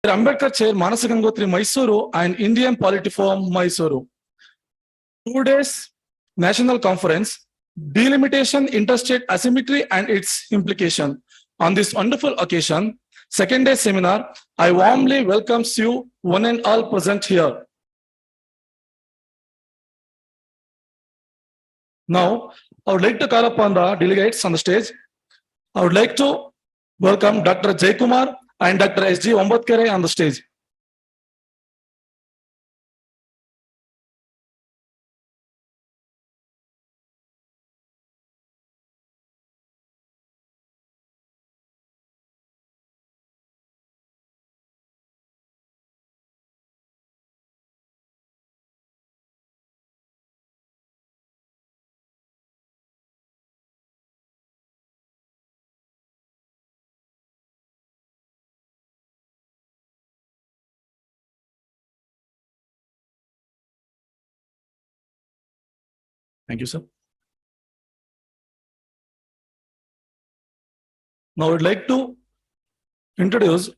Ambedkar Chair, Manasa Gangotri, Mysuru, and Indian Polity Forum, Mysuru. 2 days national conference, Delimitation, Interstate Asymmetry and its Implication. On this wonderful occasion, second day seminar, I warmly welcome you one and all present here. Now, I would like to call upon the delegates on the stage. I would like to welcome Dr. Jaykumar and Dr. S.G. Ombatkere on the stage. Thank you, sir. Now I would like to introduce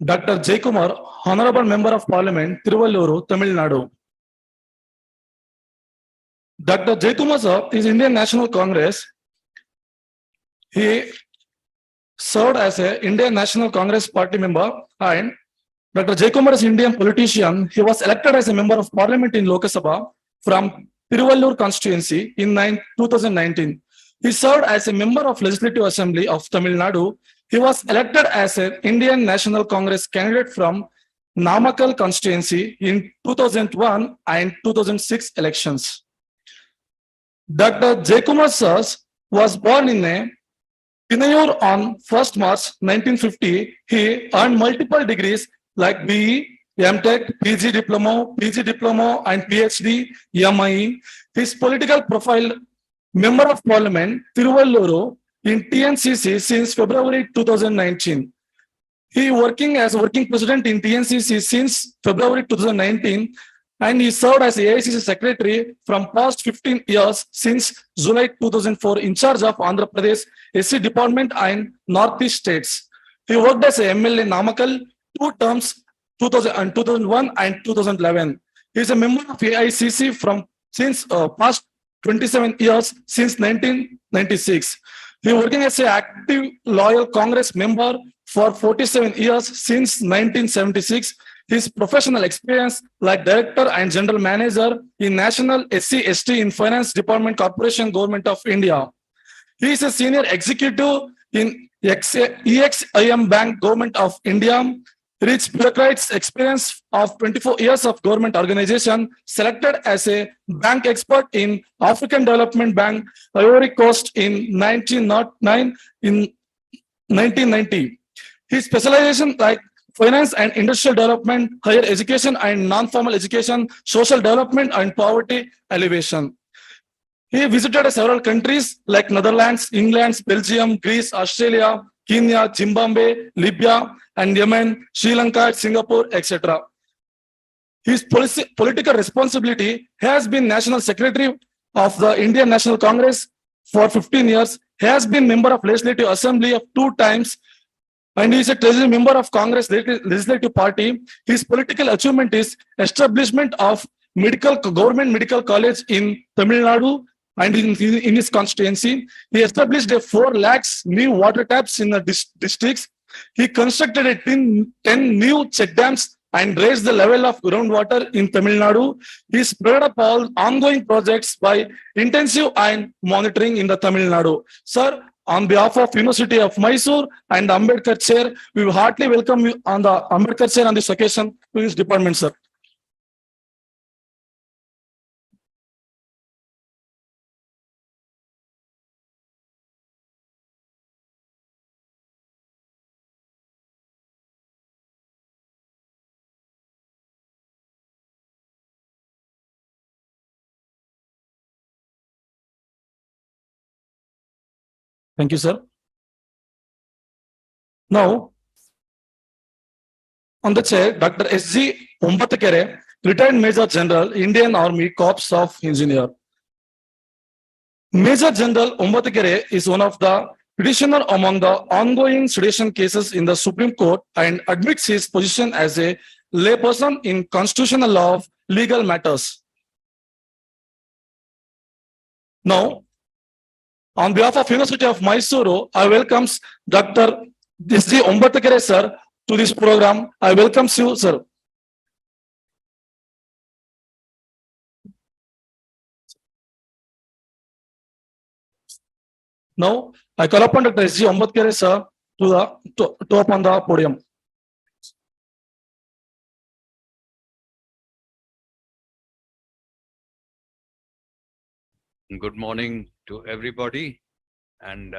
Dr. Jaykumar, Honorable Member of Parliament, Tiruvallur, Tamil Nadu. Dr. Jaykumar sir is Indian National Congress. He served as a Indian National Congress party member, and Dr. Jaykumar is Indian politician. He was elected as a member of Parliament in Lok Sabha from Tiruvallur constituency in 2019. He served as a member of Legislative Assembly of Tamil Nadu. He was elected as an Indian National Congress candidate from Namakkal constituency in 2001 and 2006 elections. Dr. Jaykumar sir was born in Pinayur on 1st March 1950. He earned multiple degrees like BE, MTech, PG Diploma, and PhD, MIE. His political profile, Member of Parliament, Tiruvallur in TNCC since February 2019. He working as working president in TNCC since February 2019, and he served as AICC secretary from past 15 years since July 2004 in charge of Andhra Pradesh SC Department and Northeast states. He worked as a MLA Namakkal 2 terms 2001 and 2011. He is a member of AICC from since past 27 years since 1996. He is working as an active loyal Congress member for 47 years since 1976. His professional experience like director and general manager in National SC/ST in Finance Department Corporation Government of India. He is a senior executive in EXIM Bank Government of India. Rich bureaucrats experience of 24 years of government organization, selected as a bank expert in African Development Bank, Ivory Coast in 1990. His specialization like finance and industrial development, higher education and non-formal education, social development and poverty alleviation. He visited several countries like Netherlands, England, Belgium, Greece, Australia, Kenya, Zimbabwe, Libya, and Yemen, Sri Lanka, Singapore, etc. His political responsibility has been National Secretary of the Indian National Congress for 15 years, has been member of Legislative Assembly of 2 times, and he is a treasury member of Congress Legislative Party. His political achievement is establishment of government medical college in Tamil Nadu and in his constituency. He established 4 lakhs new water taps in the districts. He constructed 10 new check dams and raised the level of groundwater in Tamil Nadu. He spread up all ongoing projects by intensive and monitoring in the Tamil Nadu. Sir, on behalf of University of Mysore and Ambedkar Chair, we heartily welcome you on the Ambedkar Chair on this occasion to his department, sir. Thank you, sir. Now, on the chair, Dr. S.G. Ombatkere, retired Major General, Indian Army Corps of Engineer. Major General Ombatkere is one of the petitioner among the ongoing sedition cases in the Supreme Court and admits his position as a layperson in constitutional law of legal matters. Now, on behalf of University of Mysuru, I welcomes Dr. S.G. Ombatakere sir to this program. I welcome you, sir. Now, I call upon Dr. S.G. Ombatakere sir to open the podium. Good morning to everybody, and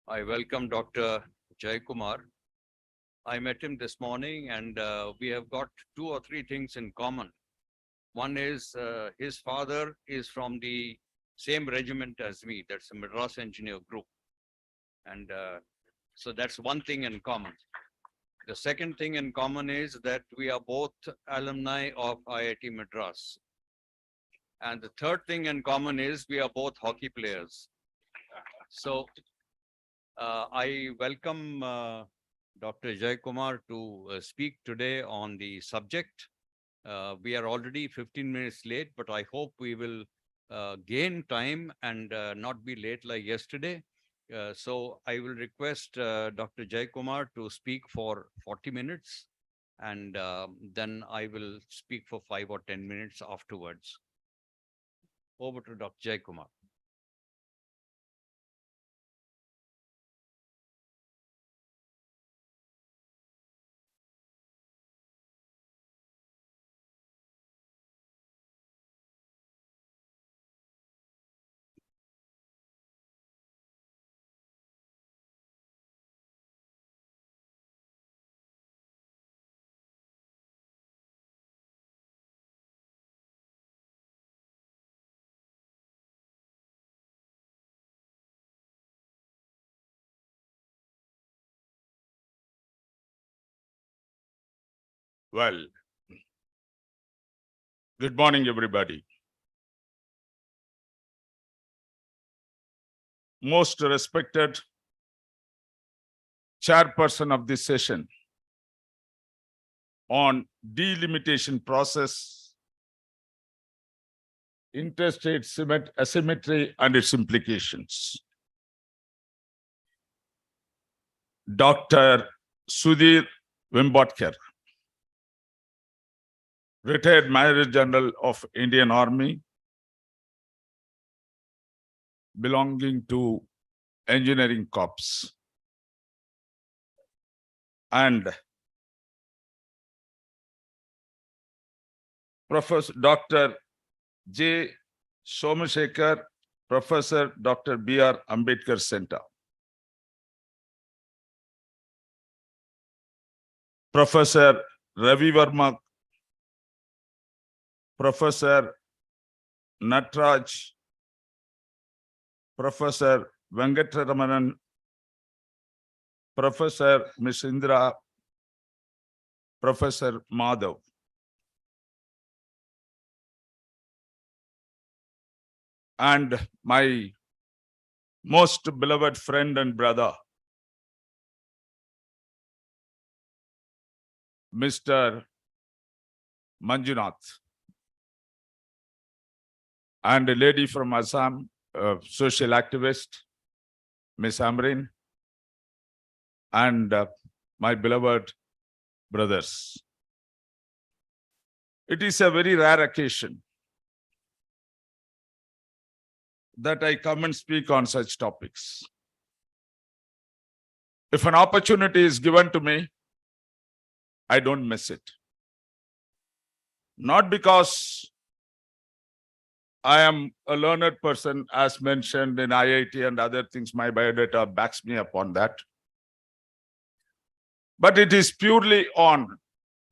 I welcome Dr. Jaikumar. I met him this morning, and we have got 2 or 3 things in common. One is his father is from the same regiment as me, that's the Madras Engineer Group, and so that's one thing in common. The second thing in common is that we are both alumni of IIT Madras. And the third thing in common is we are both hockey players. So I welcome Dr. Jaikumar to speak today on the subject. We are already 15 minutes late, but I hope we will gain time and not be late like yesterday. So I will request Dr. Jaikumar to speak for 40 minutes, and then I will speak for 5 or 10 minutes afterwards. Over to Dr. Jaikumar. Well, good morning, everybody. Most respected chairperson of this session on delimitation process, interstate asymmetry and its implications. Dr. Sudhir Vembatkar, retired Major General of Indian Army, belonging to Engineering Corps. And Professor Dr. J. Somashekar, Professor Dr. B.R. Ambedkar Center. Professor Ravi Verma, Professor Natraj, Professor Venkatramanan, Professor Ms. Indra, Professor Madhav. And my most beloved friend and brother, Mr. Manjunath, and a lady from Assam, social activist, Ms. Amrin, and my beloved brothers. It is a very rare occasion that I come and speak on such topics. If an opportunity is given to me, I don't miss it. Not because I am a learned person, as mentioned in IIT and other things, my biodata backs me up on that. But it is purely on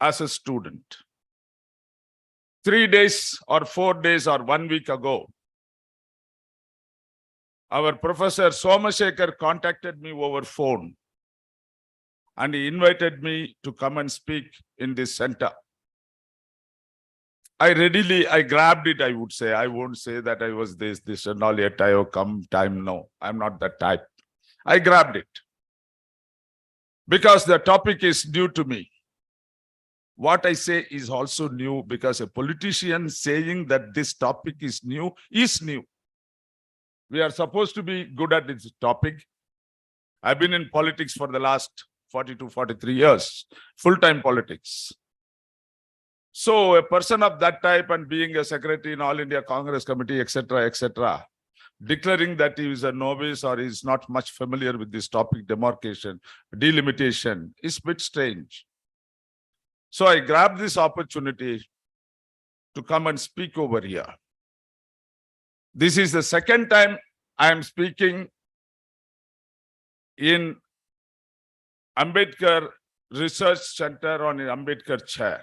as a student. 3 days or 4 days or 1 week ago, our Professor Somashekar contacted me over phone and he invited me to come and speak in this center. I grabbed it, I would say. I won't say that I was this and all, yet I have come time. No, I'm not that type. I grabbed it because the topic is new to me. What I say is also new because a politician saying that this topic is new is new. We are supposed to be good at this topic. I've been in politics for the last 42, 43 years, full-time politics. So a person of that type and being a secretary in All India Congress Committee, etc., declaring that he is a novice or is not much familiar with this topic, demarcation, delimitation, is a bit strange. So I grabbed this opportunity to come and speak over here. This is the second time I am speaking in Ambedkar Research Center on an Ambedkar chair.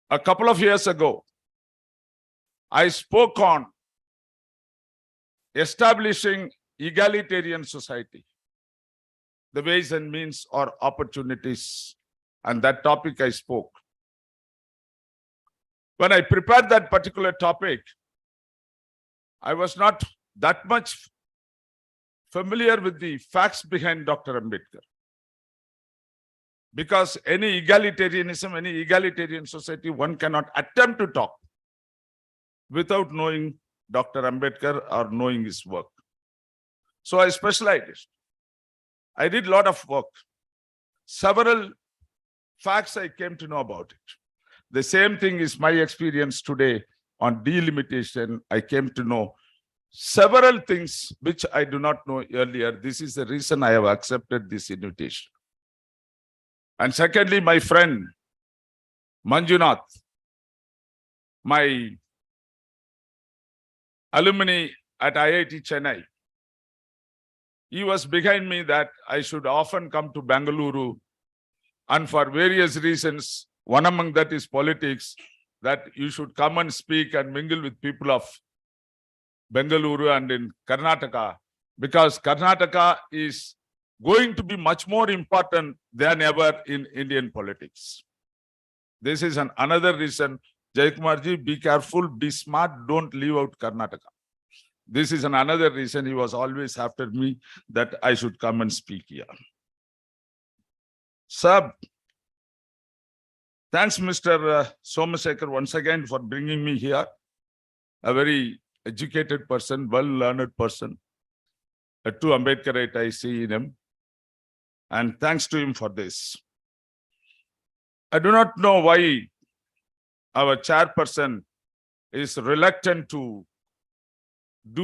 A couple of years ago, I spoke on establishing egalitarian society, the ways and means or opportunities, and that topic I spoke. When I prepared that particular topic, I was not that much familiar with the facts behind Dr. Ambedkar. Because any egalitarianism, any egalitarian society, one cannot attempt to talk without knowing Dr. Ambedkar or knowing his work. So I specialized. I did a lot of work. Several facts I came to know about it. The same thing is my experience today on delimitation. I came to know several things which I do not know earlier. This is the reason I have accepted this invitation. And secondly, my friend Manjunath, my alumni at IIT Chennai, he was behind me that I should often come to Bengaluru, and for various reasons, one among that is politics, that you should come and speak and mingle with people of Bengaluru and in Karnataka, because Karnataka is going to be much more important than ever in Indian politics. This is another reason. Jaykumarji, be careful, be smart, don't leave out Karnataka. This is another reason he was always after me that I should come and speak here. Sir, thanks Mr. Somasekhar once again for bringing me here. A very educated person, well-learned person. A true Ambedkarite I see in him. And thanks to him for this. I do not know why our chairperson is reluctant to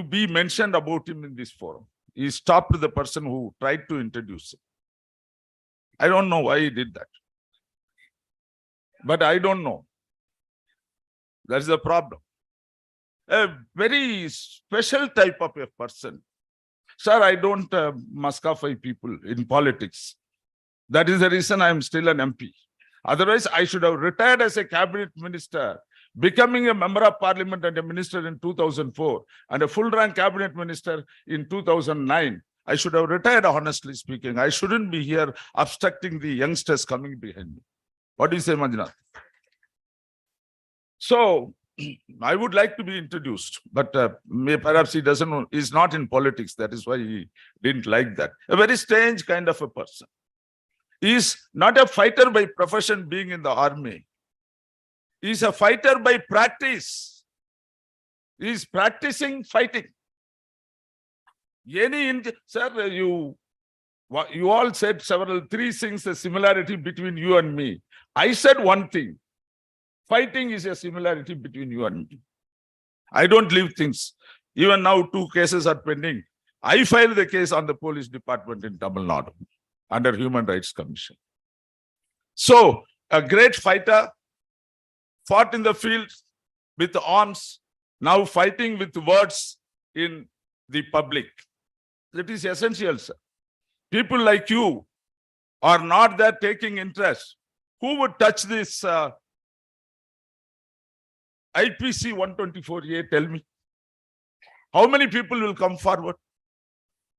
be mentioned about him in this forum. He stopped the person who tried to introduce him. I don't know why he did that. But I don't know. That's the problem. A very special type of a person. Sir, I don't muscafy people in politics. That is the reason I am still an MP. Otherwise, I should have retired as a cabinet minister, becoming a member of parliament and a minister in 2004, and a full-rank cabinet minister in 2009. I should have retired, honestly speaking. I shouldn't be here obstructing the youngsters coming behind me. What do you say, Manjunath? So, I would like to be introduced, but perhaps he doesn't know, he's not in politics. That is why he didn't like that. A very strange kind of a person. He's not a fighter by profession, being in the army. He's a fighter by practice. He's practicing fighting. Sir, you all said three things, a similarity between you and me. I said one thing. Fighting is a similarity between you and me. I don't leave things. Even now, 2 cases are pending. I filed the case on the police department in Tamil Nadu under Human Rights Commission. So, a great fighter fought in the field with arms, now fighting with words in the public. That is essential, sir. People like you are not there taking interest. Who would touch this IPC 124A, tell me. How many people will come forward?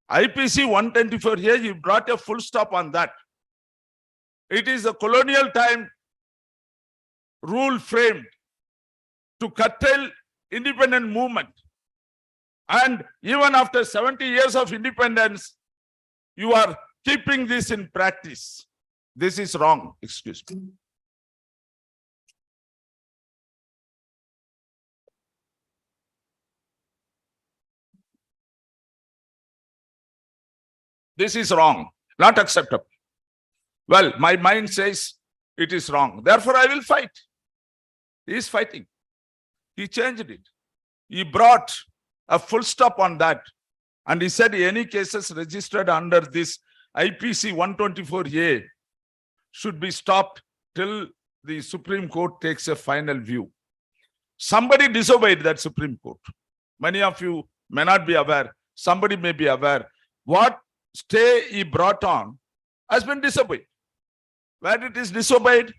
IPC 124A, you brought a full stop on that. It is a colonial time rule framed to curtail independent movement. And even after 70 years of independence, you are keeping this in practice. This is wrong. Excuse me. This is wrong, not acceptable. Well, my mind says it is wrong. Therefore, I will fight. He is fighting. He changed it. He brought a full stop on that. And he said any cases registered under this IPC 124A should be stopped till the Supreme Court takes a final view. Somebody disobeyed that Supreme Court. Many of you may not be aware. Somebody may be aware. What stay he brought on has been disobeyed. Where it is disobeyed?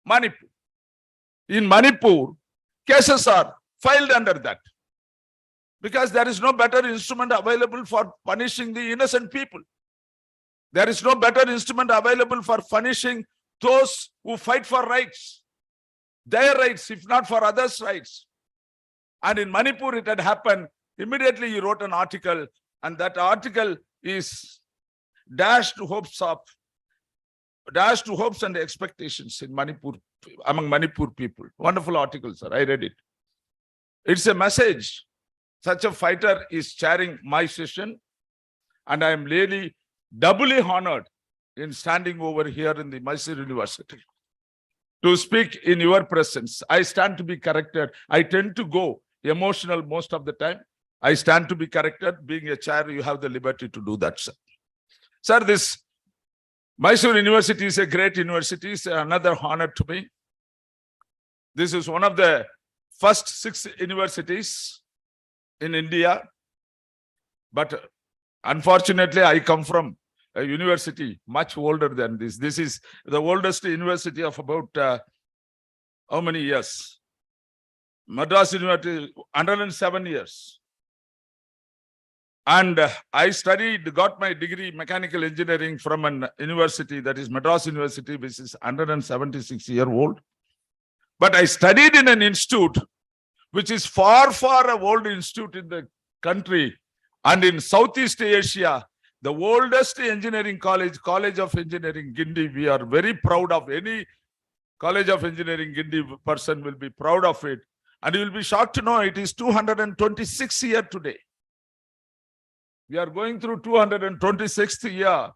Manipur. In Manipur, cases are filed under that. Because there is no better instrument available for punishing the innocent people. There is no better instrument available for punishing those who fight for rights. Their rights, if not for others' rights. And in Manipur, it had happened. Immediately he wrote an article, and that article is dashed to hopes and expectations in Manipur, among Manipur people. Wonderful article, sir. I read it. It's a message. Such a fighter is chairing my session, and I am really doubly honored in standing over here in the Mysore University to speak in your presence. I stand to be corrected. I tend to go emotional most of the time. I stand to be corrected. Being a chair, you have the liberty to do that, sir. Sir, this Mysore University is a great university. It's another honor to me. This is one of the first 6 universities in India. But unfortunately, I come from a university much older than this. This is the oldest university of about how many years? Madras University, 107 years. And I got my degree mechanical engineering from an university, that is Madras University, which is 176-year-old. But I studied in an institute which is far, far an old institute in the country. And in Southeast Asia, the oldest engineering college, College of Engineering, Guindy. We are very proud of any College of Engineering, Guindy person will be proud of it. And you will be shocked to know it is 226th year today. We are going through 226th year.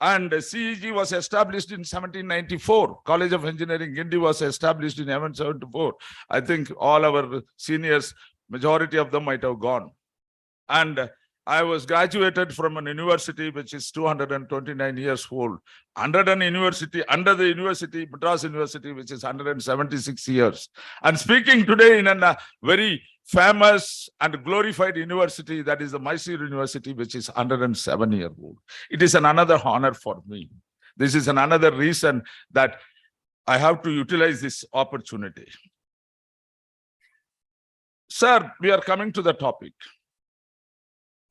And CEG was established in 1794. College of Engineering, Guindy was established in 1774. I think all our seniors, majority of them might have gone. And I was graduated from an university which is 229 years old. Under the university, Madras University, which is 176 years. And speaking today in a very famous and glorified university, that is the Mysore University, which is 107 years old. It is another honor for me. This is another reason that I have to utilize this opportunity. Sir, we are coming to the topic.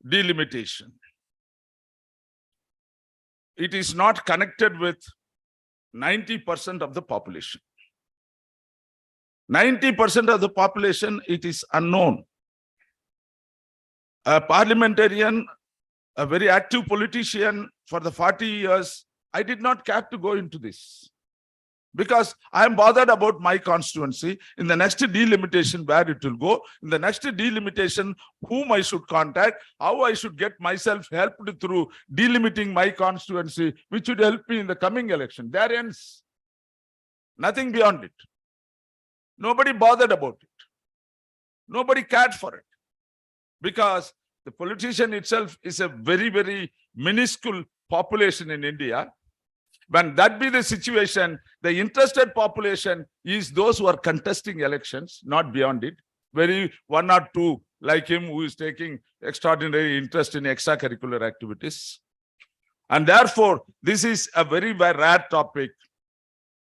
Delimitation. It is not connected with 90% of the population. 90% of the population, it is unknown. A parliamentarian, a very active politician for the 40 years, I did not care to go into this. Because I am bothered about my constituency. In the next delimitation, where it will go. In the next delimitation, whom I should contact, how I should get myself helped through delimiting my constituency, which would help me in the coming election. There ends. Nothing beyond it. Nobody bothered about it. Nobody cared for it. Because the politician itself is a very, very minuscule population in India. When that be the situation, the interested population is those who are contesting elections, not beyond it. Very 1 or 2 like him who is taking extraordinary interest in extracurricular activities. And therefore, this is a very, very rare topic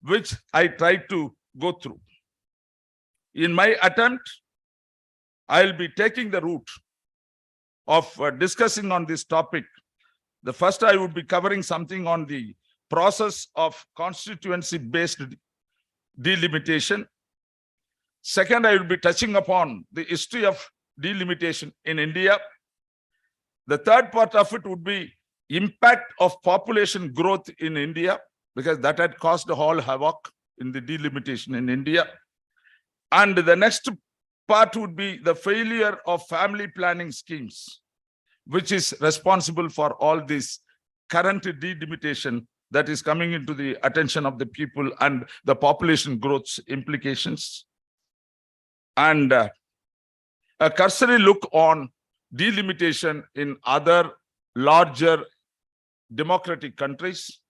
which I try to go through. In my attempt, I'll be taking the route of discussing on this topic. The first, I would be covering something on the process of constituency-based delimitation. Second, I will be touching upon the history of delimitation in India. The third part of it would be impact of population growth in India, because that had caused a whole havoc in the delimitation in India. And the next part would be the failure of family planning schemes, which is responsible for all this current delimitation that is coming into the attention of the people and the population growth implications. And a cursory look on delimitation in other larger democratic countries.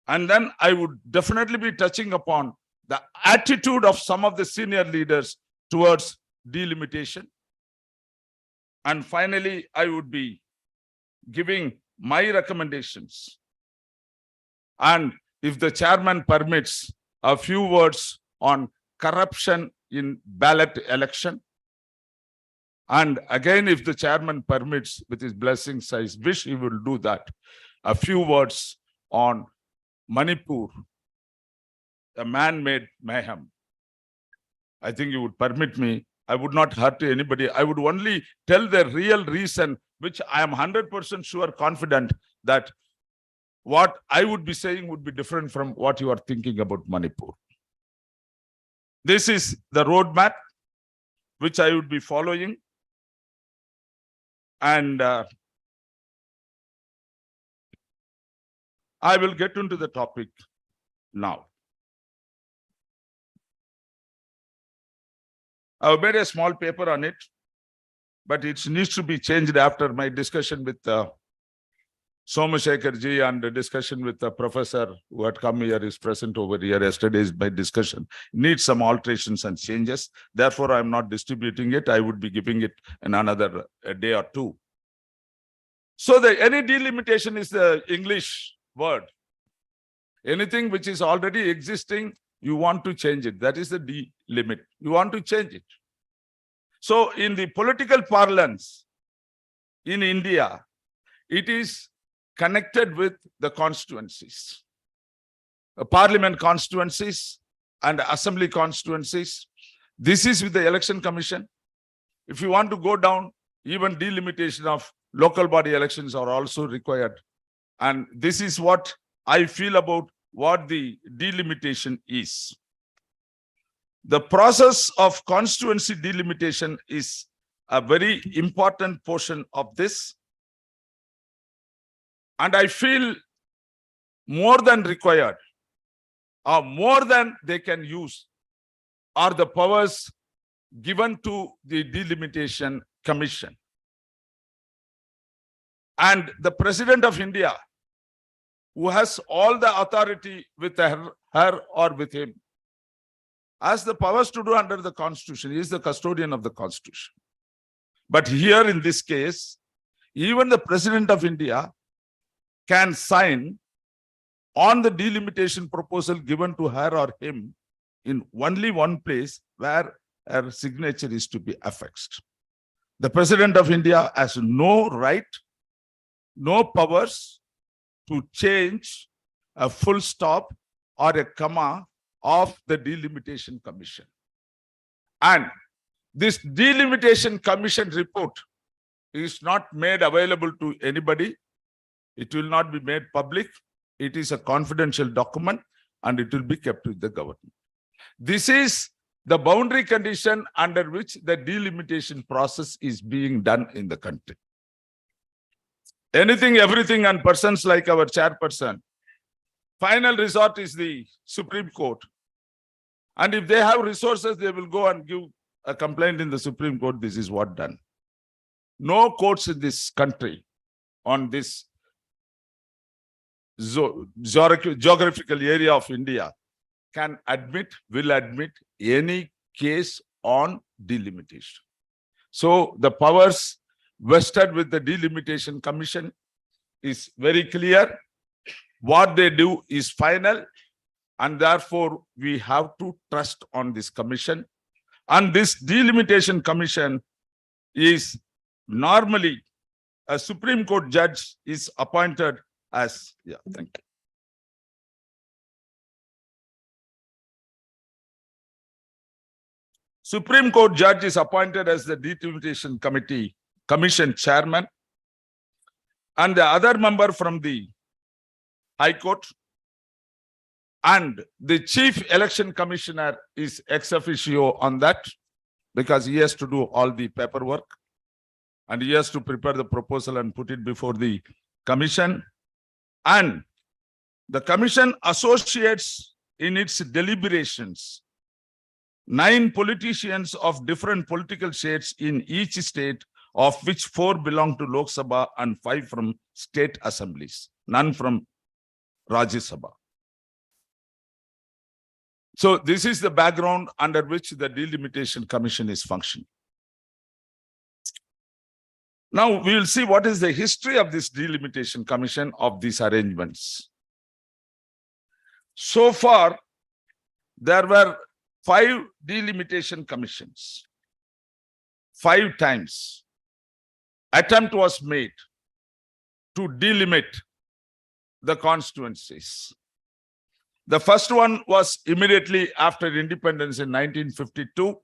And then I would definitely be touching upon the attitude of some of the senior leaders towards delimitation. And finally, I would be giving my recommendations. And if the chairman permits, a few words on corruption in ballot election. And again, if the chairman permits, with his blessings, I wish he will do that. A few words on Manipur, a man-made mayhem. I think you would permit me. I would not hurt anybody. I would only tell the real reason, which I am 100% sure, confident that what I would be saying would be different from what you are thinking about Manipur. This is the roadmap which I would be following. And I will get into the topic now. I've made a small paper on it, but it needs to be changed after my discussion with Somashekar ji and the discussion with the professor who had come here, is present over here. Yesterday's my discussion needs some alterations and changes. Therefore, I'm not distributing it. I would be giving it in another day or two. So any delimitation is the English word. Anything which is already existing, you want to change it. That is the delimit. You want to change it. So in the political parlance in India, it is connected with the constituencies, parliament constituencies and assembly constituencies. This is with the election commission. If you want to go down, even delimitation of local body elections are also required. And this is what I feel about what the delimitation is. The process of constituency delimitation is a very important portion of this. And I feel more than required, or more than they can use, are the powers given to the delimitation commission. And the President of India, who has all the authority with her or with him, has the powers to do under the Constitution. He is the custodian of the Constitution. But here in this case, even the President of India can sign on the delimitation proposal given to her or him in only one place where her signature is to be affixed. The President of India has no right, no powers to change a full stop or a comma of the delimitation commission. And this delimitation commission report is not made available to anybody. It will not be made public. It is a confidential document and it will be kept with the government. This is the boundary condition under which the delimitation process is being done in the country. Anything, everything, and persons like our chairperson, final resort is the Supreme Court. And if they have resources, they will go and give a complaint in the Supreme Court. This is what done. No courts in this country on this geographical area of India can admit, will admit any case on delimitation. So the powers vested with the delimitation commission is very clear. What they do is final, and therefore we have to trust on this commission. And this delimitation commission is normally a Supreme Court judge is appointed as, thank you. Supreme Court judge is appointed as the Delimitation Commission chairman, and the other member from the High Court, and the Chief Election Commissioner is ex officio on that because he has to do all the paperwork and he has to prepare the proposal and put it before the commission. And the commission associates in its deliberations 9 politicians of different political shades in each state, of which 4 belong to Lok Sabha and 5 from state assemblies, none from Rajya Sabha. So this is the background under which the Delimitation Commission is functioning. Now we will see what is the history of this Delimitation Commission, of these arrangements. So far, there were 5 delimitation commissions. 5 times attempt was made to delimit the constituencies. The first one was immediately after independence in 1952.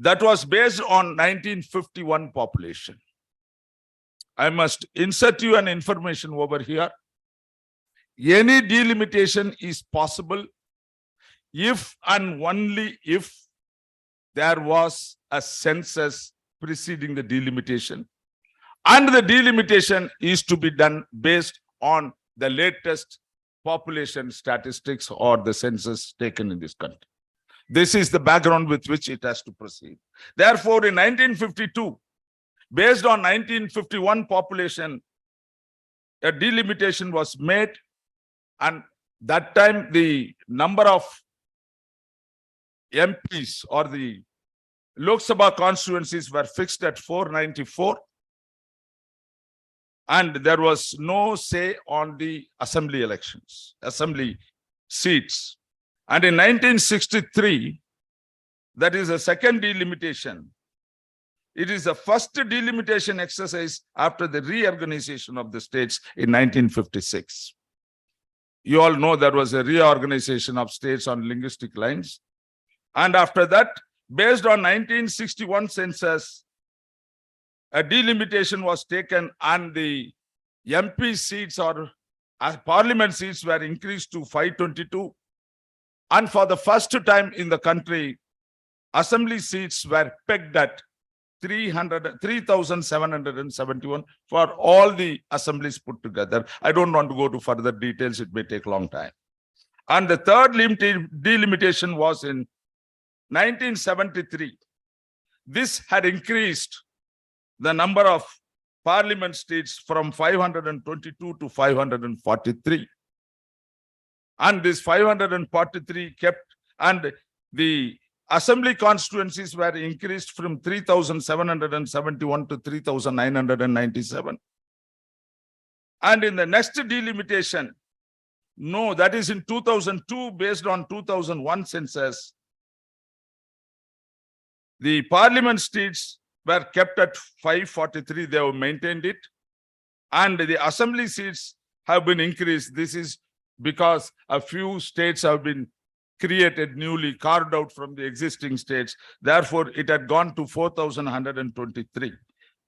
That was based on 1951 population. I must insert you an information over here. Any delimitation is possible if and only if there was a census preceding the delimitation, and the delimitation is to be done based on the latest population statistics or the census taken in this country. This is the background with which it has to proceed. Therefore, in 1952, based on 1951 population, a delimitation was made, and that time the number of MPs or the Lok Sabha constituencies were fixed at 494, and there was no say on the assembly elections, assembly seats. And in 1963, that is a second delimitation. It is the first delimitation exercise after the reorganization of the states in 1956. You all know there was a reorganization of states on linguistic lines. And after that, based on 1961 census, a delimitation was taken and the MP seats or parliament seats were increased to 522. And for the first time in the country, assembly seats were pegged at 3,771 for all the assemblies put together. I don't want to go to further details, it may take a long time. And the third delimitation was in 1973. This had increased the number of parliament seats from 522 to 543. And this 543 kept, and the assembly constituencies were increased from 3,771 to 3,997. And in the next delimitation, no, that is in 2002, based on 2001 census, the parliament seats were kept at 543. They have maintained it. And the assembly seats have been increased. This is because a few states have been created newly, carved out from the existing states. Therefore, it had gone to 4,123.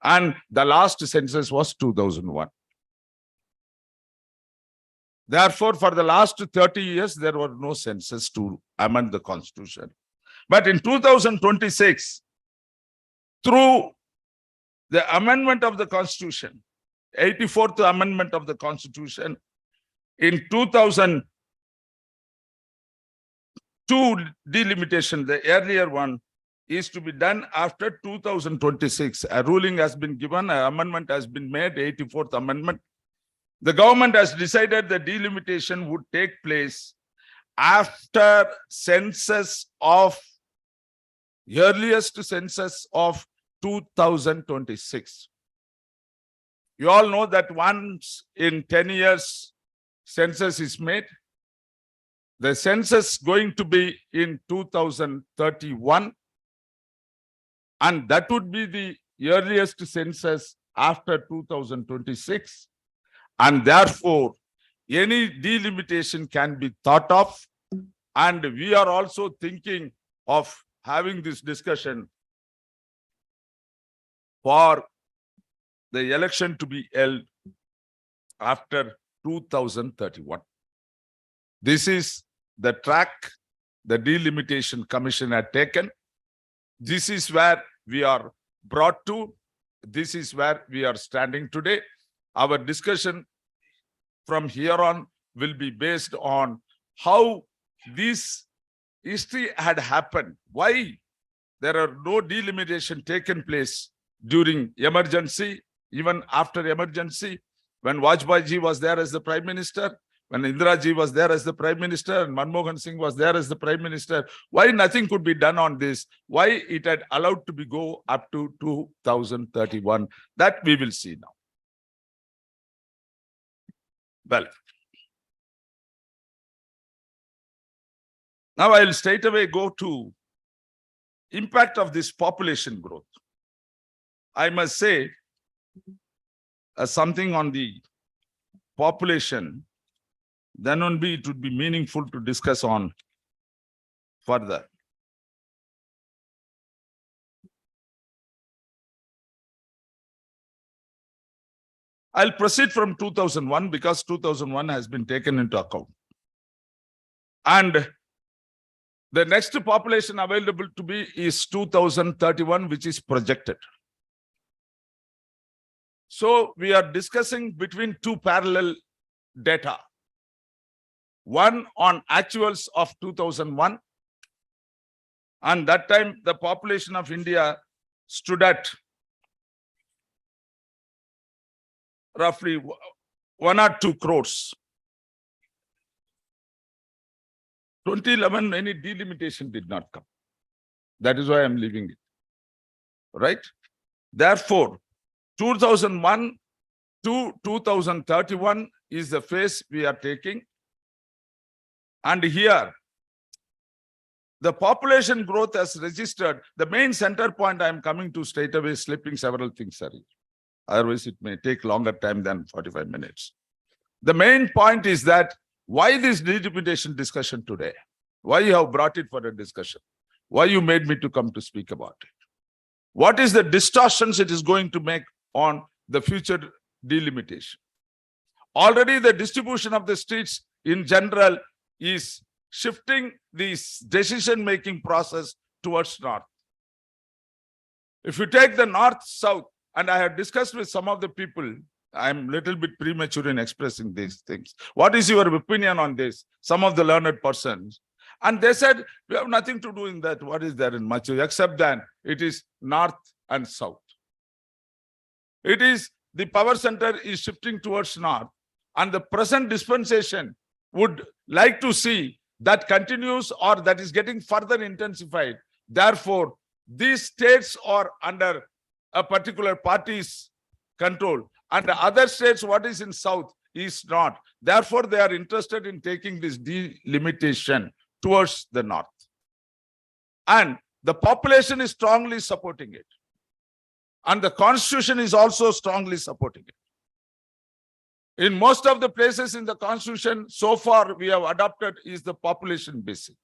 And the last census was 2001. Therefore, for the last 30 years, there were no census to amend the constitution. But in 2026, through the amendment of the constitution, 84th amendment of the constitution, in 2002 delimitation, the earlier one, is to be done after 2026. A ruling has been given, an amendment has been made, 84th amendment. The government has decided the delimitation would take place after census of, earliest census of 2026. You all know that once in 10 years, census is made. The census going to be in 2031, and that would be the earliest census after 2026. And therefore, any delimitation can be thought of. And we are also thinking of having this discussion for the election to be held after 2031. This is the track the Delimitation Commission had taken. This is where we are brought to. This is where we are standing today. Our discussion from here on will be based on how this history had happened. Why there are no delimitation taken place during emergency, even after emergency, when Vajpayee ji was there as the Prime Minister, when Indira ji was there as the Prime Minister, and Manmohan Singh was there as the Prime Minister. Why nothing could be done on this? Why it had allowed to be go up to 2031? That we will see now. Well, now I'll straight away go to impact of this population growth. I must say something on the population, then only it would be meaningful to discuss on further. I'll proceed from 2001 because 2001 has been taken into account. And the next population available to be is 2031, which is projected. So we are discussing between two parallel data. One on actuals of 2001. And that time the population of India stood at roughly 1 or 2 crores. 2011, any delimitation did not come. That is why I'm leaving it. Right? Therefore, 2001 to 2031 is the phase we are taking. And here, the population growth has registered. The main center point I'm coming to straight away, slipping several things, sorry. Otherwise, it may take longer time than 45 minutes. The main point is that why this delimitation discussion today? Why you have brought it for a discussion? Why you made me to come to speak about it? What is the distortions it is going to make on the future delimitation? Already the distribution of the streets in general is shifting this decision-making process towards north. If you take the north-south, and I have discussed with some of the people, I'm a little bit premature in expressing these things. What is your opinion on this? Some of the learned persons. And they said, we have nothing to do in that. What is there in Machu? Except that it is north and south. It is, the power center is shifting towards north. And the present dispensation would like to see that continues or that is getting further intensified. Therefore, these states are under a particular party's control. And the other states, what is in south is not. Therefore, they are interested in taking this delimitation towards the north. And the population is strongly supporting it. And the constitution is also strongly supporting it. In most of the places in the constitution, so far we have adopted is the population basic.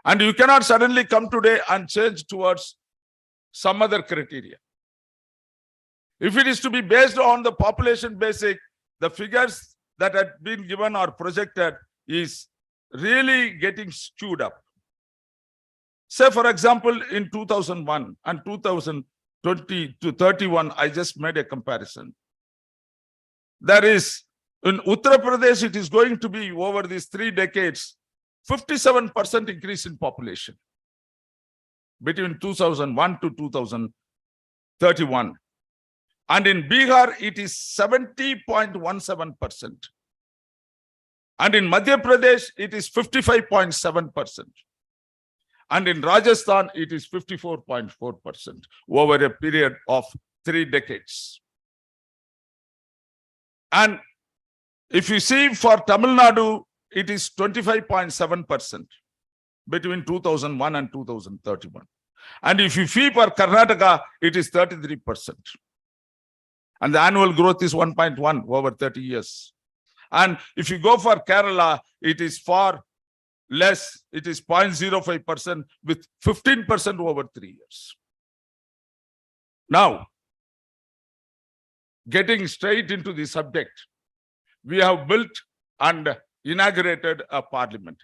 And you cannot suddenly come today and change towards some other criteria. If it is to be based on the population basic, the figures that had been given or projected is really getting skewed up. Say, for example, in 2001 and 2020 to 31, I just made a comparison. There is, in Uttar Pradesh, it is going to be over these 3 decades, 57% increase in population between 2001 to 2031. And in Bihar, it is 70.17%. And in Madhya Pradesh, it is 55.7%. And in Rajasthan, it is 54.4% over a period of 3 decades. And if you see for Tamil Nadu, it is 25.7% between 2001 and 2031. And if you see for Karnataka, it is 33%. And the annual growth is 1.1 over 30 years. And if you go for Kerala, it is far less, it is 0.05% with 15% over 3 years. Now, getting straight into the subject, we have built and inaugurated a parliament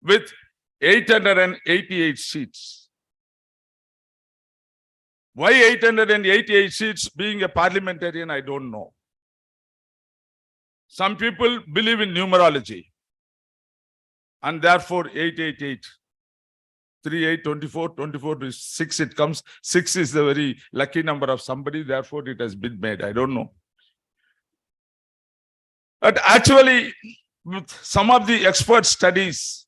with 888 seats. Why 888 seats? Being a parliamentarian, I don't know. Some people believe in numerology, and therefore 888. 3, 8, 24, 24 is 6, it comes. 6 is the very lucky number of somebody, therefore it has been made. I don't know. But actually, with some of the expert studies,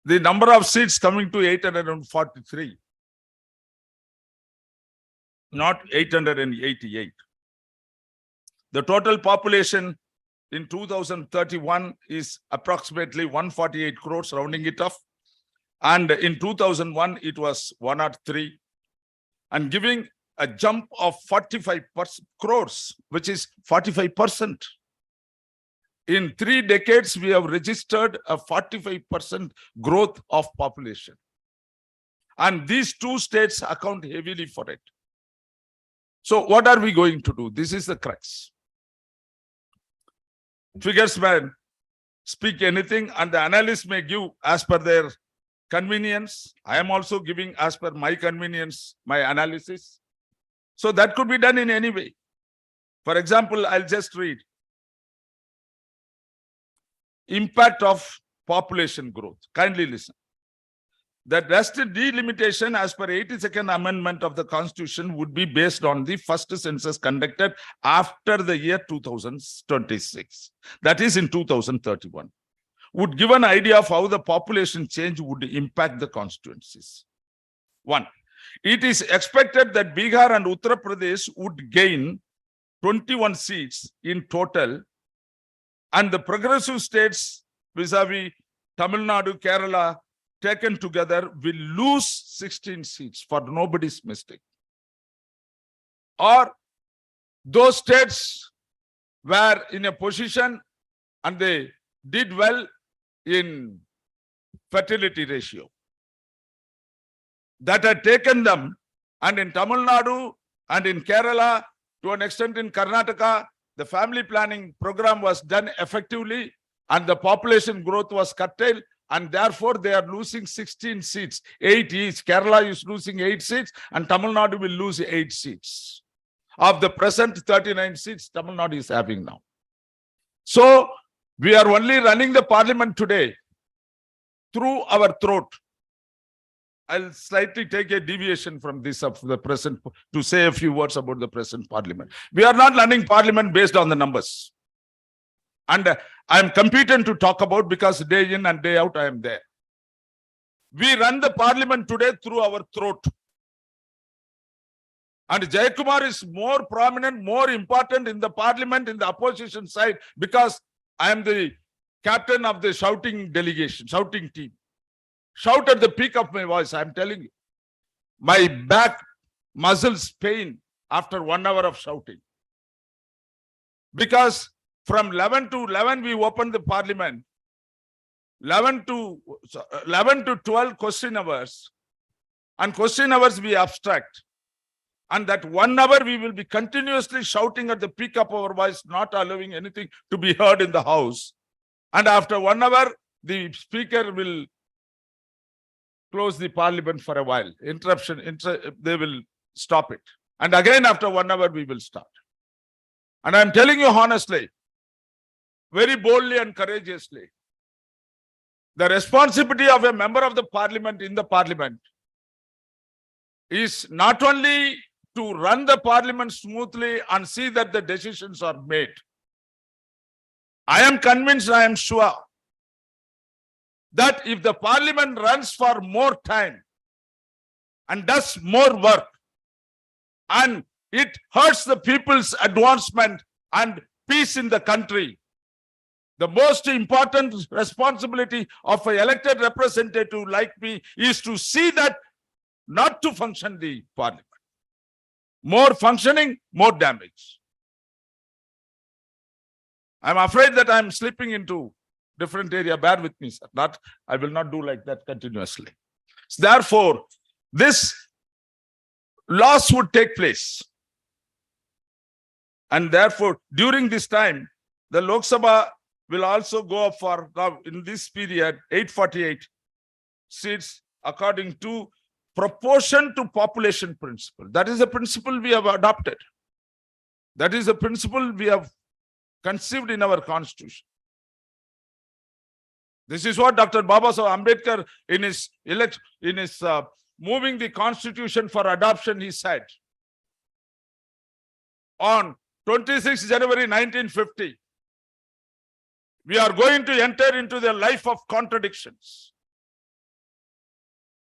the number of seats coming to 843, not 888. The total population in 2031 is approximately 148 crores, rounding it off. And in 2001, it was 103, and giving a jump of 45 crores, which is 45%. In 3 decades, we have registered a 45% growth of population. And these 2 states account heavily for it. So what are we going to do? This is the crux. Figures may speak anything, and the analysts may give as per their convenience. I am also giving as per my convenience, my analysis. So that could be done in any way. For example, I'll just read. Impact of population growth. Kindly listen. The rest delimitation as per 82nd Amendment of the Constitution would be based on the first census conducted after the year 2026. That is in 2031. Would give an idea of how the population change would impact the constituencies. 1. It is expected that Bihar and Uttar Pradesh would gain 21 seats in total, and the progressive states vis-a-vis Tamil Nadu, Kerala, taken together will lose 16 seats for nobody's mistake. Or those states were in a position and they did well in fertility ratio, that had taken them, and in Tamil Nadu and in Kerala, to an extent in Karnataka, the family planning program was done effectively and the population growth was curtailed, and therefore they are losing 16 seats. 8 each. Kerala is losing 8 seats and Tamil Nadu will lose 8 seats. Of the present 39 seats, Tamil Nadu is having now. So we are only running the parliament today through our throat. I'll slightly take a deviation from this of the present to say a few words about the present parliament. We are not running parliament based on the numbers. And I am competent to talk about, because day in and day out I am there. We run the parliament today through our throat. And Jayakumar is more prominent, more important in the parliament, in the opposition side, because I am the captain of the shouting delegation, shouting team. Shout at the peak of my voice, I am telling you. My back muscles pain after 1 hour of shouting. Because from 11 to 11, we opened the parliament. 11 to 12 question hours. And question hours we abstract. And that 1 hour we will be continuously shouting at the peak of our voice, not allowing anything to be heard in the house. And after 1 hour, the speaker will close the parliament for a while. Interruption, they will stop it. And again, after 1 hour, we will start. And I'm telling you honestly, very boldly and courageously, the responsibility of a member of the parliament in the parliament is not only to run the parliament smoothly and see that the decisions are made. I am convinced, I am sure, that if the parliament runs for more time and does more work, and it hurts the people's advancement and peace in the country, the most important responsibility of an elected representative like me is to see that not to function the parliament. More functioning, more damage. I'm afraid that I'm slipping into different area. Bear with me, sir. I will not do like that continuously. Therefore, this loss would take place. And therefore, during this time, the Lok Sabha will also go up for now in this period 848 seats according to proportion to population principle. That is the principle we have adopted. That is the principle we have conceived in our constitution. This is what Dr. Babasaheb Ambedkar in his moving the constitution for adoption, he said on 26 January 1950, we are going to enter into the life of contradictions.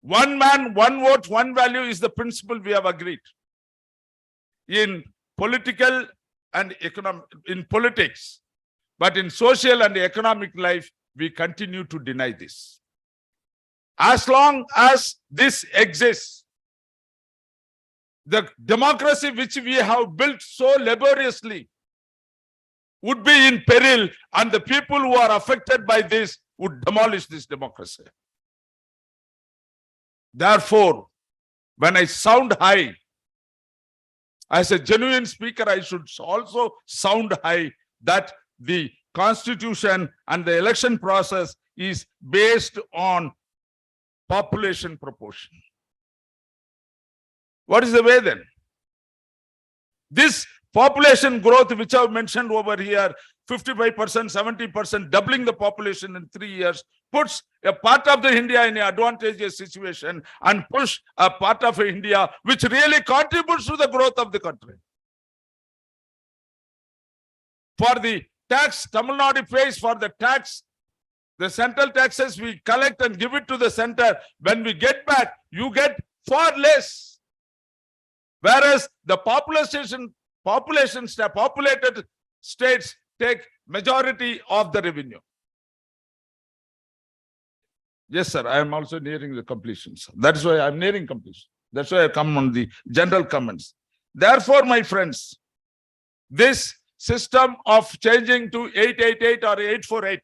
One man, one vote, one value is the principle we have agreed. In political and economic, in politics, but in social and economic life, we continue to deny this. As long as this exists, the democracy which we have built so laboriously would be in peril, and the people who are affected by this would demolish this democracy. Therefore, when I sound high, as a genuine speaker, I should also sound high that the constitution and the election process is based on population proportion. What is the way then? This population growth, which I've mentioned over here, 55%, 70%, doubling the population in 3 years, puts a part of the India in an advantageous situation and push a part of India which really contributes to the growth of the country. For the tax, Tamil Nadu pays for the tax, the central taxes we collect and give it to the center. When we get back, you get far less. Whereas the populated states take majority of the revenue. Yes, sir. I am also nearing the completion, sir. That's why I'm nearing completion. That's why I come on the general comments. Therefore, my friends, this system of changing to 888 or 848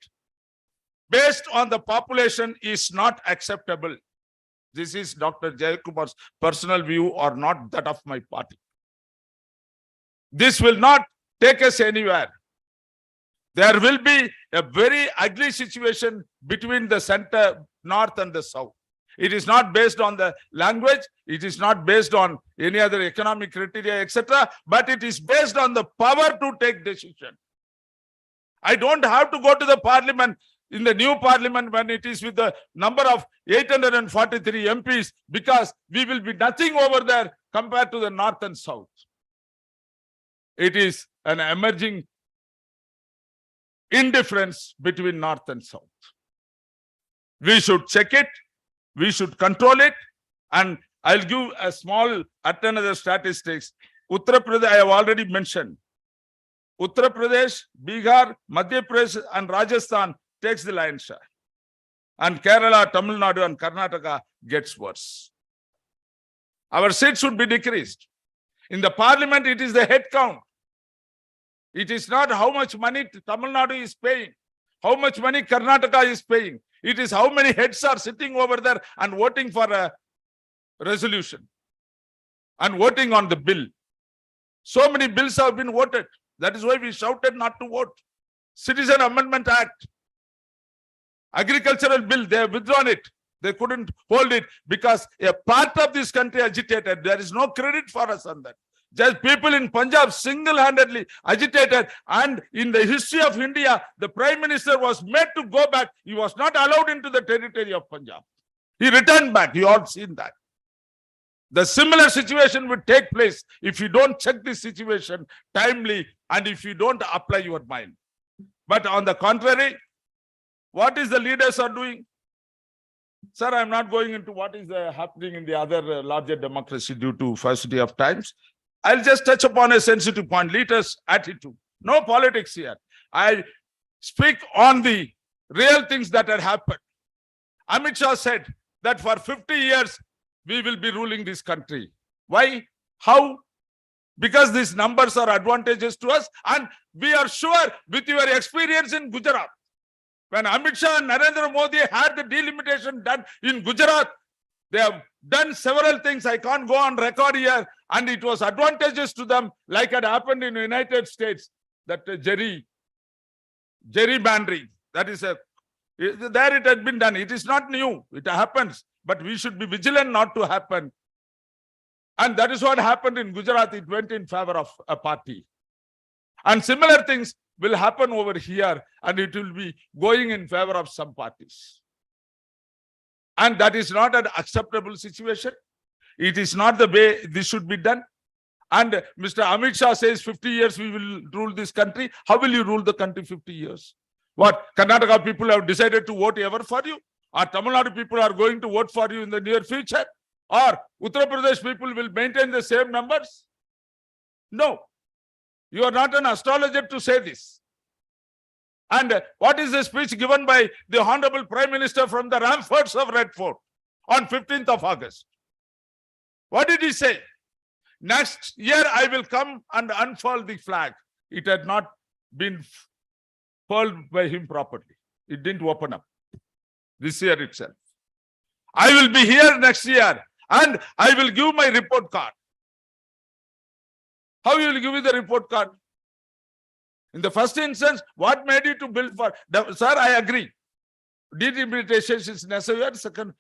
based on the population is not acceptable. This is Dr. Jayakumar's personal view or not that of my party. This will not take us anywhere. There will be a very ugly situation between the center, north and the south. It is not based on the language. It is not based on any other economic criteria, etc. But it is based on the power to take decision. I don't have to go to the parliament in the new parliament when it is with the number of 843 MPs, because we will be nothing over there compared to the north and south. It is an emerging indifference between north and south. We should check it. We should control it. And I'll give a small another statistics. Uttar Pradesh, I have already mentioned. Uttar Pradesh, Bihar, Madhya Pradesh, and Rajasthan takes the lion's share. And Kerala, Tamil Nadu, and Karnataka gets worse. Our seats should be decreased. In the parliament, it is the head count. It is not how much money Tamil Nadu is paying, how much money Karnataka is paying. It is how many heads are sitting over there and voting for a resolution and voting on the bill. So many bills have been voted. That is why we shouted not to vote. Citizen Amendment Act, agricultural bill, they have withdrawn it. They couldn't hold it because a part of this country agitated. There is no credit for us on that. Just people in Punjab single-handedly agitated, and in the history of India, the Prime Minister was made to go back. He was not allowed into the territory of Punjab. He returned back. You all seen that. The similar situation would take place if you don't check this situation timely and if you don't apply your mind. But on the contrary, what is the leaders are doing? Sir, I'm not going into what is happening in the other larger democracy due to paucity of times. I'll just touch upon a sensitive point, leaders' attitude. No politics here. I speak on the real things that had happened. Amit Shah said that for 50 years, we will be ruling this country. Why? How? Because these numbers are advantageous to us, and we are sure with your experience in Gujarat, When Amit Shah and Narendra Modi had the delimitation done in Gujarat, they have done several things. I can't go on record here. And it was advantageous to them, like had happened in the United States, that gerrymandering, that is there it had been done. It is not new. It happens. But we should be vigilant not to happen. And that is what happened in Gujarat. It went in favor of a party. And similar things will happen over here, and it will be going in favor of some parties. And that is not an acceptable situation. It is not the way this should be done. And Mr. Amit Shah says 50 years we will rule this country. How will you rule the country 50 years? What, Karnataka people have decided to vote ever for you? Or Tamil Nadu people are going to vote for you in the near future? Or Uttar Pradesh people will maintain the same numbers? No. You are not an astrologer to say this. And what is the speech given by the Honorable Prime Minister from the ramparts of Red Fort on 15th of August? What did he say? Next year I will come and unfurl the flag. It had not been furled by him properly. It didn't open up this year itself. I will be here next year and I will give my report card. How you will give me the report card? In the first instance, what made you to build for? Sir, I agree. Delimitation is necessary. Second,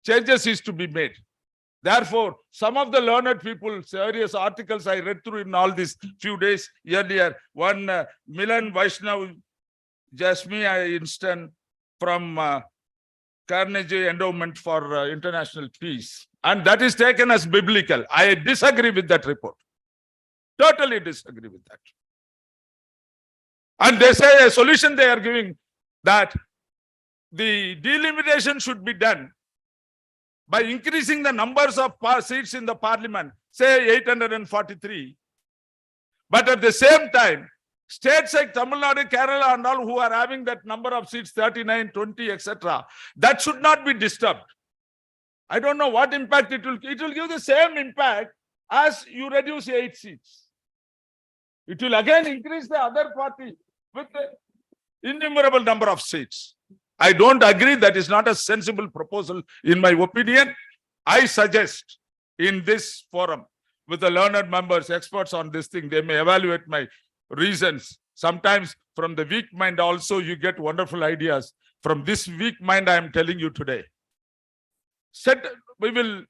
changes is to be made. Therefore, some of the learned people, various articles I read through in all these few days earlier, one Milan Vaishnav Jasmine Instant from Carnegie Endowment for International Peace. And that is taken as biblical. I disagree with that report. Totally disagree with that. And they say a solution they are giving that the delimitation should be done by increasing the numbers of seats in the parliament, say 843. But at the same time, states like Tamil Nadu, Kerala and all who are having that number of seats, 39, 20, etc., that should not be disturbed. I don't know what impact it will give the same impact as you reduce 8 seats. It will again increase the other party with the innumerable number of seats. I don't agree. That is not a sensible proposal in my opinion. I suggest in this forum with the learned members, experts on this thing, they may evaluate my reasons. Sometimes from the weak mind also you get wonderful ideas. From this weak mind I am telling you today. We will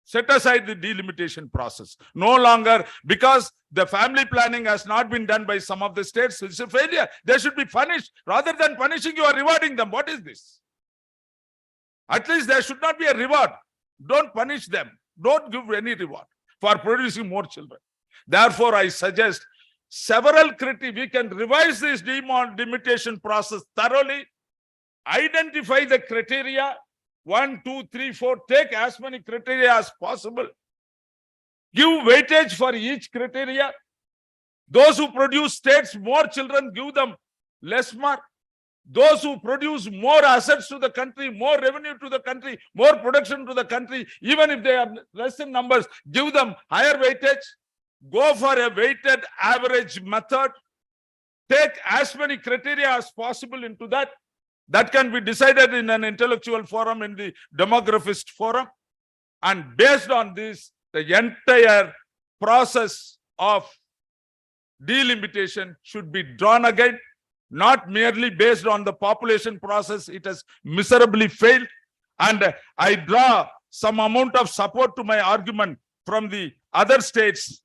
set aside the delimitation process. No longer, because the family planning has not been done by some of the states. It's a failure. They should be punished. Rather than punishing, you are rewarding them. What is this? At least there should not be a reward. Don't punish them. Don't give any reward for producing more children. Therefore, I suggest several criteria. We can revise this delimitation process thoroughly, identify the criteria, 1, 2, 3, 4, take as many criteria as possible. Give weightage for each criteria. Those who produce states more children, give them less mark. Those who produce more assets to the country, more revenue to the country, more production to the country, even if they are less in numbers, give them higher weightage. Go for a weighted average method. Take as many criteria as possible into that. That can be decided in an intellectual forum, in the demographist forum. And based on this, the entire process of delimitation should be drawn again, not merely based on the population process. It has miserably failed. And I draw some amount of support to my argument from the other states,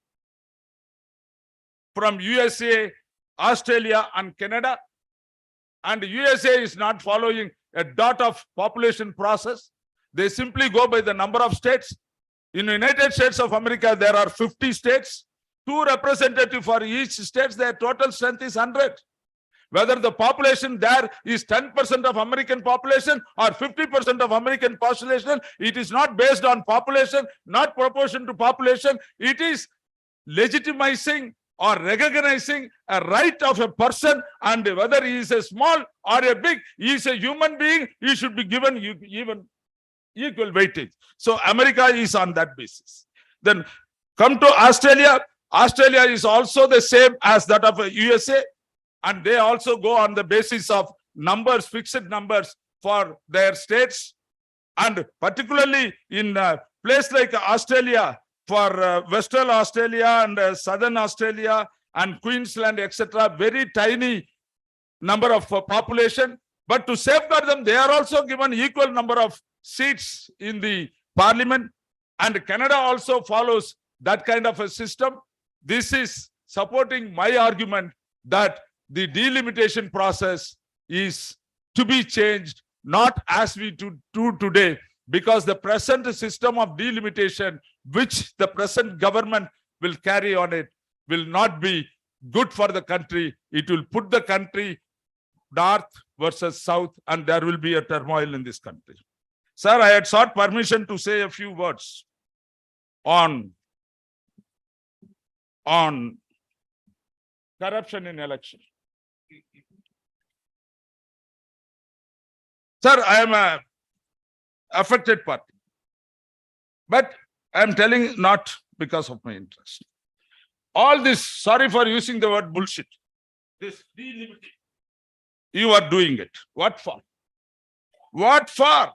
from USA, Australia, and Canada. And USA is not following a dot of population process. They simply go by the number of states. In the United States of America, there are 50 states, 2 representatives for each state. Their total strength is 100. Whether the population there is 10% of American population or 50% of American population, it is not based on population, not proportion to population. It is legitimizing or recognizing a right of a person, and whether he is a small or a big, he is a human being, he should be given even equal weightage. So America is on that basis. Then come to Australia. Australia is also the same as that of USA, and they also go on the basis of numbers, fixed numbers for their states, and particularly in a place like Australia, for Western Australia and Southern Australia and Queensland, etc., very tiny number of population, but to safeguard them, they are also given equal number of seats in the parliament, and Canada also follows that kind of a system. This is supporting my argument that the delimitation process is to be changed, not as we do today, because the present system of delimitation, which the present government will carry on it, will not be good for the country. It will put the country north versus south, and there will be a turmoil in this country. Sir, I had sought permission to say a few words on corruption in election. Sir, I am a affected party, but I am telling not because of my interest. All this, sorry for using the word bullshit, this delimitation, you are doing it. What for? What for?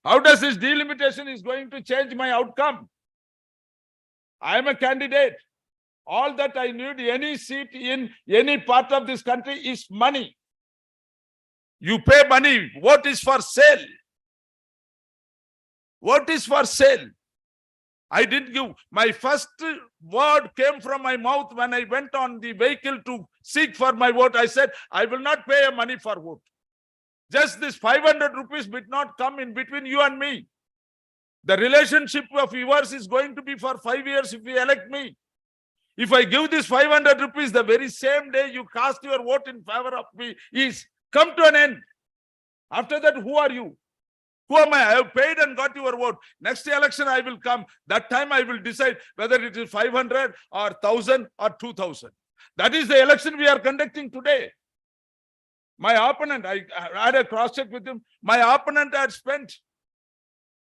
How does this delimitation is going to change my outcome? I am a candidate. All that I need, any seat in any part of this country, is money. You pay money. Vote is for sale. Vote is for sale. I didn't give. My first word came from my mouth when I went on the vehicle to seek for my vote. I said, I will not pay a money for vote. Just this 500 rupees did not come in between you and me. The relationship of yours is going to be for 5 years if you elect me. If I give this 500 rupees, the very same day you cast your vote in favor of me is come to an end. After that, who are you? Who am I? I have paid and got your vote. Next election I will come. That time I will decide whether it is 500 or 1,000 or 2,000. That is the election we are conducting today. My opponent, I had a cross check with him. My opponent had spent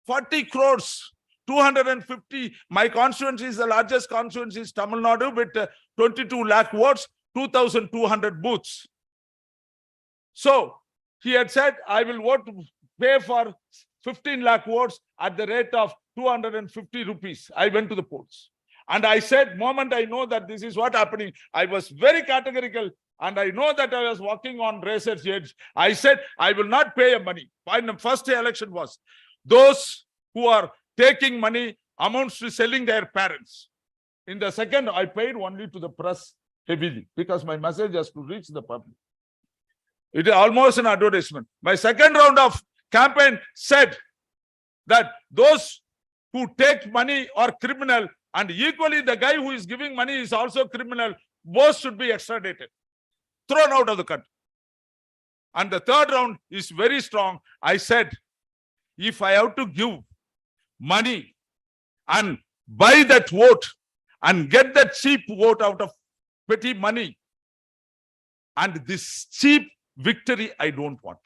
40 crores, 250. My constituency is the largest constituency, is Tamil Nadu, with 22 lakh votes, 2,200 booths. So he had said, I will pay for 15 lakh votes at the rate of 250 rupees. I went to the polls. And I said, moment I know that this is what happening, I was very categorical. And I know that I was walking on razor's edge. I said, I will not pay a money. And the first election was, those who are taking money amounts to selling their parents. In the second, I paid only to the press heavily because my message has to reach the public. It is almost an advertisement. My second round of campaign said that those who take money are criminal, and equally the guy who is giving money is also criminal. Both should be extradited, thrown out of the country. And the third round is very strong. I said, if I have to give money and buy that vote and get that cheap vote out of petty money, and this cheap victory I don't want.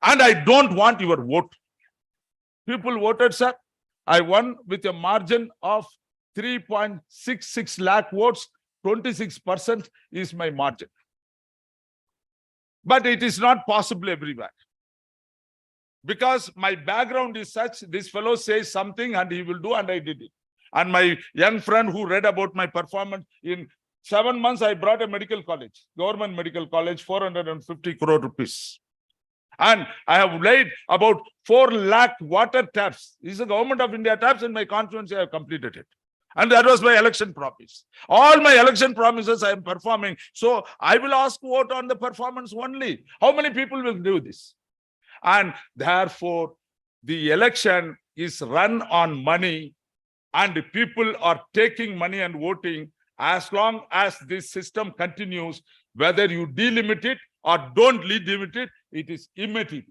And I don't want your vote. People voted, sir. I won with a margin of 3.66 lakh votes. 26% is my margin. But it is not possible everywhere. Because my background is such, this fellow says something and he will do, and I did it. And my young friend who read about my performance, in 7 months, I brought a medical college, government medical college, 450 crore rupees. And I have laid about 4 lakh water taps. This is the government of India taps in my constituency. I have completed it. And that was my election promise. All my election promises I am performing. So I will ask vote on the performance only. How many people will do this? And therefore, the election is run on money, and people are taking money and voting. As long as this system continues, whether you delimit it or don't delimit it, it is immaterial.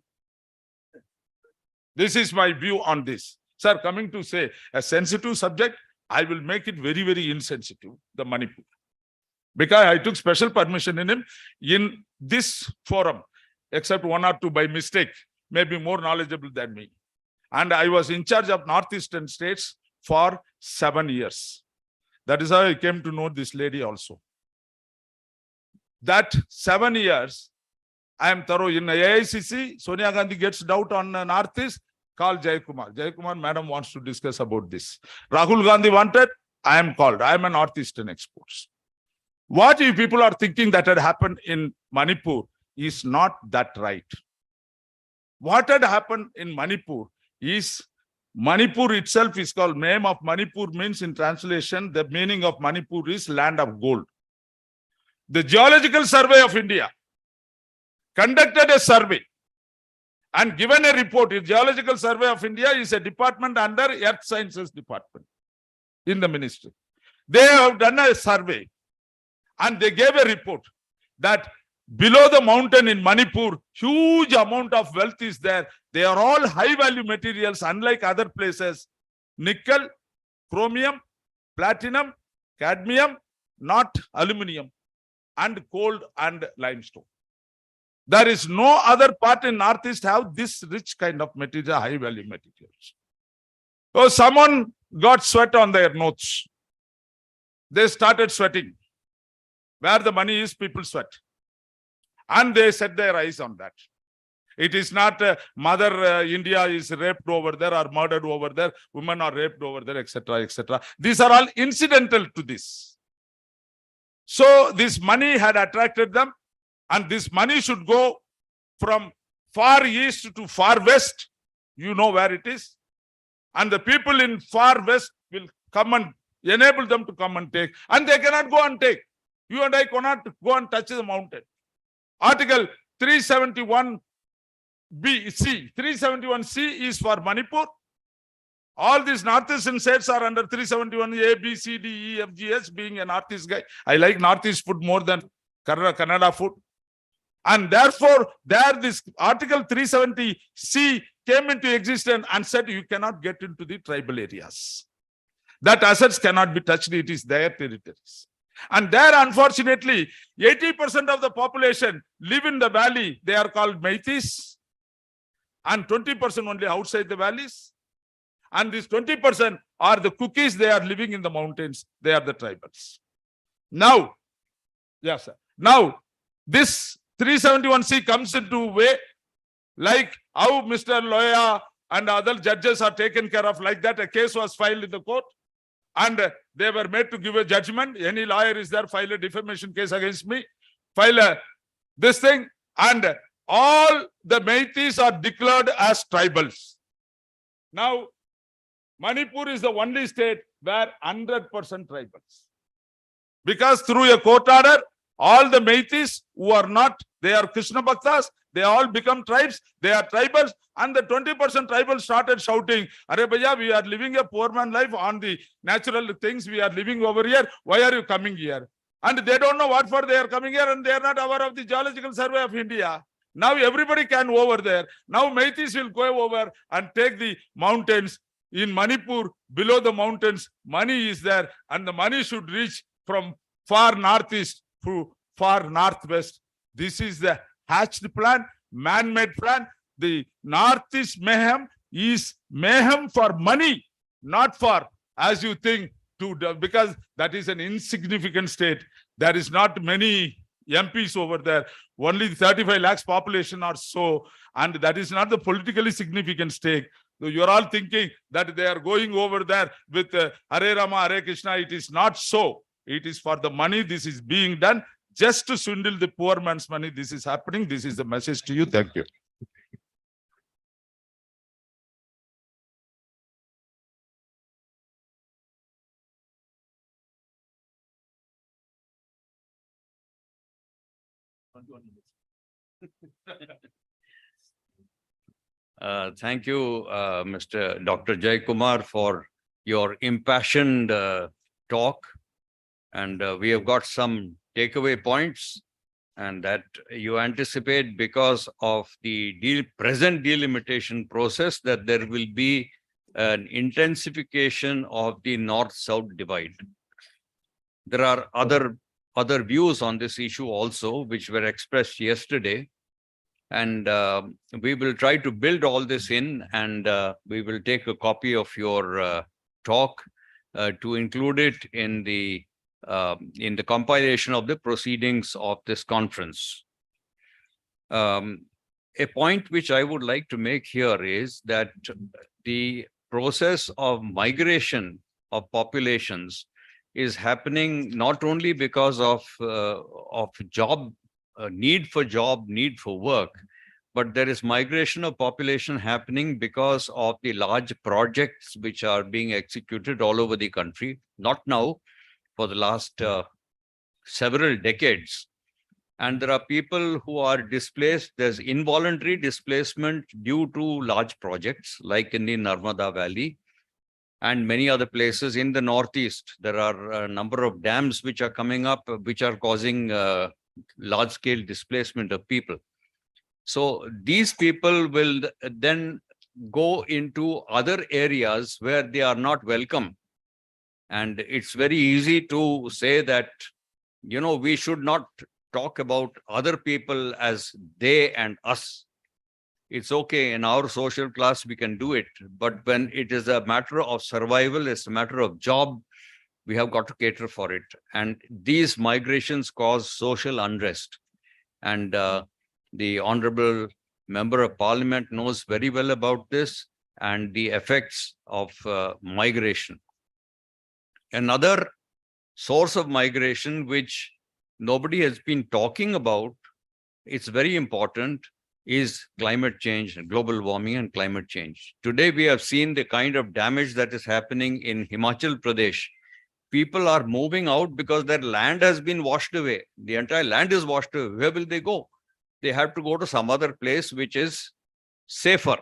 This is my view on this. Sir, coming to say a sensitive subject, I will make it very, very insensitive, the Manipur. Because I took special permission in this forum, except 1 or 2 by mistake, maybe more knowledgeable than me. And I was in charge of northeastern states for 7 years. That is how I came to know this lady also. That 7 years, I am thorough. In AICC, Sonia Gandhi gets doubt on Northeast, call Jayakumar. Jayakumar, madam wants to discuss about this. Rahul Gandhi wanted, I am called. I am an Northeastern exports. What you people are thinking that had happened in Manipur is not that right. What had happened in Manipur is, Manipur itself is called, name of Manipur means in translation, the meaning of Manipur is land of gold. The Geological Survey of India conducted a survey and given a report. The Geological Survey of India is a department under Earth Sciences Department in the ministry. They have done a survey and they gave a report that below the mountain in Manipur, huge amount of wealth is there. They are all high value materials, unlike other places. Nickel, chromium, platinum, cadmium, not aluminium, and gold and limestone. There is no other part in Northeast have this rich kind of material, high value materials. So someone got sweat on their notes. They started sweating. Where the money is, people sweat. And they set their eyes on that. It is not Mother India is raped over there or murdered over there, women are raped over there, etc., etc. These are all incidental to this. So this money had attracted them, and this money should go from far east to far west. You know where it is. And the people in far west will come and enable them to come and take. And they cannot go and take. You and I cannot go and touch the mountain. Article 371C. 371C is for Manipur. All these Northeastern states are under 371 A, B, C, D, E, F, G, H. Being a Northeast guy, I like Northeast food more than Kannada food. And therefore, there this Article 370C came into existence and said you cannot get into the tribal areas. That assets cannot be touched. It is their territories. And there, unfortunately, 80% of the population live in the valley. They are called Meiteis. And 20% only outside the valleys. And these 20% are the cookies. They are living in the mountains. They are the tribals. Now, yes, sir. Now, this 371C comes into way, like how Mr. Loya and other judges are taken care of. Like that, a case was filed in the court. And they were made to give a judgment. Any lawyer is there, file a defamation case against me, file this thing, and all the Meiteis are declared as tribals. Now, Manipur is the only state where 100% tribals. Because through a court order, all the Meiteis who are not, they are Krishna Bhaktas, they all become tribes, they are tribals, and the 20% tribals started shouting, Arey bhaiya, we are living a poor man life on the natural things, we are living over here, why are you coming here? And they don't know what for they are coming here, and they are not aware of the Geological Survey of India. Now everybody can go over there. Now Meiteis will go over and take the mountains. In Manipur, below the mountains, money is there, and the money should reach from far northeast to far northwest. This is the hatched plan, man-made plan. The Northeast mayhem is mayhem for money, not for, as you think, because that is an insignificant state. There is not many MPs over there. Only 35 lakhs population or so, and that is not the politically significant stake. So you're all thinking that they are going over there with Hare Rama, Hare Krishna. It is not so. It is for the money. This is being done just to swindle the poor man's money. This is happening. This is the message to you. Thank you. Thank you, Mr. Dr. Jayakumar, for your impassioned talk. And we have got some takeaway points, and that you anticipate because of the present delimitation process that there will be an intensification of the north-south divide. There are other views on this issue also, which were expressed yesterday. And we will try to build all this in, and we will take a copy of your talk to include it in the compilation of the proceedings of this conference. A point which I would like to make here is that the process of migration of populations is happening not only because of job need for work, but there is migration of population happening because of the large projects which are being executed all over the country, not now, for the last several decades. And there are people who are displaced. There's involuntary displacement due to large projects, like in the Narmada Valley and many other places in the Northeast. There are a number of dams which are coming up, which are causing large-scale displacement of people. So these people will then go into other areas where they are not welcome. And it's very easy to say that, we should not talk about other people as they and us. It's okay in our social class, we can do it. But when it is a matter of survival, it's a matter of job, we have got to cater for it. And these migrations cause social unrest. And the Honorable Member of Parliament knows very well about this and the effects of migration. Another source of migration, which nobody has been talking about, it's very important, is climate change, global warming and climate change. Today, we have seen the kind of damage that is happening in Himachal Pradesh. People are moving out because their land has been washed away. The entire land is washed away. Where will they go? They have to go to some other place which is safer.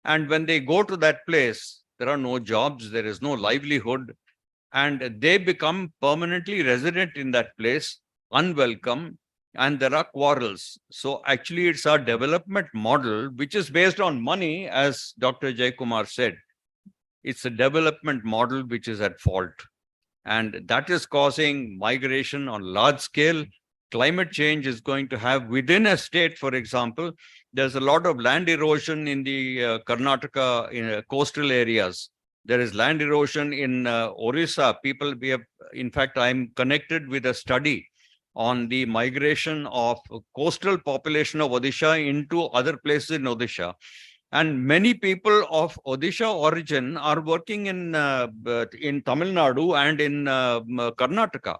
And when they go to that place, there are no jobs, there is no livelihood, and they become permanently resident in that place, unwelcome, and there are quarrels. So actually, it's our development model, which is based on money, as Dr. Jaikumar said. It's a development model which is at fault. And that is causing migration on large scale. Climate change is going to have within a state, for example, there's a lot of land erosion in the Karnataka in coastal areas. There is land erosion in Orissa. In fact, I'm connected with a study on the migration of coastal population of Odisha into other places in Odisha. And many people of Odisha origin are working in Tamil Nadu and in Karnataka.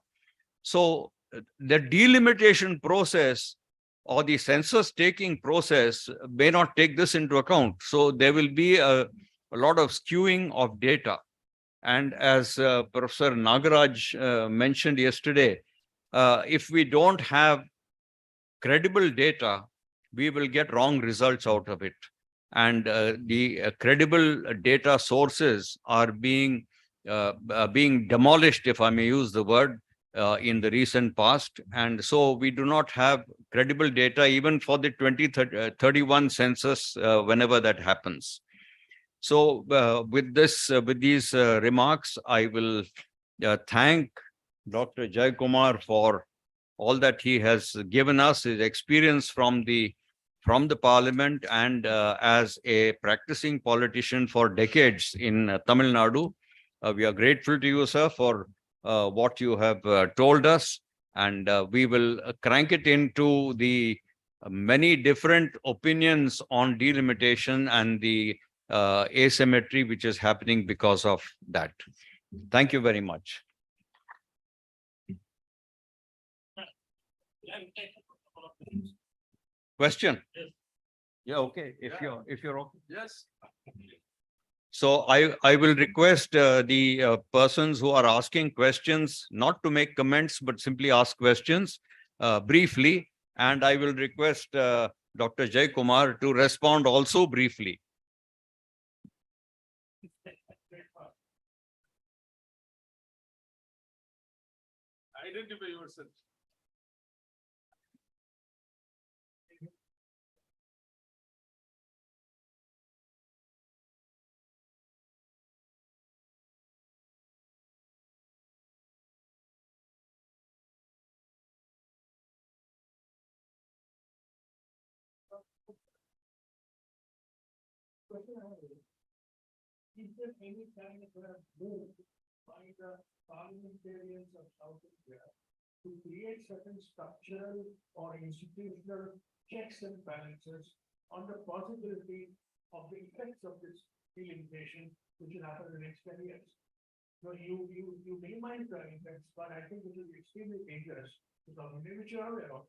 So the delimitation process or the census taking process may not take this into account. So there will be a lot of skewing of data. And as Professor Nagaraj mentioned yesterday, if we don't have credible data, we will get wrong results out of it. And the credible data sources are being demolished, if I may use the word, in the recent past. And so we do not have credible data even for the 2031 census whenever that happens. So with these remarks, I will thank Dr. Jaikumar for all that he has given us, his experience from the parliament and as a practicing politician for decades in Tamil Nadu. We are grateful to you, sir, for what you have told us, and we will crank it into the many different opinions on delimitation and the asymmetry which is happening because of that. Thank you very much. Question? Yeah, okay. If you're okay. Yes. So I will request the persons who are asking questions not to make comments, but simply ask questions briefly. And I will request Dr. Jaikumar to respond also briefly. Identify yourself. Is there any kind of move by the parliamentarians of South India to create certain structural or institutional checks and balances on the possibility of the effects of this delimitation, which will happen in the next 10 years. So you minimize the effects, but I think it will be extremely dangerous because which you are aware of.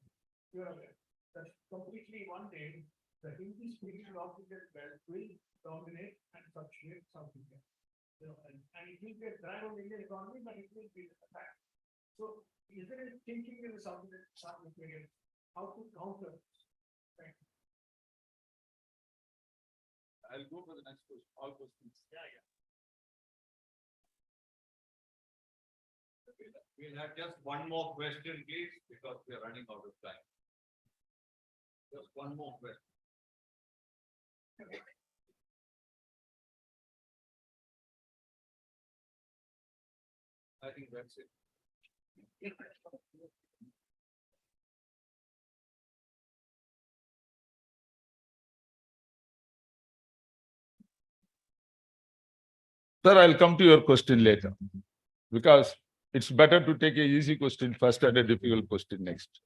You are aware that completely one day the Hindi speaking African belt will dominate and fluctuate South India. You know, and it will get drive on the Indian economy, but it will be a fact. So is there any thinking in the South Indian how to counter this? Thank you. I'll go for the next question, all questions. Yeah. We'll have just one more question, please, because we are running out of time. Just one more question. I think that's it. Sir, I'll come to your question later, because it's better to take a easy question first and a difficult question next.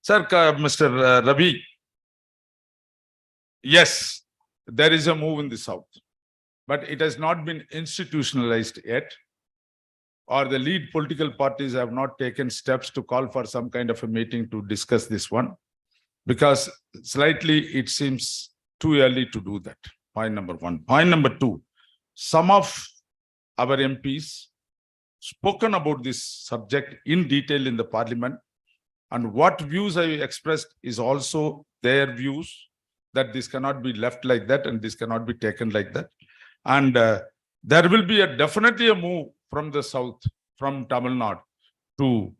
Sir, Mr. Ravi, yes, there is a move in the South, but it has not been institutionalized yet, or the lead political parties have not taken steps to call for some kind of a meeting to discuss this one, because slightly it seems too early to do that. Point number one. Point number two, some of our MPs spoken about this subject in detail in the parliament, and what views I expressed is also their views, that this cannot be left like that and this cannot be taken like that. And there will be definitely a move from the South, from Tamil Nadu, to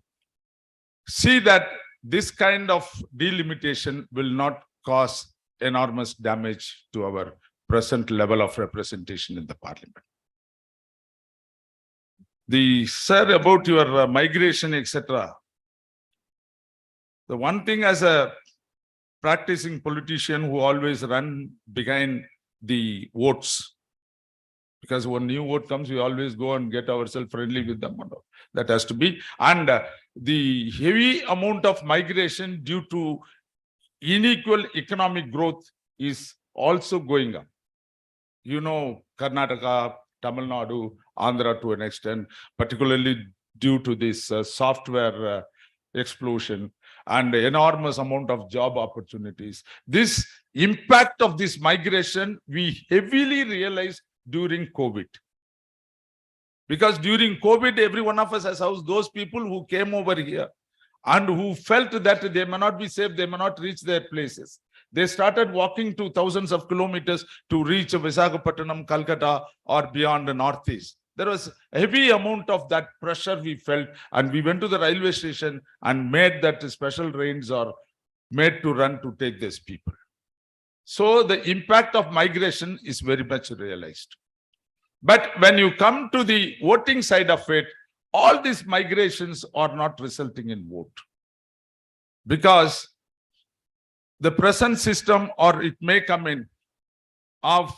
see that this kind of delimitation will not cause enormous damage to our present level of representation in the parliament. Sir, about your migration, etc. The one thing, as a practicing politician who always run behind the votes, because when new vote comes, we always go and get ourselves friendly with them. That has to be. And the heavy amount of migration due to unequal economic growth is also going up. You know, Karnataka, Tamil Nadu, Andhra to an extent, particularly due to this software explosion and enormous amount of job opportunities. This impact of this migration, we heavily realized during COVID. Because during COVID, every one of us has housed those people who came over here and who felt that they may not be safe, they may not reach their places. They started walking to thousands of kilometers to reach Visakhapatnam, Calcutta, or beyond the Northeast. There was a heavy amount of that pressure we felt, and we went to the railway station and made that special trains are made to run to take these people. So the impact of migration is very much realized. But when you come to the voting side of it, all these migrations are not resulting in vote. Because the present system, or it may come in, of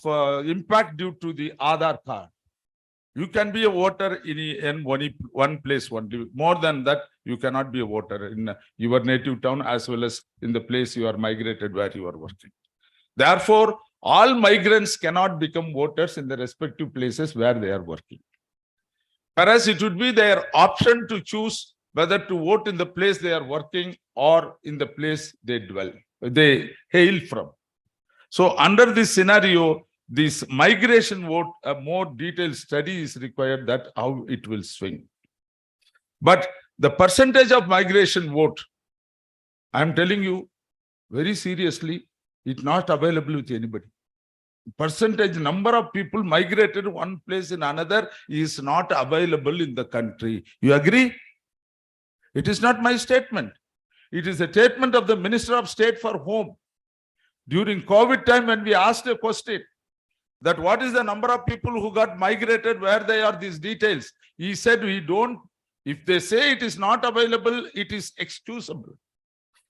impact due to the Aadhaar card. You can be a voter in one place only. More than that, you cannot be a voter in your native town as well as in the place you are migrated where you are working. Therefore, all migrants cannot become voters in the respective places where they are working. Whereas it would be their option to choose whether to vote in the place they are working or in the place they hail from. So under this scenario, this migration vote, a more detailed study is required, that how it will swing. But the percentage of migration vote, I am telling you very seriously, it's not available with anybody. Percentage number of people migrated one place in another is not available in the country. You agree? It is not my statement. It is a statement of the Minister of State for Home. During COVID time, when we asked a question that what is the number of people who got migrated, where they are, these details, he said, we don't, if they say it is not available, it is excusable.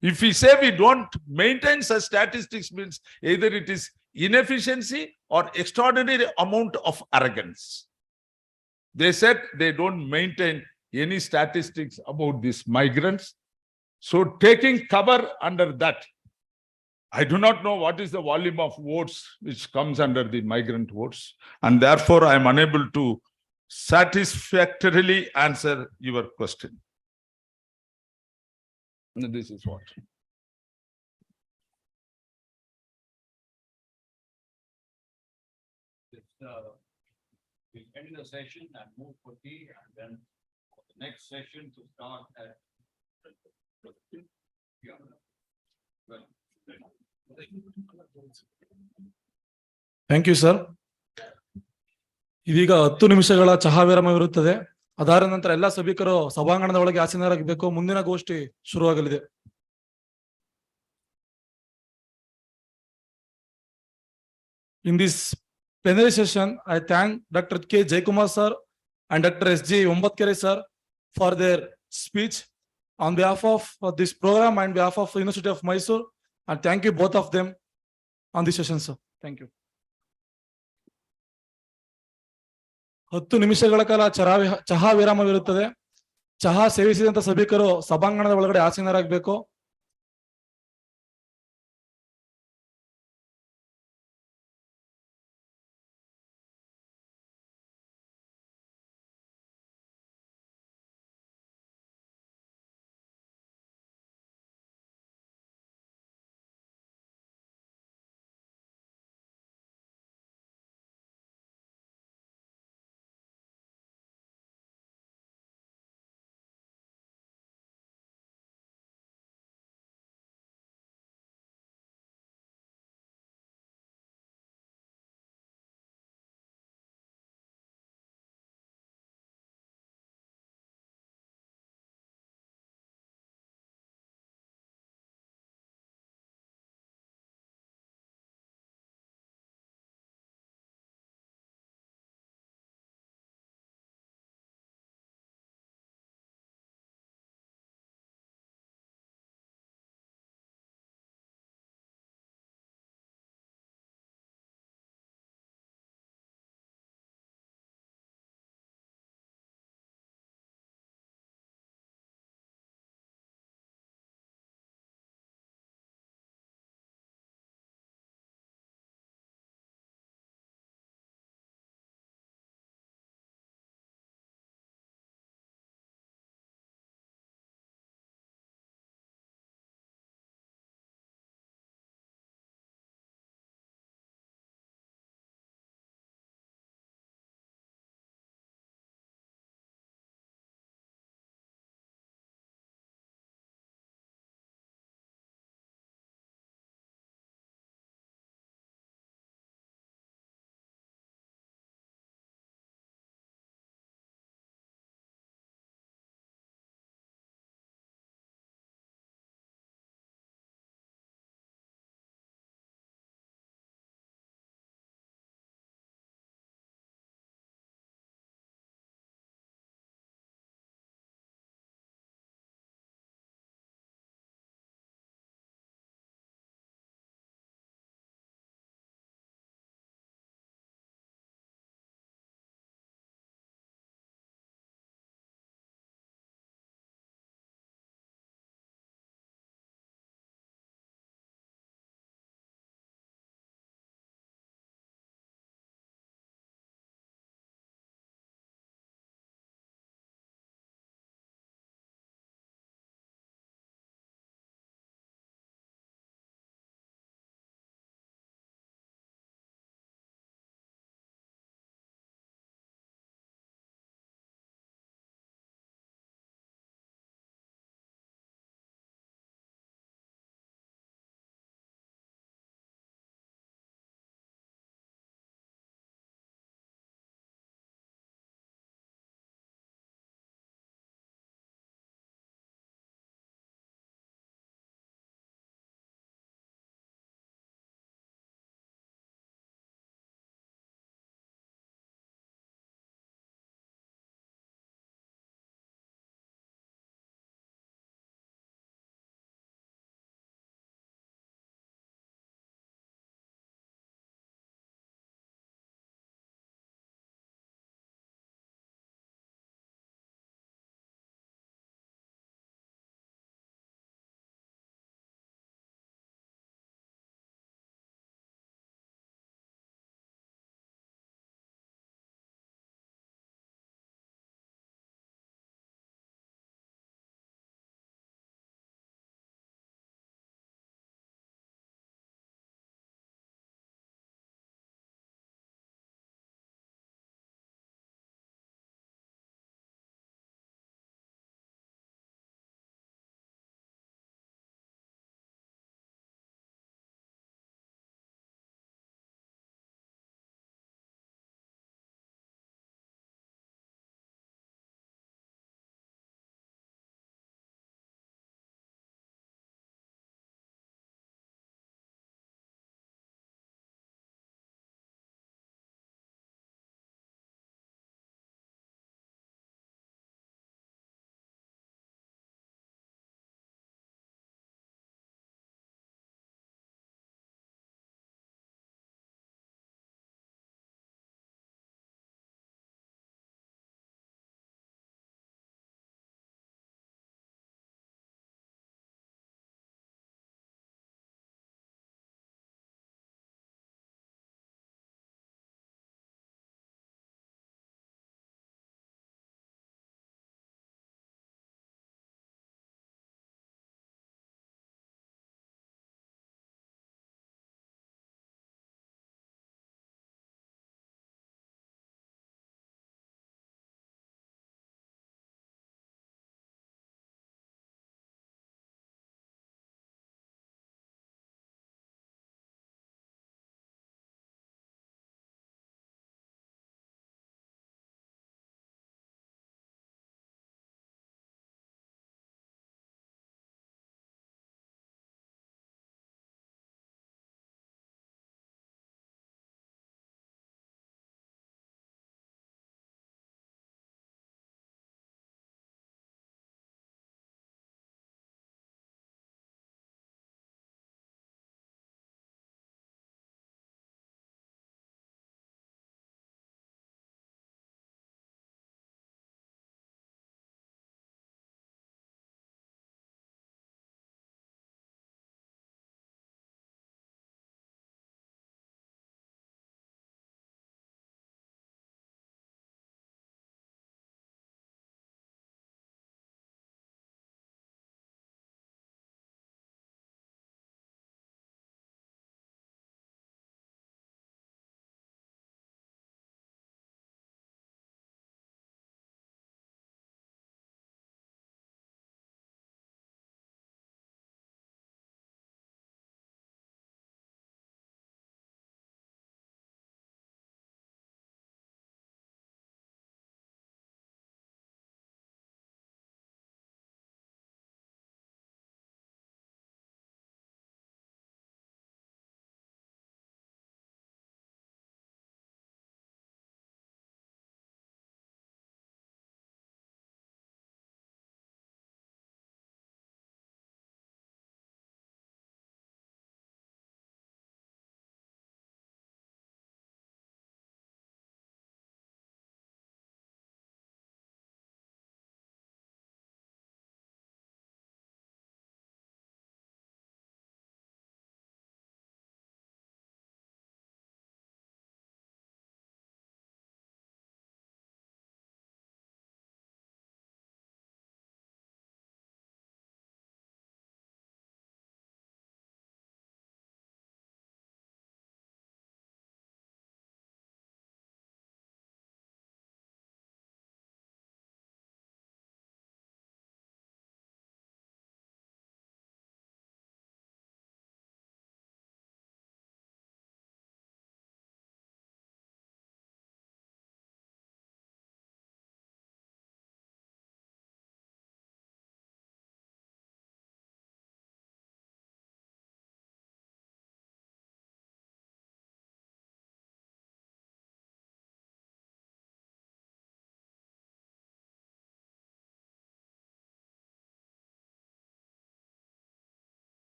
If we say we don't maintain such statistics, means either it is inefficiency or extraordinary amount of arrogance. They said they don't maintain any statistics about these migrants. So taking cover under that, I do not know what is the volume of votes which comes under the migrant votes, and therefore I am unable to satisfactorily answer your question. And this is what. We'll end the session and move for tea, and then the next session to start at. Yeah. Well, thank you sir. ಇದೀಗ 10 ನಿಮಿಷಗಳ ಚಹಾ ವಿರಾಮವಿರುತ್ತದೆ. ಅದಾದ ನಂತರ ಎಲ್ಲ ಸಭಿಕರು ಸಭಾಂಗಣದ ಒಳಗೆ ಆಸೀನರಾಗಬೇಕು. ಮುಂದಿನ ಗೋಷ್ಠಿ ಶುರುವಾಗಲಿದೆ. In this plenary session, I thank Dr. K. Jaikumar sir and Dr. S.G. Ombatkere sir for their speech on behalf of this program and behalf of University of Mysore. And thank you both of them on this session, sir. Thank you. 10 ನಿಮಿಷಗಳ ಕಾಲ ಚಹಾ ವಿರಾಮವಿರುತ್ತದೆ. ಚಹಾ ಸೇವಿಸಿದಂತ ಸಭಿಕರು ಸಭಾಂಗಣದ ಒಳಗಡೆ ಆಸೀನರಾಗಬೇಕು.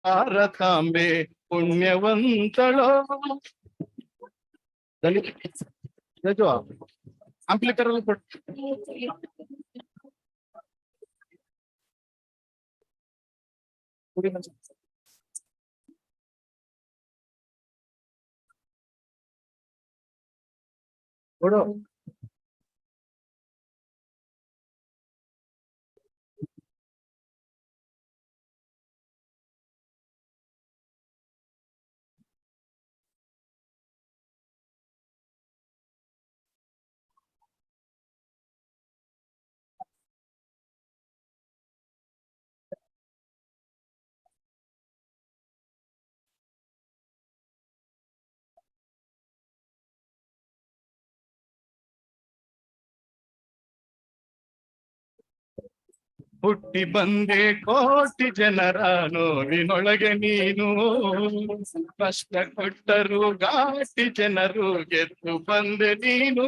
ಭಾರತಾಂಬೆ ಪುಣ್ಯವಂತಳೋ. ಆಂಪ್ಲಿಕರ್ ಕೊಡು. ಹುಟ್ಟಿ ಬಂದೆ ಕೋಟಿ ಜನರ ನೋವಿನೊಳಗೆ ನೀನು, ಕಷ್ಟ ಕೊಟ್ಟರು ಘಾಟಿ ಜನರು ಗೆದ್ದು ಬಂದೆ ನೀನು.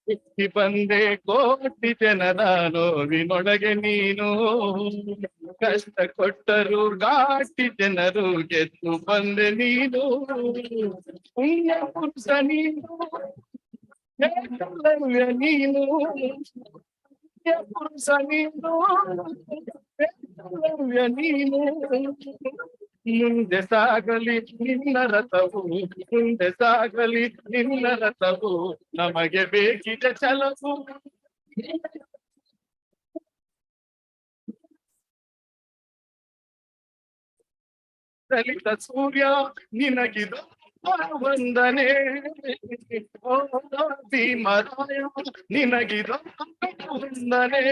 ಹುಟ್ಟಿ ಬಂದೆ ಕೋಟಿ ಜನರ ನೋವಿನೊಳಗೆ ನೀನು, ಕಷ್ಟ ಕೊಟ್ಟರು ಘಾಟಿ ಜನರು ಗೆದ್ದು ಬಂದೆ ನೀನು. ಪುಣ್ಯ ಪುರುಷ ನೀನು, ಏಕಲವ್ಯ ನೀನು, ಪುಣ್ಯ ಪುರುಷ ನೀನು, ಏಕಲವ್ಯ ನೀನು. ಮುಂದೆ ಸಾಗಲಿ ನಿನ್ನ ರಥವು, ಮುಂದೆ ಸಾಗಲಿ ನಿನ್ನ ರಥವು, ನಮಗೆ ಬೇಕಿದೆ ಛಲವು. ದಲಿತ ಸೂರ್ಯ ನಿನಗಿದು ವಂದನೆ, ಓ ಭೀಮರಾಯ ನಿನಗಿದು ವಂದನೆ.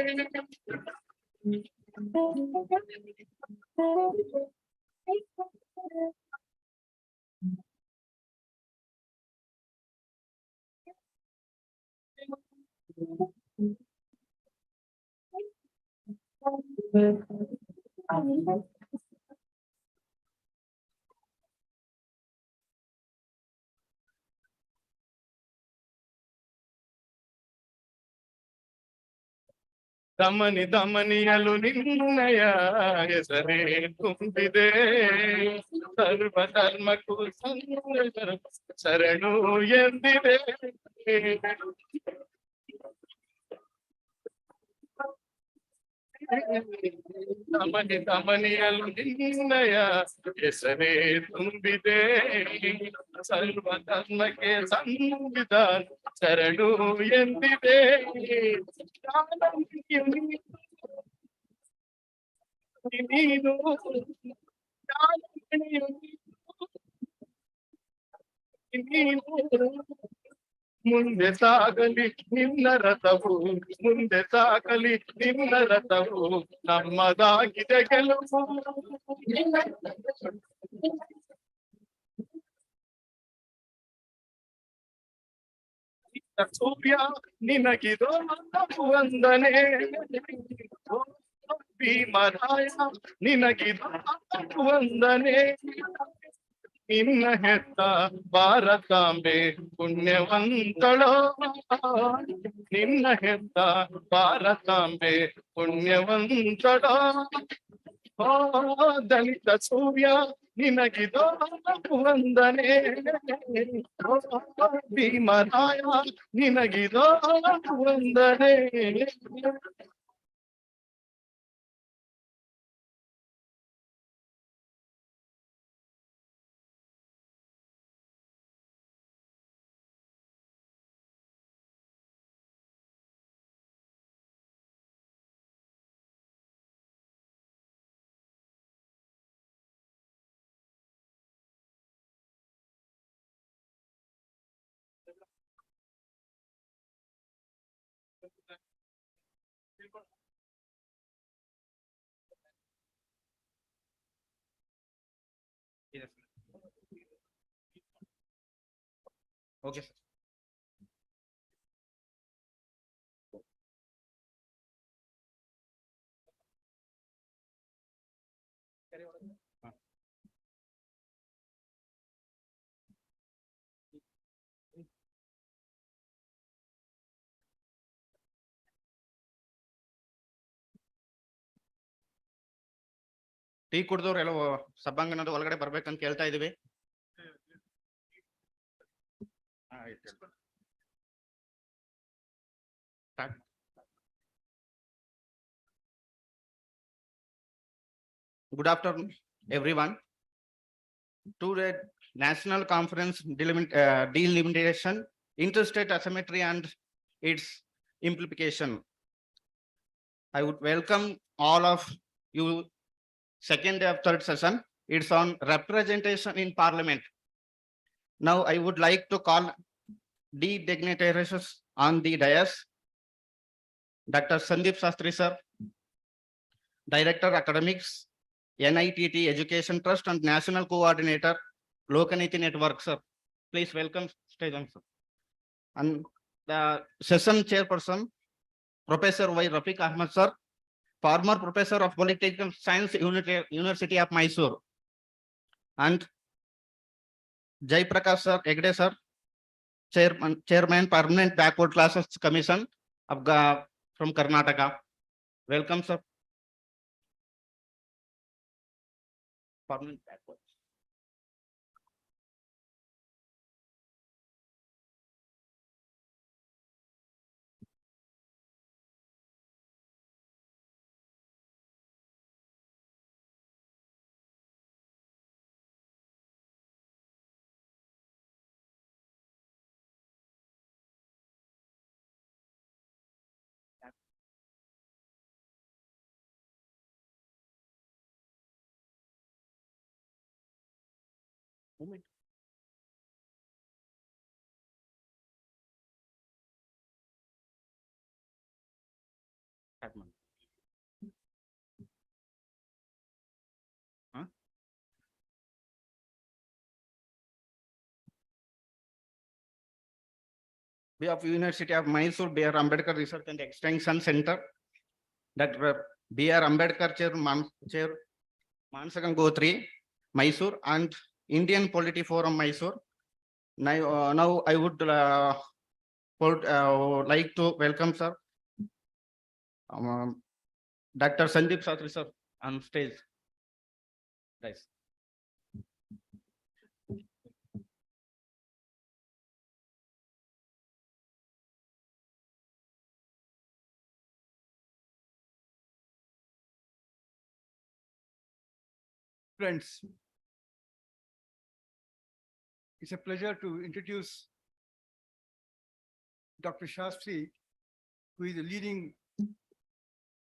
ದಮನಿ ದಮನಿಯಲು ನಿನ್ನಯ ಹೆಸರೇ ತುಂಬಿದೆ, ಸರ್ವ ಧರ್ಮಕ್ಕೂ ಶರಣು ಎಂದಿದೆ. ದಮನಿ ದಮನಿಯಲು ನಿನ್ನಯ ಹೆಸರೇ ತುಂಬಿದೆ, ಸರ್ವ ಧರ್ಮಕ್ಕೆ ಸಂವಿಧಾನ ಶರಣು ಎಂದಿದೆ. ನೀನು ಮುಂದೆ ಸಾಗಲಿ ನಿನ್ನ ರಥವು, ಮುಂದೆ ಸಾಗಲಿ ನಿನ್ನ ರಥವು, ನಮ್ಮದಾಗಿದೆ ಗೆಲುವು. ಸೂರ್ಯ ನಿನಗಿದು ವಂದನೆ, ಭೀಮರಾಯ ನಿನಗಿದು ವಂದನೆ. ನಿನ್ನ ಹೆತ್ತ ಭಾರತಾಂಬೆ ಪುಣ್ಯವಂತಳೋ, ನಿನ್ನ ಹೆತ್ತ ಭಾರತಾಂಬೆ ಪುಣ್ಯವಂತಳೋ. ಓ ದಲಿತ ಸೂರ್ಯ ನಿನಗಿದು ವಂದನೆ, ಭೀಮರಾಯ ನಿನಗಿದು ವಂದನೆ. Okay, sir. ಟೀ ಕುಡ್ದವ್ರು ಎಲ್ಲ ಸಭಾಂಗಣದ ಒಳಗಡೆ ಬರ್ಬೇಕಂತ ಕೇಳ್ತಾ ಇದೀವಿ. Good afternoon, everyone. Today, National Conference Delimitation, Interstate Asymmetry and its implication. I would welcome all of you. Second day of third session, it's on representation in Parliament. Now, I would like to call the dignitaries on the dais. Dr. Sandeep Sastry, sir, Director Academics, NITT Education Trust and National Coordinator, Lokaniti Network, sir. Please welcome stage on, sir. And the session chairperson, Professor Y. Rafiq Ahmad, sir, former Professor of Political Science, University of Mysore. And Jai Prakash, sir, Egde, sir, Chairman, Permanent Backward Classes Commission of from Karnataka. Welcome, sir. Permanent backward. Moment. Admin. Huh? We of University of Mysore, B.R. Ambedkar Research and Extension Center, Dr. B.R. Ambedkar Chair Mansakam Gotri, Mysore, and Indian Polity Forum, Mysore. Now I would like to welcome, sir, Dr. Sandeep Sastry, sir, on stage. Nice. Friends, it's a pleasure to introduce Dr. Shastri, who is a leading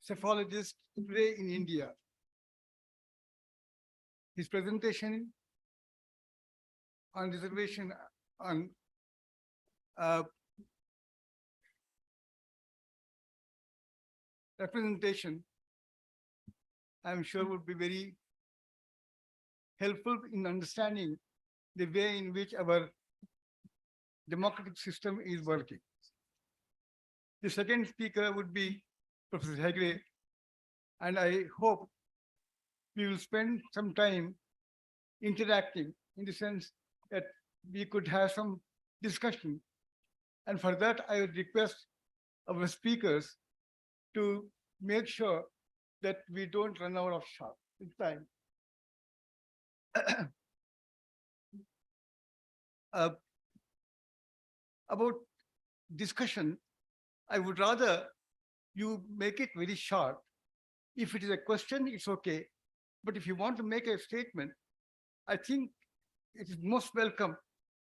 cephalogist today in India. His presentation on reservation on representation, I'm sure would be very helpful in understanding the way in which our democratic system is working. The second speaker would be Professor Hegde, and I hope we will spend some time interacting in the sense that we could have some discussion. And for that, I would request our speakers to make sure that we don't run out of time. About discussion, I would rather you make it very short. If it is a question, it's okay. But if you want to make a statement, I think it is most welcome.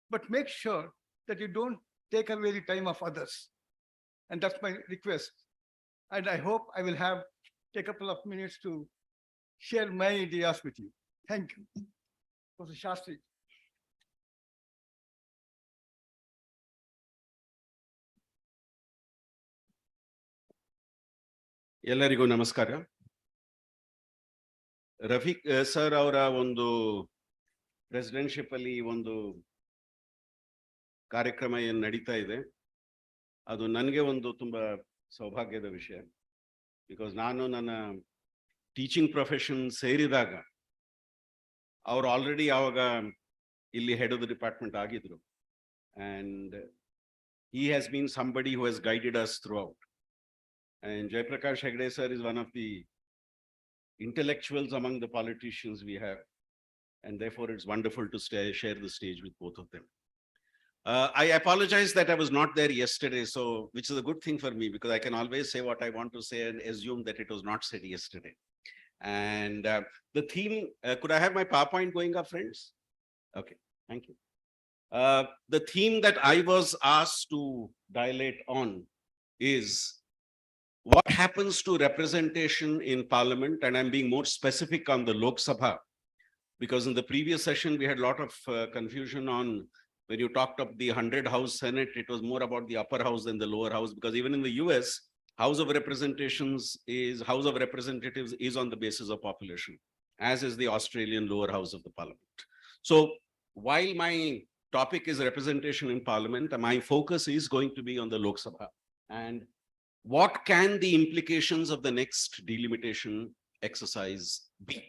But make sure that you don't take away the time of others. And that's my request. And I hope I will have a couple of minutes to share my ideas with you. Thank you. Professor Shastri. ಎಲ್ಲರಿಗೂ ನಮಸ್ಕಾರ. Rafiq sir ಅವರ ಒಂದು ಪ್ರೆಸಿಡೆನ್ಶಿಪ್ ಅಲ್ಲಿ ಒಂದು ಕಾರ್ಯಕ್ರಮ ಏನು ನಡೀತಾ ಇದೆ, ಅದು ನನಗೆ ಒಂದು ತುಂಬಾ ಸೌಭಾಗ್ಯದ ವಿಷಯ. ಬಿಕಾಸ್ ನಾನು ನನ್ನ ಟೀಚಿಂಗ್ ಪ್ರೊಫೆಷನ್ ಸೇರಿದಾಗ ಅವರು ಆಲ್ರೆಡಿ ಆವಾಗ ಇಲ್ಲಿ ಹೆಡ್ ಆಫ್ ದ ಡಿಪಾರ್ಟ್ಮೆಂಟ್ ಆಗಿದ್ರು. And he has been somebody who has guided us throughout. And Jai Prakash Hegde sir is one of the intellectuals among the politicians we have. And therefore, it's wonderful to share the stage with both of them. I apologize that I was not there yesterday, so which is a good thing for me because I can always say what I want to say and assume that it was not said yesterday. And the theme, could I have my PowerPoint going up, friends? Okay, thank you. The theme that I was asked to dilate on is what happens to representation in parliament, and I'm being more specific on the Lok Sabha, because in the previous session, we had a lot of confusion on when you talked of the 100 house Senate, it was more about the upper house than the lower house, because even in the US, House of Representatives is on the basis of population, as is the Australian lower house of the parliament. So while my topic is representation in parliament, my focus is going to be on the Lok Sabha and what can the implications of the next delimitation exercise be?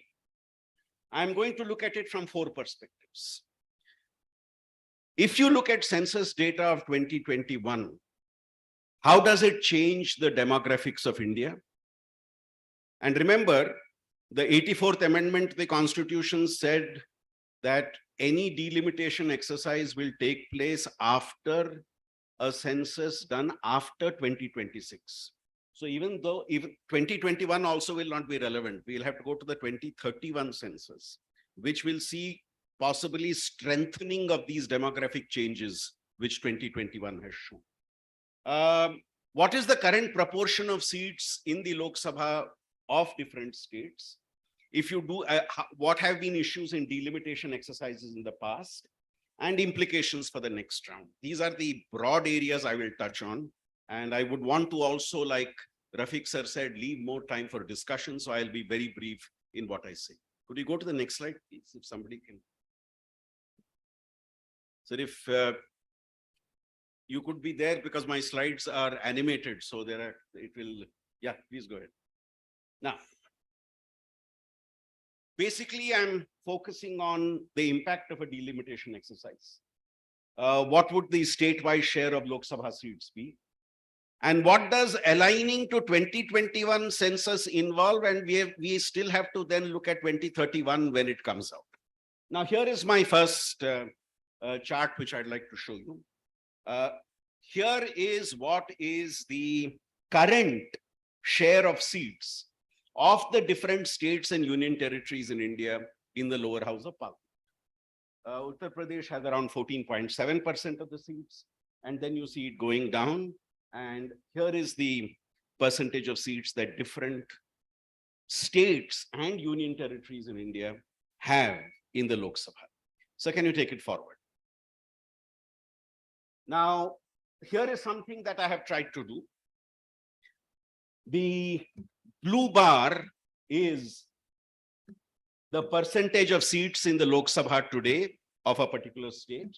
I'm going to look at it from 4 perspectives. If you look at census data of 2021, how does it change the demographics of India? And remember, the 84th Amendment to the Constitution said that any delimitation exercise will take place after a census done after 2026. So even 2021 also will not be relevant, we'll have to go to the 2031 census, which will see possibly strengthening of these demographic changes, which 2021 has shown. What is the current proportion of seats in the Lok Sabha of different states? If you do, what have been issues in delimitation exercises in the past and implications for the next round? These are the broad areas I will touch on. And I would want to also, like Rafiq sir said, leave more time for discussion. So I'll be very brief in what I say. Could you go to the next slide, please, if somebody can? So if you could be there, because my slides are animated, so it will, yeah, please go ahead. Now, basically, I'm focusing on the impact of a delimitation exercise. What would the statewide share of Lok Sabha seats be? And what does aligning to 2021 census involve? And we still have to then look at 2031 when it comes out. Now, here is my first chart, which I'd like to show you. Here is what is the current share of seats of the different states and union territories in India in the lower house of parliament. Uttar Pradesh has around 14.7% of the seats, and then you see it going down. And here is the percentage of seats that different states and union territories in India have in the Lok Sabha. So can you take it forward? Now, here is something that I have tried to do. The blue bar is the percentage of seats in the Lok Sabha today of a particular state.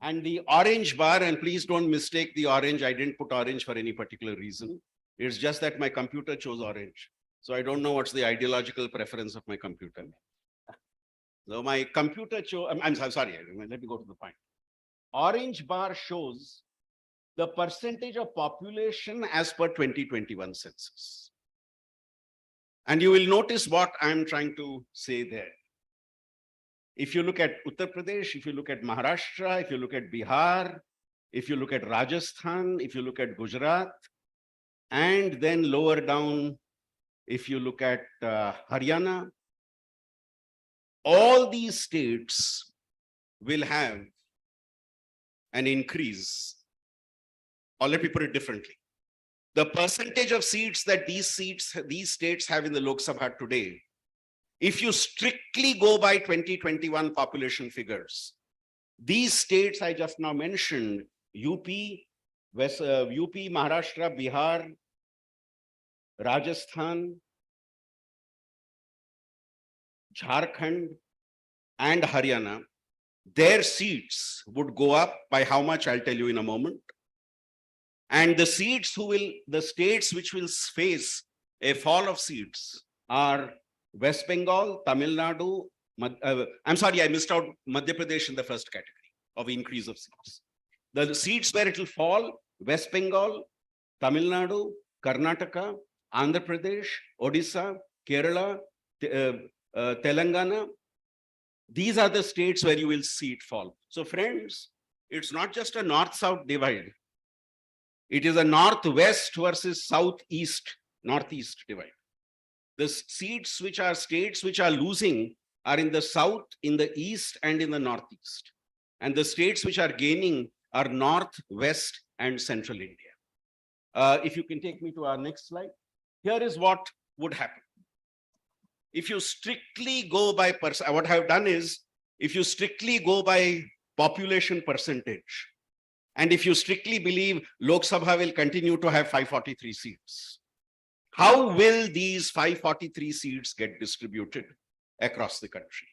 And the orange bar, and please don't mistake the orange, I didn't put orange for any particular reason. It's just that my computer chose orange. So I don't know what's the ideological preference of my computer. So my computer chose, I'm sorry, let me go to the point. Orange bar shows the percentage of population as per 2021 census. And you will notice what I'm trying to say there. If you look at Uttar Pradesh, if you look at Maharashtra, if you look at Bihar, if you look at Rajasthan, if you look at Gujarat, and then lower down, if you look at Haryana, all these states will have an increase. Or let me put it differently. The percentage of seats that these states have in the Lok Sabha today, if you strictly go by 2021 population figures, these states I just now mentioned, UP, Maharashtra, Bihar, Rajasthan, Jharkhand, and Haryana, their seats would go up by how much, I'll tell you in a moment. And the states which will face a fall of seats are West Bengal, Tamil Nadu, I'm sorry, I missed out Madhya Pradesh in the first category of increase of seats. The seats where it will fall, West Bengal, Tamil Nadu, Karnataka, Andhra Pradesh, Odisha, Kerala, Telangana. These are the states where you will see it fall. So friends, it's not just a north-south divide. It is a northwest versus southeast, northeast divide. The seats which are states which are losing are in the south, in the east, and in the northeast. And the states which are gaining are north, west, and central India. If you can take me to our next slide. Here is what would happen. If you strictly go by what I've done is, if you strictly go by population percentage, and if you strictly believe Lok Sabha will continue to have 543 seats, how will these 543 seats get distributed across the country?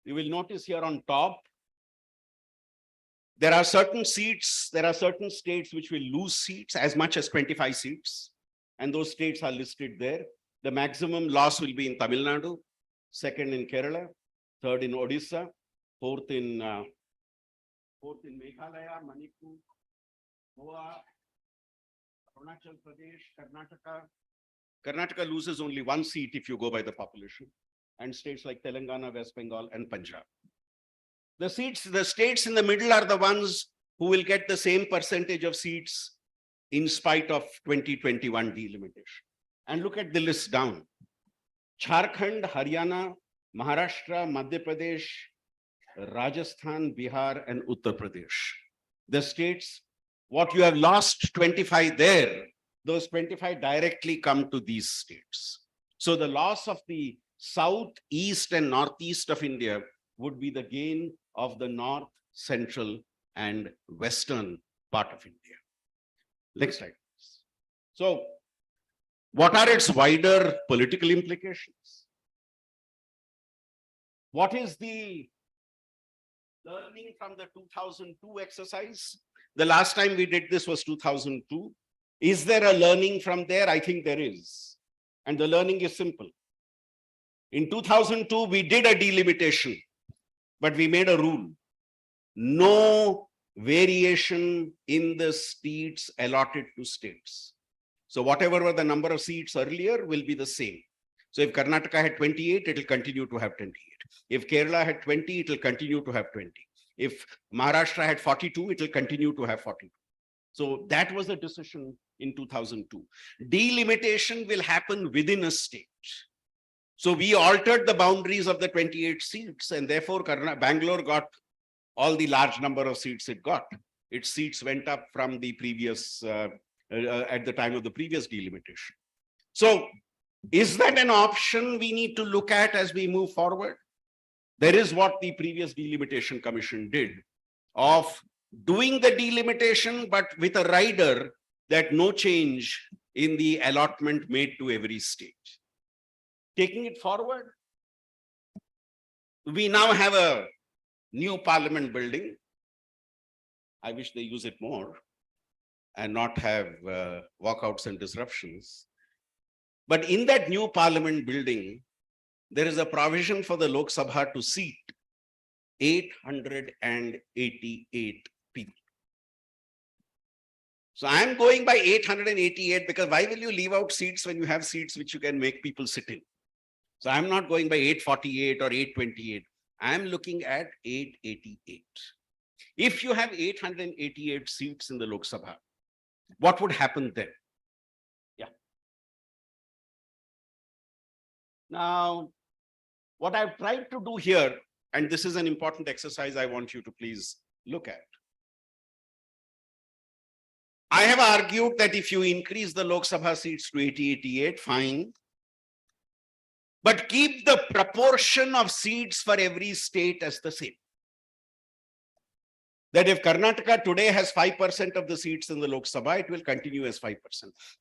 You will notice here on top, there are certain seats, there are certain states which will lose seats, as much as 25 seats. And those states are listed there. The maximum loss will be in Tamil Nadu, second in Kerala, third in Odisha, fourth in Meghalaya, Manipur, Goa, Arunachal Pradesh, Karnataka. Karnataka loses only one seat if you go by the population, and states like Telangana, West Bengal, and Punjab. The states in the middle are the ones who will get the same percentage of seats in spite of 2021 delimitation. And look at the list down. Jharkhand, Haryana, Maharashtra, Madhya Pradesh, Rajasthan, Bihar, and Uttar Pradesh. The states, what you have lost 25 there, those 25 directly come to these states. So the loss of the south, east, and northeast of India would be the gain of the north, central, and western part of India. Next slide. So, what are its wider political implications? What is the learning from the 2002 exercise? The last time we did this was 2002. Is there a learning from there? I think there is. And the learning is simple. In 2002, we did a delimitation, but we made a rule. No variation in the seats allotted to states. So whatever were the number of seats earlier will be the same. So if Karnataka had 28, it will continue to have 28. If Kerala had 20, it will continue to have 20. If Maharashtra had 42, it will continue to have 42. So that was the decision in 2002. Delimitation will happen within a state. So we altered the boundaries of the 28 seats, and therefore Bangalore got all the large number of seats it got. Its seats went up from the previous, at the time of the previous delimitation. So is that an option we need to look at as we move forward? There is what the previous delimitation commission did of doing the delimitation, but with a rider that no change in the allotment made to every state. Taking it forward, we now have a new parliament building. I wish they use it more and not have walkouts and disruptions. But in that new parliament building, there is a provision for the Lok Sabha to seat 888 people. So I'm going by 888 because why will you leave out seats when you have seats which you can make people sit in? So I'm not going by 848 or 828. I'm looking at 888. If you have 888 seats in the Lok Sabha, what would happen then? Yeah. Now, what I've tried to do here, and this is an important exercise I want you to please look at. I have argued that if you increase the Lok Sabha seats to 888, fine. But keep the proportion of seats for every state as the same. That if Karnataka today has 5% of the seats in the Lok Sabha, it will continue as 5%.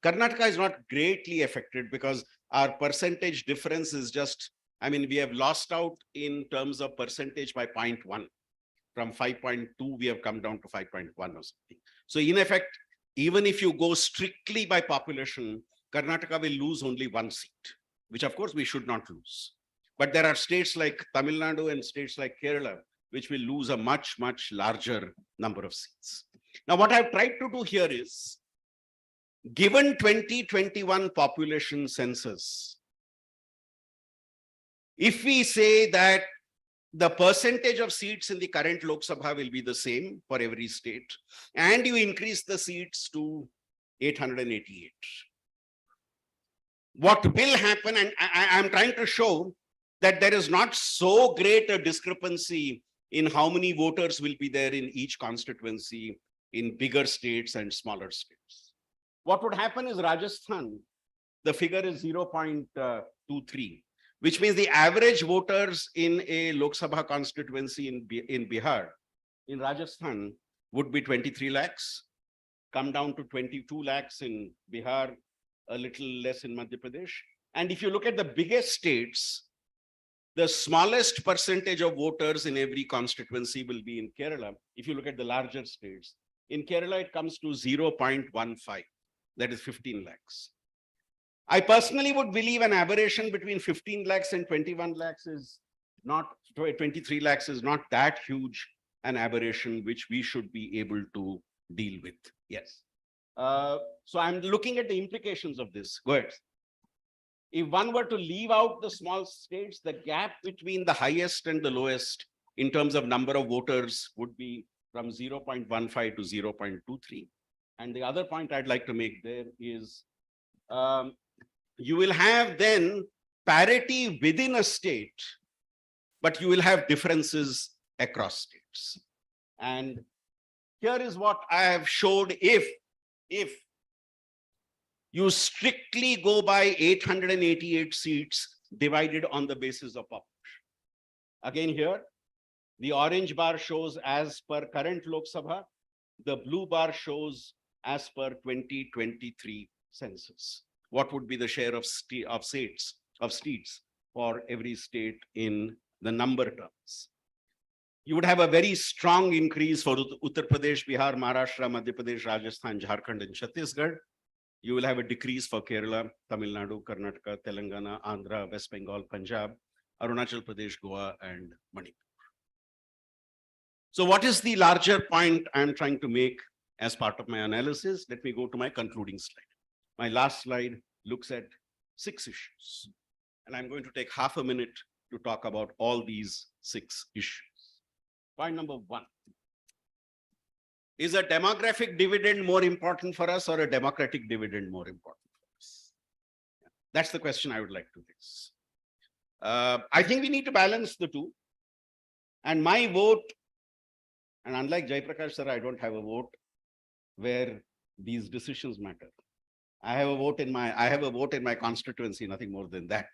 Karnataka is not greatly affected because our percentage difference is just, I mean, we have lost out in terms of percentage by 0.1. From 5.2, we have come down to 5.1 or something. So in effect, even if you go strictly by population, Karnataka will lose only one seat, which of course we should not lose. But there are states like Tamil Nadu and states like Kerala, which will lose a much, much larger number of seats. Now, what I've tried to do here is, given 2021 population census, If we say that the percentage of seats in the current Lok Sabha will be the same for every state, and you increase the seats to 888. What will happen, and I'm trying to show that there is not so great a discrepancy in how many voters will be there in each constituency in bigger states and smaller states. What would happen is Rajasthan, the figure is 0.23, which means the average voters in a Lok Sabha constituency in Bihar, in Rajasthan, would be 23 lakhs, come down to 22 lakhs in Bihar, a little less in Madhya Pradesh. And if you look at the biggest states, the smallest percentage of voters in every constituency will be in Kerala. If you look at the larger states, in Kerala, it comes to 0.15, that is 15 lakhs. I personally would believe an aberration between 15 lakhs and 21 lakhs is not, 23 lakhs is not that huge an aberration which we should be able to deal with. Yes. So I'm looking at the implications of this. Go ahead. If one were to leave out the small states, the gap between the highest and the lowest in terms of number of voters would be from 0.15 to 0.23. And the other point I'd like to make there is you will have then parity within a state, but you will have differences across states. And here is what I have showed. If you strictly go by 888 seats divided on the basis of population. Again here, the orange bar shows as per current Lok Sabha, the blue bar shows as per 2023 census. What would be the share of seats for every state in the number terms? You would have a very strong increase for Uttar Pradesh, Bihar, Maharashtra, Madhya Pradesh, Rajasthan, Jharkhand, and Chhattisgarh. You will have a decrease for Kerala, Tamil Nadu, Karnataka, Telangana, Andhra, West Bengal, Punjab, Arunachal Pradesh, Goa, and Manipur. So what is the larger point I'm trying to make as part of my analysis? Let me go to my concluding slide. My last slide looks at 6 issues, and I'm going to take half a minute to talk about all these 6 issues. Point number 1. Is a demographic dividend more important for us or a democratic dividend more important for us? That's the question I would like to raise. I think we need to balance the two. And my vote, and unlike Jaiprakash sir, I don't have a vote where these decisions matter. I have a vote in my constituency, nothing more than that.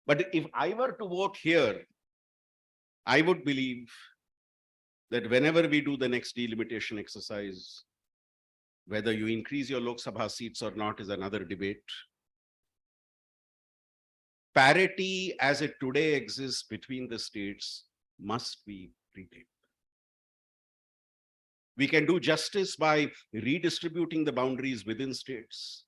But if I were to vote here, I would believe that whenever we do the next delimitation exercise, whether you increase your Lok Sabha seats or not is another debate. Parity as it today exists between the states must be retained. We can do justice by redistributing the boundaries within states.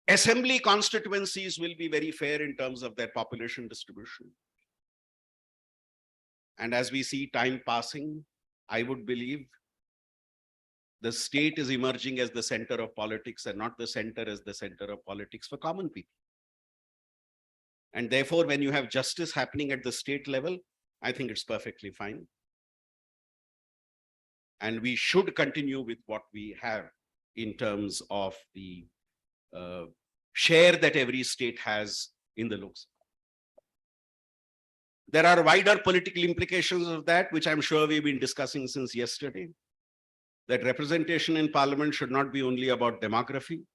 Assembly constituencies will be very fair in terms of their population distribution. And as we see time passing, I would believe the state is emerging as the center of politics and not the center as the center of politics for common people. And therefore, when you have justice happening at the state level, I think it's perfectly fine. And we should continue with what we have in terms of the share that every state has in the Lok Sabha. There are wider political implications of that, which I'm sure we've been discussing since yesterday. That representation in parliament should not be only about demography.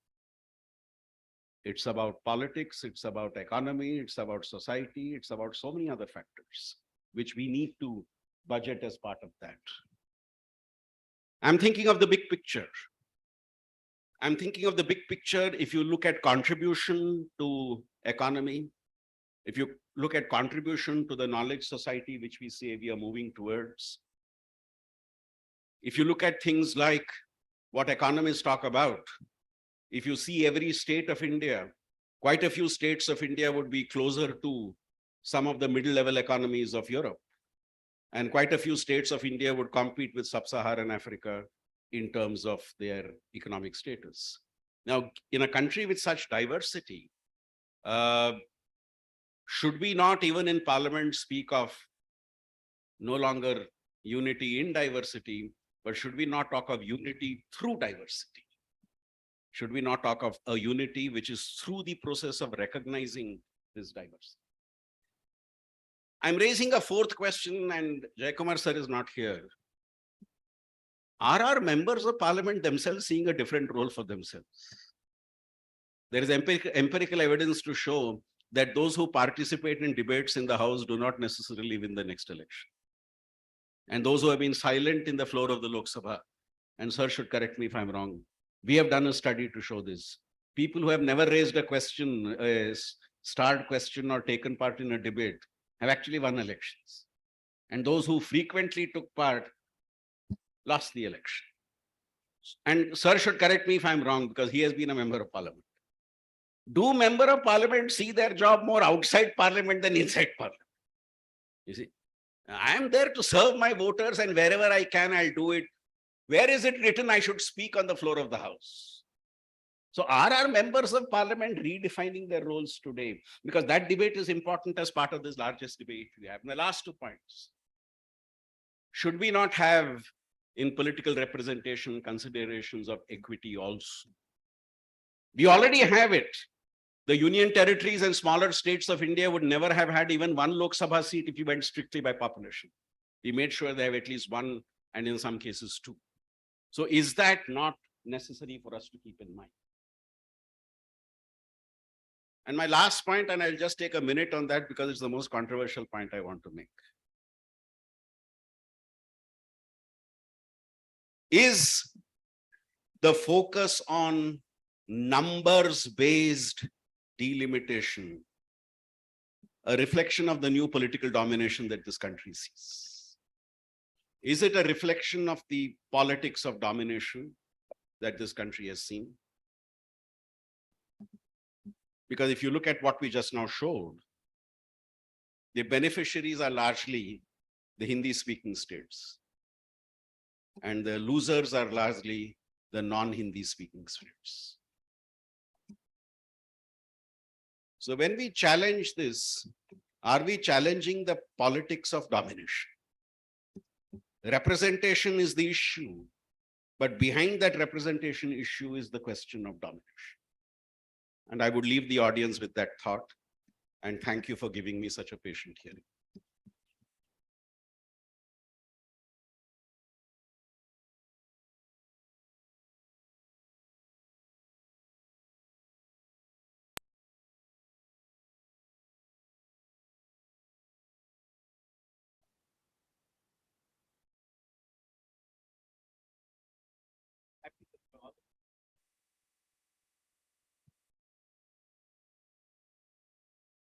It's about politics, it's about economy, it's about society, it's about so many other factors, which we need to budget as part of that. I'm thinking of the big picture. I'm thinking of the big picture. If you look at contribution to economy, if you look at contribution to the knowledge society, which we say we are moving towards, if you look at things like what economists talk about, if you see every state of India, quite a few states of India would be closer to some of the middle-level economies of Europe. And quite a few states of India would compete with sub-Saharan Africa in terms of their economic status. Now, in a country with such diversity, should we not even in parliament speak of no longer unity in diversity, but should we not talk of unity through diversity? Should we not talk of a unity which is through the process of recognizing this diversity? I'm raising a fourth question, and Jaikumar sir is not here. Are our members of parliament themselves seeing a different role for themselves? There is empirical evidence to show that those who participate in debates in the house do not necessarily win the next election. And those who have been silent in the floor of the Lok Sabha, and sir should correct me if I'm wrong, we have done a study to show this. People who have never raised a question, a starred question or taken part in a debate have actually won elections. And those who frequently took part lost the election. And sir should correct me if I'm wrong, because he has been a member of parliament. Do member of parliament see their job more outside parliament than inside parliament? You see, I am there to serve my voters, and wherever I can, I'll do it. Where is it written I should speak on the floor of the house? So are our members of parliament redefining their roles today? Because that debate is important as part of this largest debate we have. And the last 2 points. Should we not have in political representation considerations of equity also? We already have it. The union territories and smaller states of India would never have had even one Lok Sabha seat if you went strictly by population. We made sure they have at least one, and in some cases 2. So is that not necessary for us to keep in mind? And my last point, and I'll just take a minute on that because it's the most controversial point I want to make. Is the focus on numbers-based delimitation a reflection of the new political domination that this country sees? Is it a reflection of the politics of domination that this country has seen? Because if you look at what we just now showed, the beneficiaries are largely the Hindi-speaking states, and the losers are largely the non-Hindi speaking states. So when we challenge this, are we challenging the politics of domination? Representation is the issue, but behind that representation issue is the question of domination. And I would leave the audience with that thought. And thank you for giving me such a patient hearing.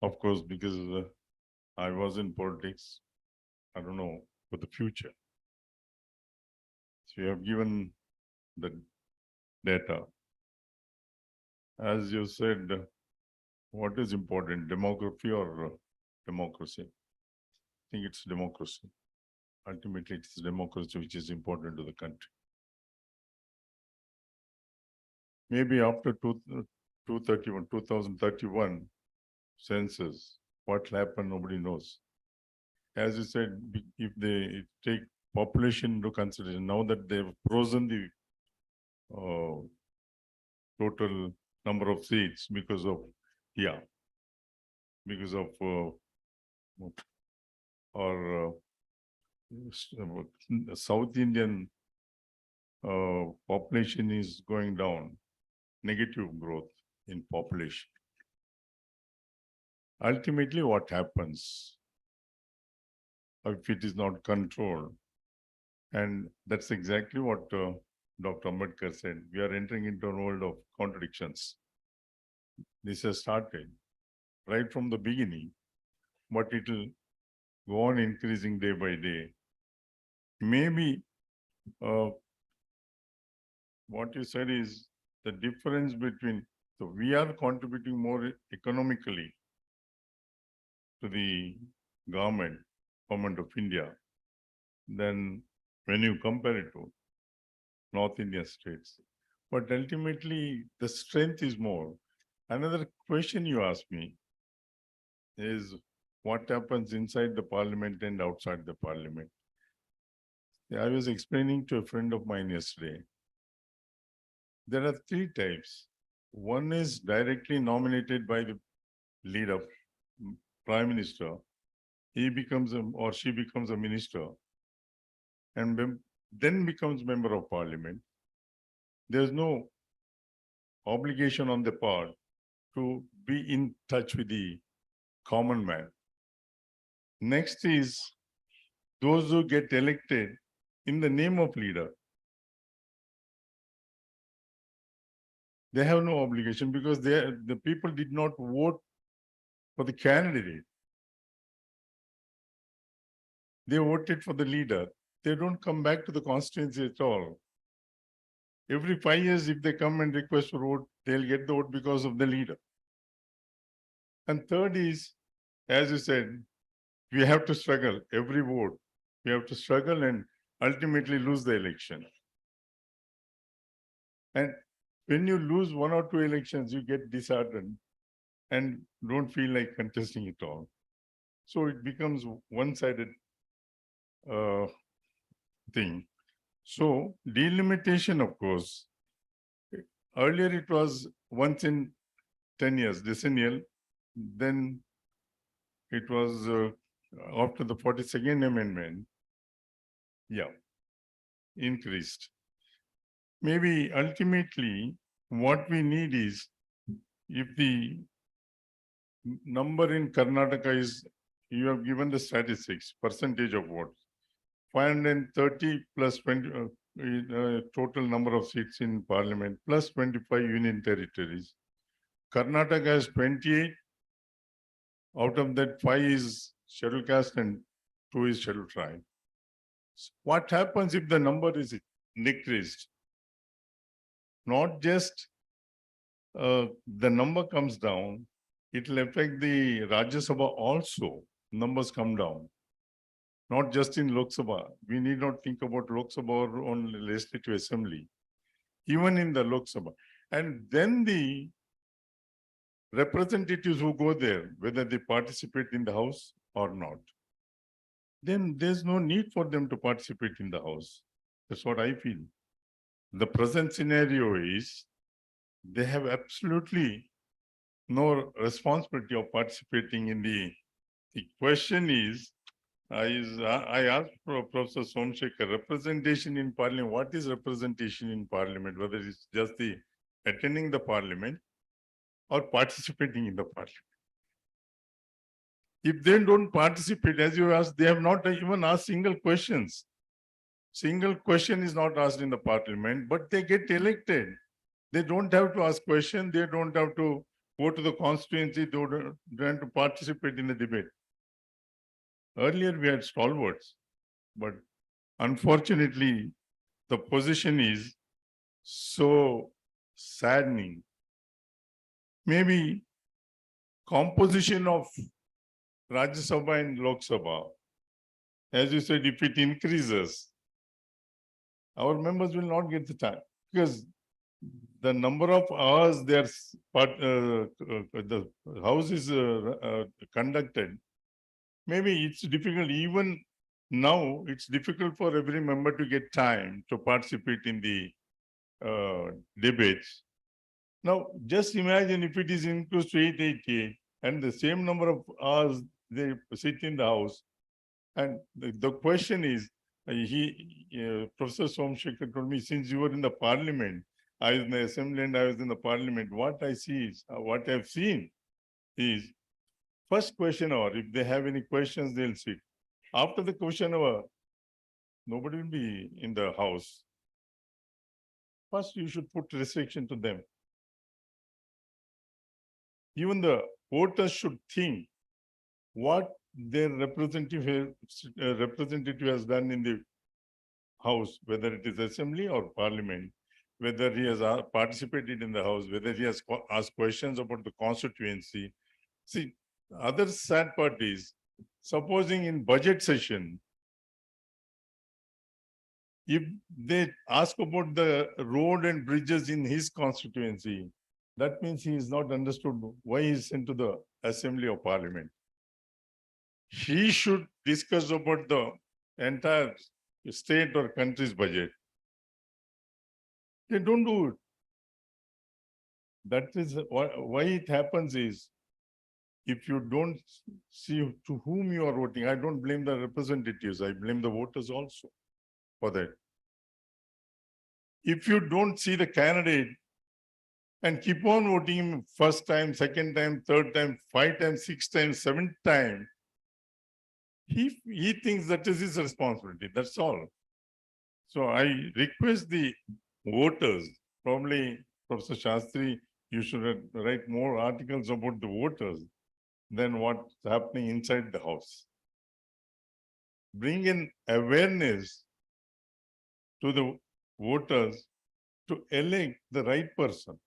Of course, because I was in politics, I don't know, for the future. So you have given the data. As you said, what is important, demography or democracy? I think it's democracy. Ultimately, it's democracy which is important to the country. Maybe after 2031 census, what will happen, nobody knows. As you said, if they take population into consideration, now that they've frozen the total number of seats because of, South Indian population is going down, negative growth in population. Ultimately, what happens if it is not controlled? And that's exactly what Dr. Ambedkar said. We are entering into a world of contradictions. This has started right from the beginning, but it will go on increasing day by day. Maybe what you said is the difference between, so we are contributing more economically to the government of India than when you compare it to North Indian states. But ultimately, the strength is more. Another question you asked me, is what happens inside the parliament and outside the parliament. I was explaining to a friend of mine yesterday. There are three types. One is directly nominated by the leader, prime minister. He becomes or she becomes a minister and then becomes member of parliament. There's no obligation on the part to be in touch with the common man. Next is those who get elected in the name of leader. They have no obligation because the people did not vote for the candidate. They voted for the leader. They don't come back to the constituency at all. Every 5 years, if they come and request for vote, they'll get the vote because of the leader. And third is, as you said, we have to struggle every vote. We have to struggle and ultimately lose the election. And when you lose one or two elections, you get disheartened and don't feel like contesting it all. So it becomes one-sided thing. So delimitation, of course, earlier it was once in 10 years, decennial. Then it was after the 42nd amendment, increased. Maybe ultimately what we need is, if the number in Karnataka is, you have given the statistics, percentage of votes, 530 plus 20, total number of seats in parliament, plus 25 union territories. Karnataka has 28. Out of that, 5 is scheduled caste and 2 is scheduled tribe. What happens if the number is decreased? Not just the number comes down, it will affect the Rajya Sabha also. Numbers come down. Not just in Lok Sabha. We need not think about Lok Sabha or only Legislative Assembly. Even in the Lok Sabha. And then the representatives who go there, whether they participate in the House or not, then there's no need for them to participate in the House. That's what I feel. The present scenario is they have absolutely no responsibility of participating in the question is, I asked Professor Somsekhar, representation in parliament, what is representation in parliament? Whether it's just the attending the parliament or participating in the parliament. If they don't participate, as you asked, they have not even asked single questions. Single question is not asked in the parliament, but they get elected. They don't have to ask questions. They don't have to go to the constituency. They don't have to participate in the debate. Earlier we had stalwarts, but unfortunately the position is so saddening. Maybe composition of Rajya Sabha and Lok Sabha, as you said, if it increases, our members will not get the time because the number of hours the House is conducted. Maybe it's difficult, even now it's difficult for every member to get time to participate in the debates. Now, just imagine if it is increased to 888 and the same number of hours they sit in the House. And the question is, Professor Somsekhar told me, since you were in the parliament, I was in the assembly and I was in the parliament, what I see is, what I've seen is, first question hour, if they have any questions, they'll sit. After the question hour, nobody will be in the House. First, you should put restriction to them. Even the voters should think what their representative has done in the House, whether it is assembly or parliament, whether he has participated in the House, whether he has asked questions about the constituency. See, other sad part is, supposing in budget session, if they ask about the road and bridges in his constituency, that means he is not understood why he is sent to the assembly or parliament. he should discuss about the entire state or country's budget. They don't do it. That is why it happens is, if you don't see to whom you are voting, I don't blame the representatives, I blame the voters also for that. If you don't see the candidate and keep on voting him first time, second time, third time, 5 times, 6 times, 7th time, he thinks that is his responsibility. That's all. So I request the voters, probably Professor Shastri, you should write more articles about the voters than what's happening inside the house. Bring in awareness to the voters to elect the right person.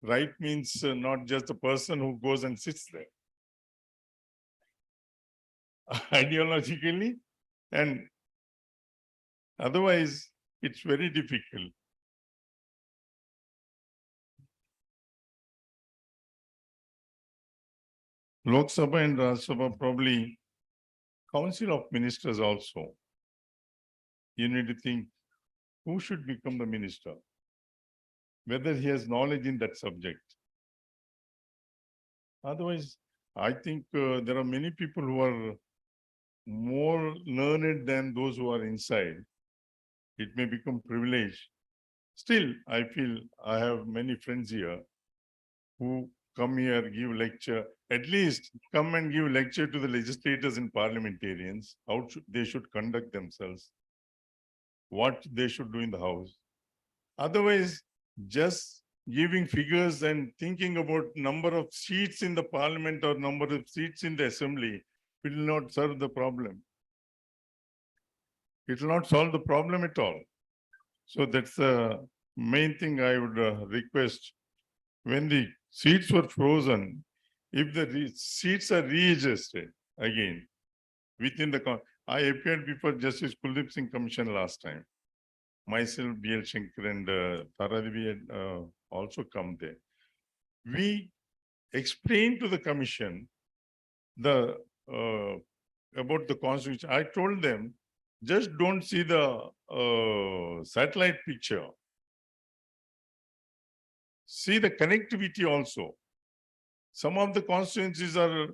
Right means not just a person who goes and sits there. Ideologically, and otherwise it's very difficult. Lok Sabha and Rajya Sabha, probably Council of Ministers also. You need to think who should become the minister, whether he has knowledge in that subject. Otherwise, I think there are many people who are more learned than those who are inside. It may become privilege. Still, I feel I have many friends here who come here, give lecture, at least come and give lecture to the legislators and parliamentarians, how they should conduct themselves, what they should do in the house. Otherwise, just giving figures and thinking about number of seats in the parliament or number of seats in the assembly will not solve the problem. It will not solve the problem at all. So that's the main thing I would request. When the seats were frozen, if the seats are readjusted again within the, I appeared before Justice Kuldeep Singh Commission last time. Myself, B.L. Shankar and Taradevi had also come there. We explained to the commission the about the constitution. I told them, just don't see the satellite picture. See the connectivity also. Some of the constituencies are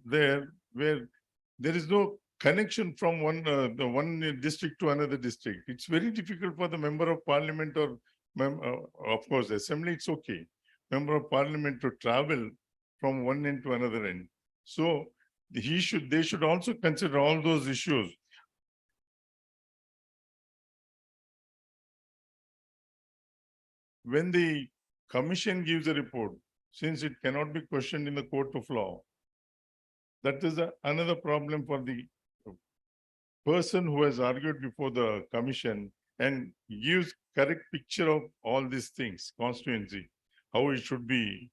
there where there is no connection from one district to another district. It's very difficult for the member of parliament or of course assembly, it's okay. Member of parliament to travel from one end to another end. So they should also consider all those issues. When the commission gives a report, since it cannot be questioned in the court of law, that is another problem for the person who has argued before the commission and gives correct picture of all these things, constituency, how it should be,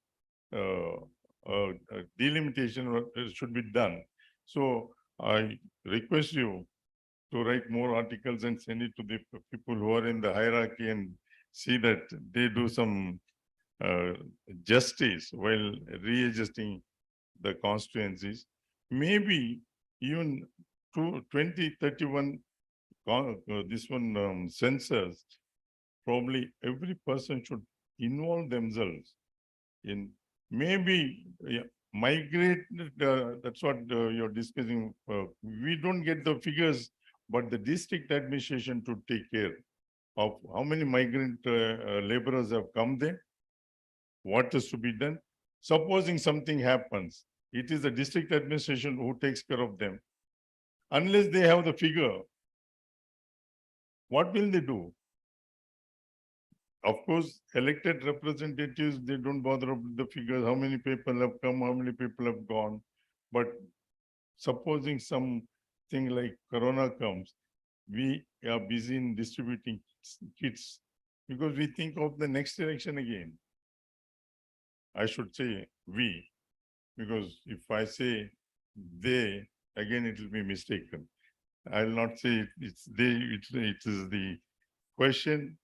delimitation should be done. So I request you to write more articles and send it to the people who are in the hierarchy and see that they do some justice while readjusting the constituencies. Maybe even 2031, this one census, probably every person should involve themselves in maybe migrate. That's what you're discussing. We don't get the figures, but the district administration to take care of how many migrant laborers have come there, what is to be done. Supposing something happens, it is the district administration who takes care of them. Unless they have the figure, what will they do? Of course, elected representatives, they don't bother about the figures, how many people have come, how many people have gone. But supposing something like Corona comes, we are busy in distributing kits because we think of the next election again. I should say we, because if I say they, again it will be mistaken. I will not say it's they, it is the question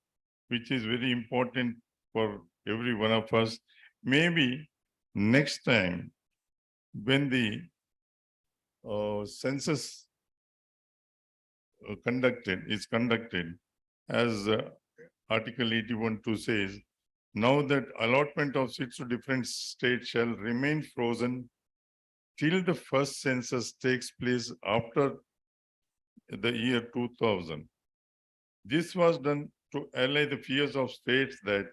which is very important for every one of us. Maybe next time when the census is conducted, as Article 81(2) says, now that allotment of seats to different states shall remain frozen till the first census takes place after the year 2000. This was done to allay the fears of states that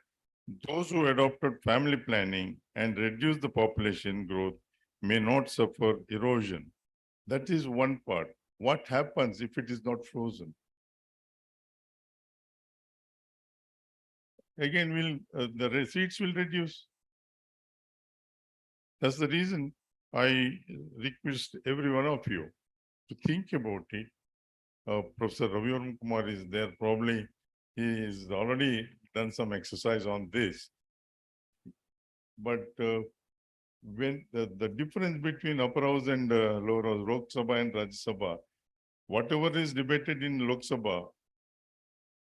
those who adopted family planning and reduced the population growth may not suffer erosion. That is one part. What happens if it is not frozen? Again, the receipts will reduce. That's the reason I request every one of you to think about it. Professor Ravi Kumar is there. Probably he is already done some exercise on this. But when the difference between upper house and lower house, Lok Sabha and Rajya Sabha, whatever is debated in Lok Sabha,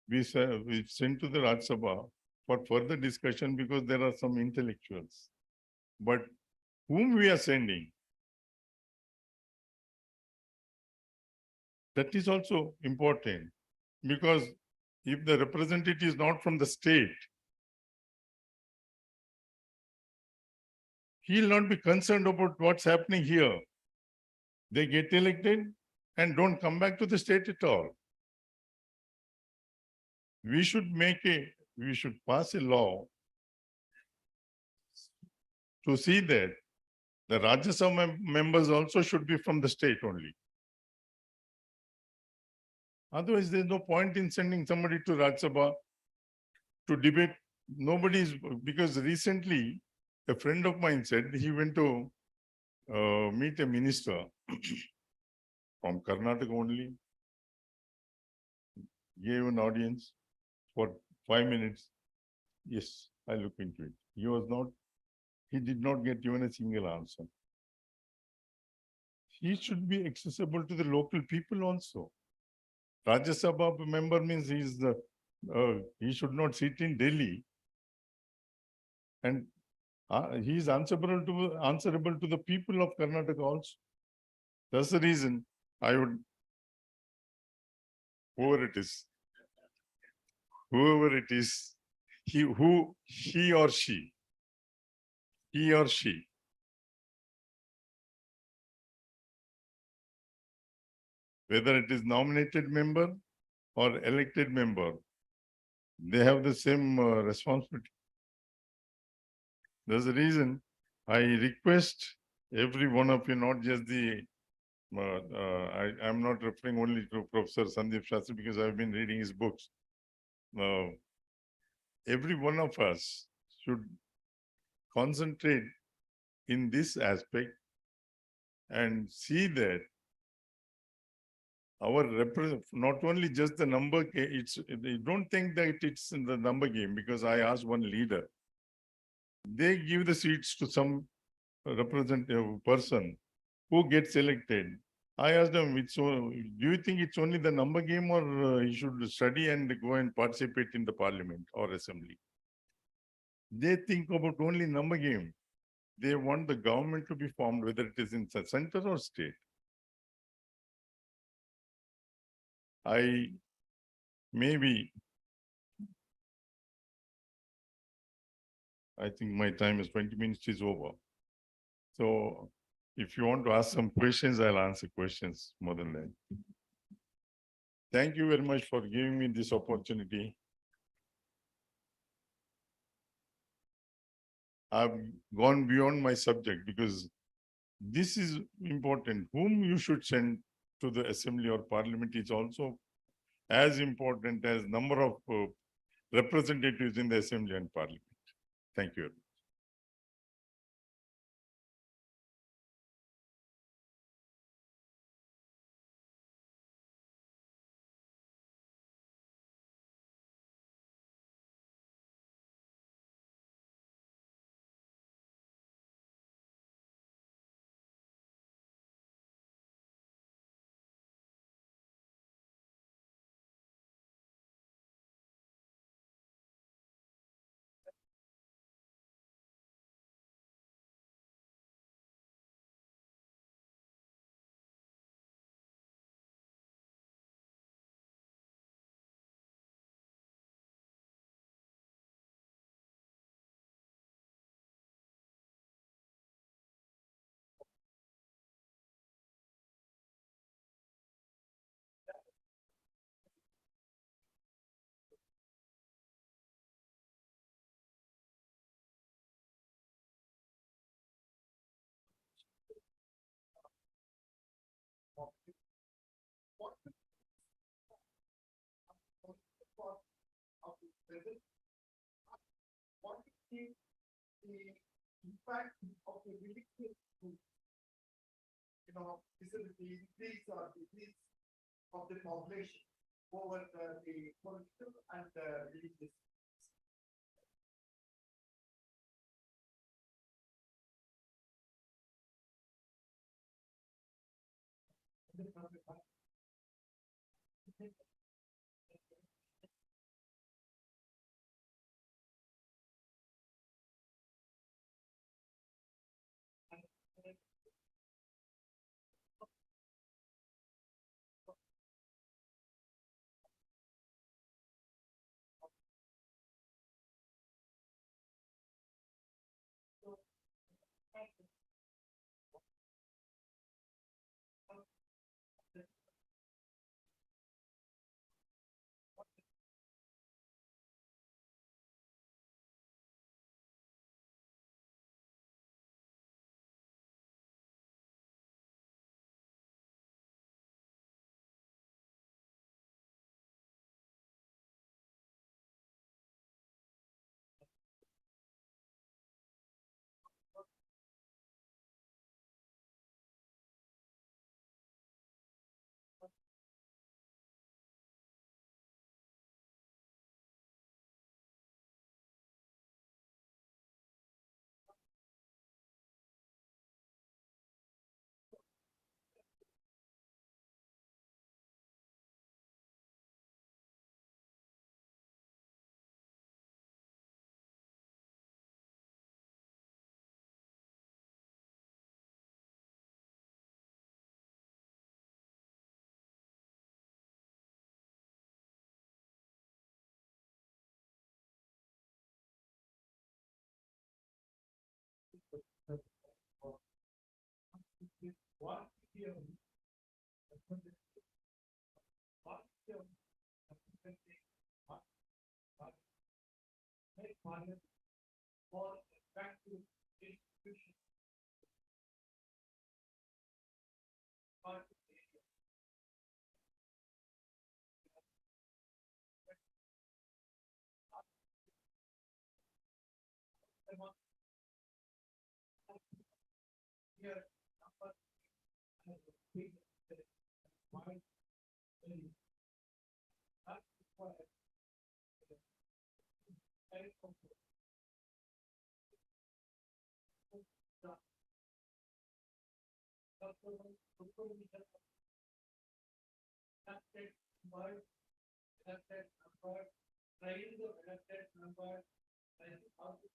we send to the Rajya Sabha for further discussion because there are some intellectuals. But whom we are sending, that is also important, because if the representative is not from the state, he will not be concerned about what's happening here. They get elected and don't come back to the state at all. We should pass a law to see that the Rajya Sabha members also should be from the state only. Otherwise, there's no point in sending somebody to Rajya Sabha to debate. Because recently a friend of mine said he went to meet a minister from Karnataka only, gave an audience for 5 minutes. Yes, I look into it. He did not get even a single answer. He should be accessible to the local people also. Rajya Sabha member means he should not sit in Delhi, and he is answerable to the people of Karnataka also. That's the reason I would, whoever it is, he or she, whether it is nominated member or elected member, they have the same responsibility. That's the reason I request every one of you, not just the, I'm not referring only to Professor Sandeep Shastri because I've been reading his books. Every one of us should concentrate in this aspect and see that our not only just the number, don't think that it's in the number game, because I asked one leader, they give the seats to some representative person who gets elected. I asked them, do you think it's only the number game, or he should study and go and participate in the parliament or assembly? They think about only number game. They want the government to be formed, whether it is in the center or state. I think my time is 20 minutes is over. So if you want to ask some questions, I'll answer questions more than that. Thank you very much for giving me this opportunity. I've gone beyond my subject because this is important. Whom you should send to the assembly or parliament is also as important as number of representatives in the assembly and parliament. Thank you. present. What is the impact of the religious group? This is the increase or decrease of the population over the political and religious. What for effective institution. Here, number that's why elected number, trying the elected number, and how to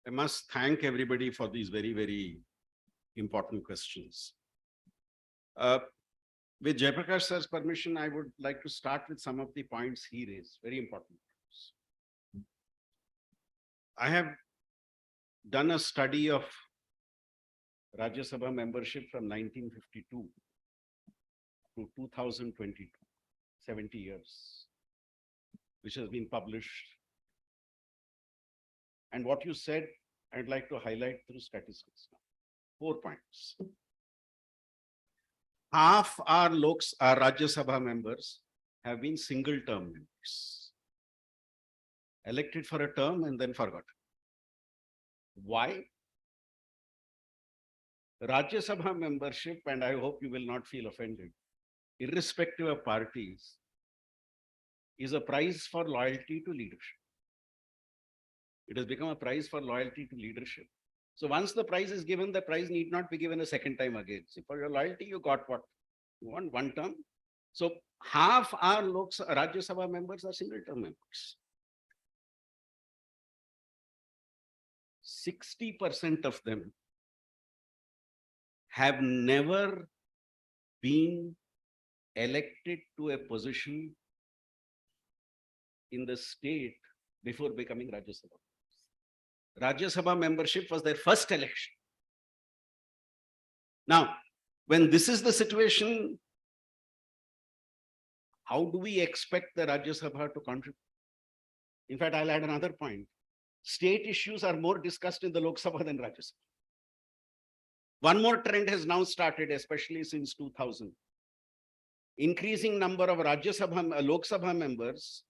I must thank everybody for these very, very important questions. With Jayaprakash sir's permission, I would like to start with some of the points he raised, very important points. I have done a study of Rajya Sabha membership from 1952 to 2022, 70 years, which has been published. And what you said, I'd like to highlight through statistics now. 4 points. Half our Rajya Sabha members have been single term members, elected for a term and then forgotten. Why? Rajya Sabha membership, and I hope you will not feel offended, irrespective of parties, is a prize for loyalty to leadership. It has become a prize for loyalty to leadership. So once the prize is given, the prize need not be given a second time again. See, for your loyalty, you got what? You want one term. So half our Rajya Sabha members are single term members. 60% of them have never been elected to a position in the state before becoming Rajya Sabha. Rajya Sabha membership was their first election. Now, when this is the situation, how do we expect the Rajya Sabha to contribute? In fact, I'll add another point. State issues are more discussed in the Lok Sabha than Rajya Sabha. One more trend has now started, especially since 2000. Increasing number of Rajya Sabha, Lok Sabha members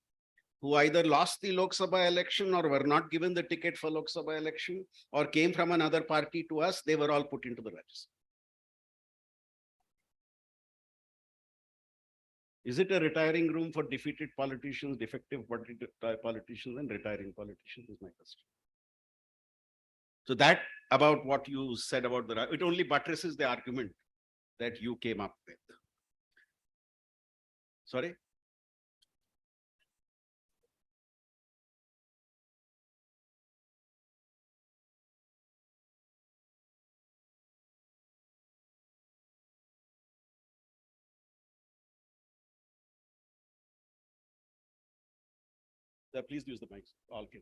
who either lost the Lok Sabha election or were not given the ticket for Lok Sabha election or came from another party to us, they were all put into the Rajya Sabha. Is it a retiring room for defeated politicians, defective politicians, and retiring politicians is my question. So that about what you said about it only buttresses the argument that you came up with. Sorry? Please use the mics. All can.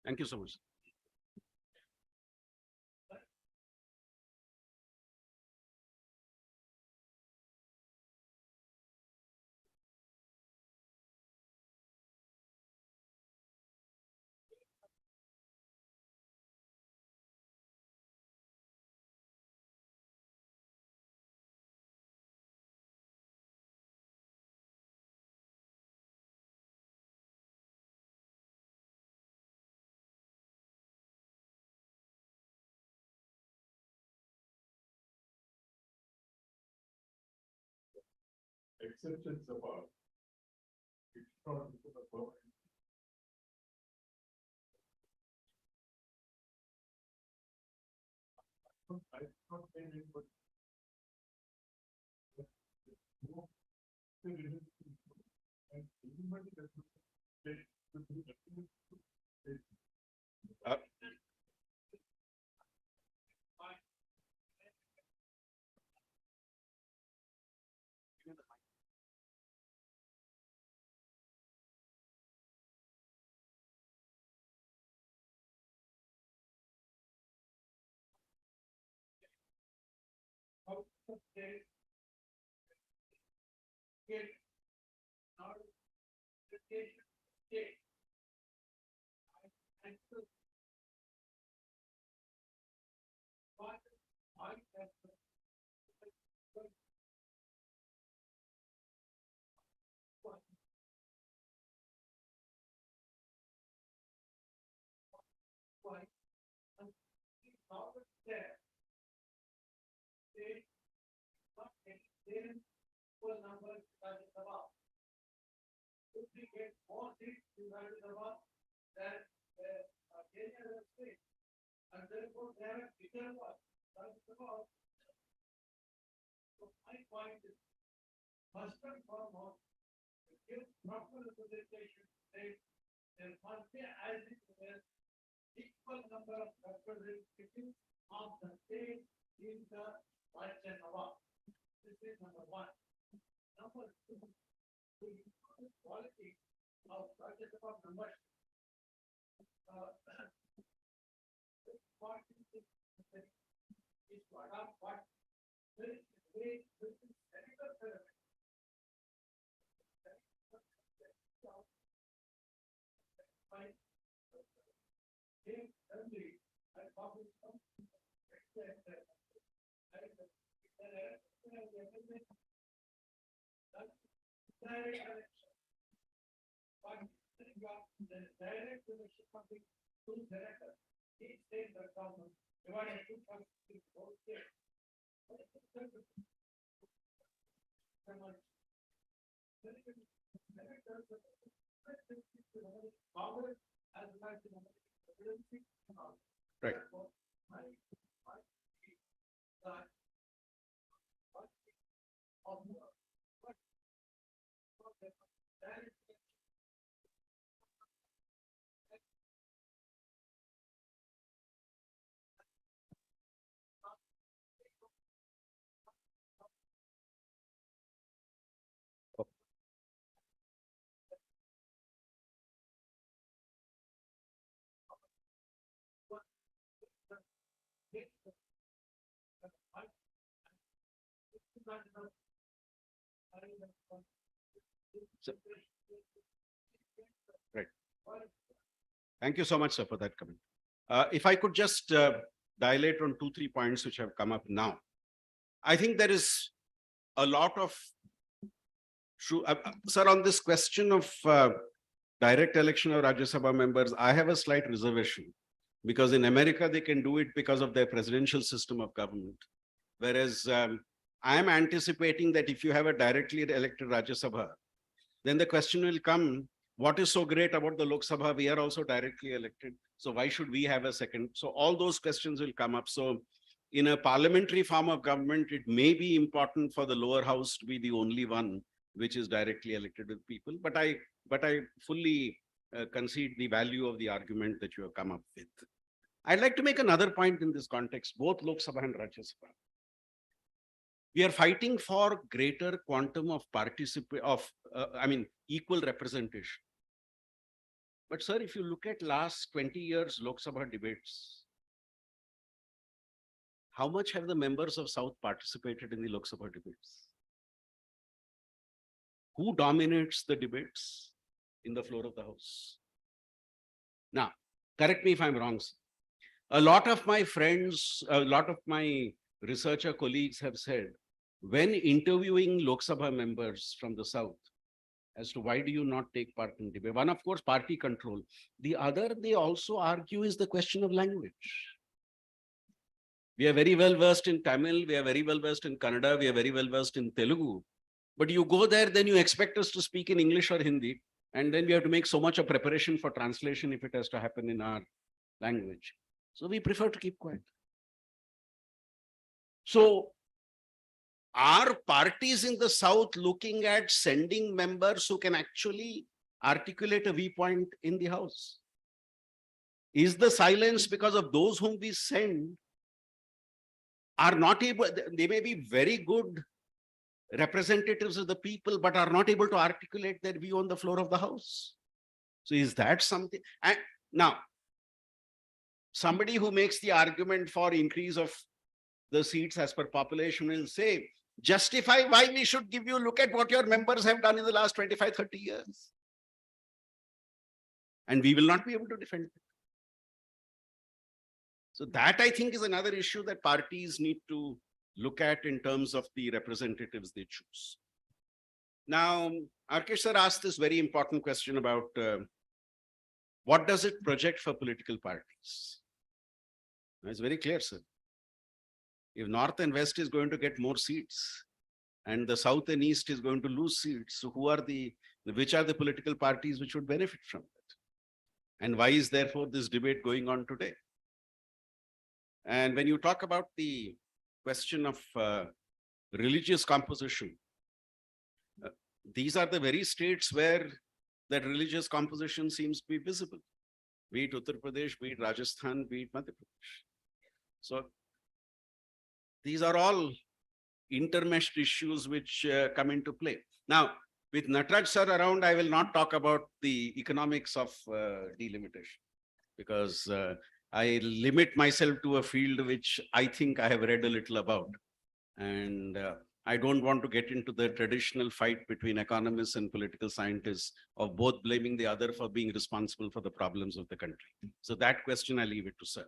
Thank you so much. Exceptions apart. It's not because of permanent. I not saying it, but First and foremost, to give proper representation, there must be as it is equal number of representatives of the state in the Rajya Sabha. This is number one. Number two, to improve the quality of Rajya Sabha members. This party is what are what there is a way this is technical pyramid. Direct election of the two directors, each state the government, divided two constituted both states. Congress as well as the presidency. Right. Right. Thank you so much, sir, for that comment. If I could just dilate on 2-3 points which have come up now. I think there is a lot of true, sir, on this question of direct election of Rajya Sabha members, I have a slight reservation because in America they can do it because of their presidential system of government. Whereas I am anticipating that if you have a directly elected Rajya Sabha, then the question will come, what is so great about the Lok Sabha? We are also directly elected. So why should we have a second? So all those questions will come up. So in a parliamentary form of government, it may be important for the lower house to be the only one which is directly elected with people. But I fully concede the value of the argument that you have come up with. I'd like to make another point in this context, both Lok Sabha and Rajya Sabha. We are fighting for greater quantum of equal representation. But sir, if you look at last 20 years Lok Sabha debates, how much have the members of South participated in the Lok Sabha debates? Who dominates the debates in the floor of the House? Now, correct me if I'm wrong, sir. A lot of my friends, a lot of my researcher colleagues have said, when interviewing Lok Sabha members from the South, as to why do you not take part in debate? One, of course, party control. The other, they also argue, is the question of language. We are very well versed in Tamil, we are very well versed in Kannada, we are very well versed in Telugu. But you go there, then you expect us to speak in English or Hindi, and then we have to make so much of preparation for translation if it has to happen in our language. So we prefer to keep quiet. So are parties in the South looking at sending members who can actually articulate a viewpoint in the House? Is the silence because of those whom we send are not able, they may be very good representatives of the people, but are not able to articulate their view on the floor of the House? So is that something? And now, somebody who makes the argument for increase of the seats as per population will say, justify why we should give you, look at what your members have done in the last 25, 30 years. And we will not be able to defend it. So that, I think, is another issue that parties need to look at in terms of the representatives they choose. Now, Arkesh sir asked this very important question about what does it project for political parties? It's very clear, sir. If North and West is going to get more seats and the South and East is going to lose seats, so which are the political parties which would benefit from it? And why is therefore this debate going on today? And when you talk about the question of religious composition, these are the very states where that religious composition seems to be visible, be it Uttar Pradesh, be it Rajasthan, be it Madhya Pradesh. So these are all intermeshed issues which come into play. Now, with Nataraj sir around, I will not talk about the economics of delimitation, because I limit myself to a field which I think I have read a little about. And I don't want to get into the traditional fight between economists and political scientists of both blaming the other for being responsible for the problems of the country. So that question I leave it to sir.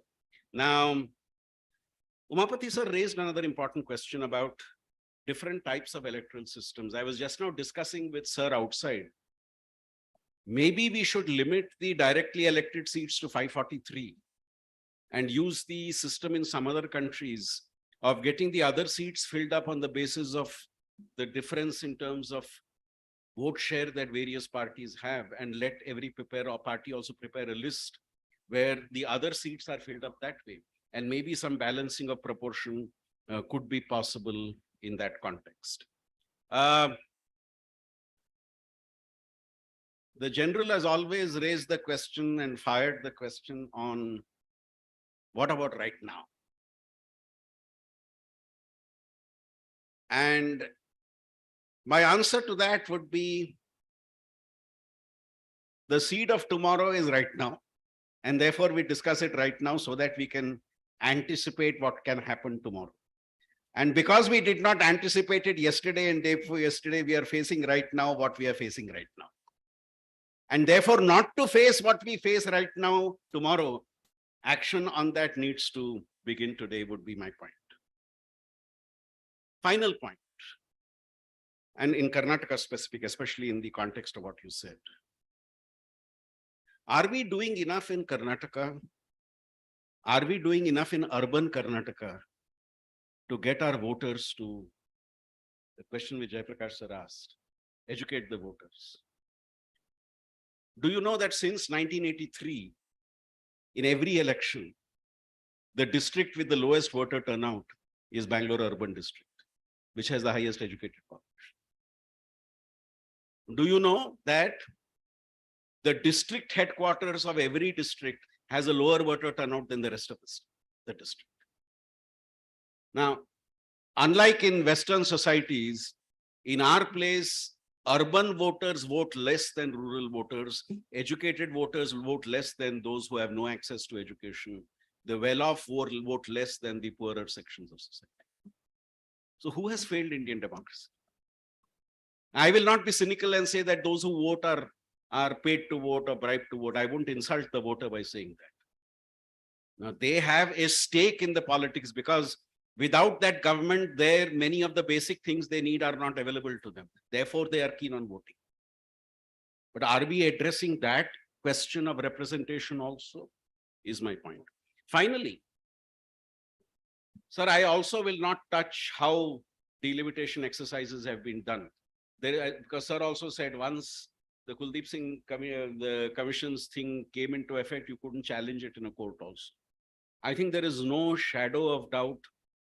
Now, Umapati sir raised another important question about different types of electoral systems. I was just now discussing with sir outside. Maybe we should limit the directly elected seats to 543 and use the system in some other countries of getting the other seats filled up on the basis of the difference in terms of vote share that various parties have, and let every party also prepare a list where the other seats are filled up that way. And maybe some balancing of proportion could be possible in that context. The general has always raised the question and fired the question on what about right now? And my answer to that would be the seed of tomorrow is right now. And therefore we discuss it right now so that we can anticipate what can happen tomorrow. And because we did not anticipate it yesterday and day before yesterday, we are facing right now what we are facing right now. And therefore, not to face what we face right now, tomorrow, action on that needs to begin today would be my point. Final point, and in Karnataka specific, especially in the context of what you said. Are we doing enough in Karnataka? Are we doing enough in urban Karnataka to get our voters to, the question which Jayaprakash sir asked, educate the voters? Do you know that since 1983, in every election, the district with the lowest voter turnout is Bangalore Urban District, which has the highest educated population? Do you know that the district headquarters of every district has a lower voter turnout than the rest of the district? Now, unlike in Western societies, in our place, urban voters vote less than rural voters. Educated voters vote less than those who have no access to education. The well-off vote less than the poorer sections of society. So who has failed Indian democracy? I will not be cynical and say that those who vote are paid to vote or bribed to vote. I won't insult the voter by saying that. Now, they have a stake in the politics, because without that government there, many of the basic things they need are not available to them. Therefore, they are keen on voting. But are we addressing that question of representation also, is my point. Finally, sir, I also will not touch how delimitation exercises have been done. Because sir also said once the Kuldeep Singh the commission's thing came into effect, you couldn't challenge it in a court also. I think there is no shadow of doubt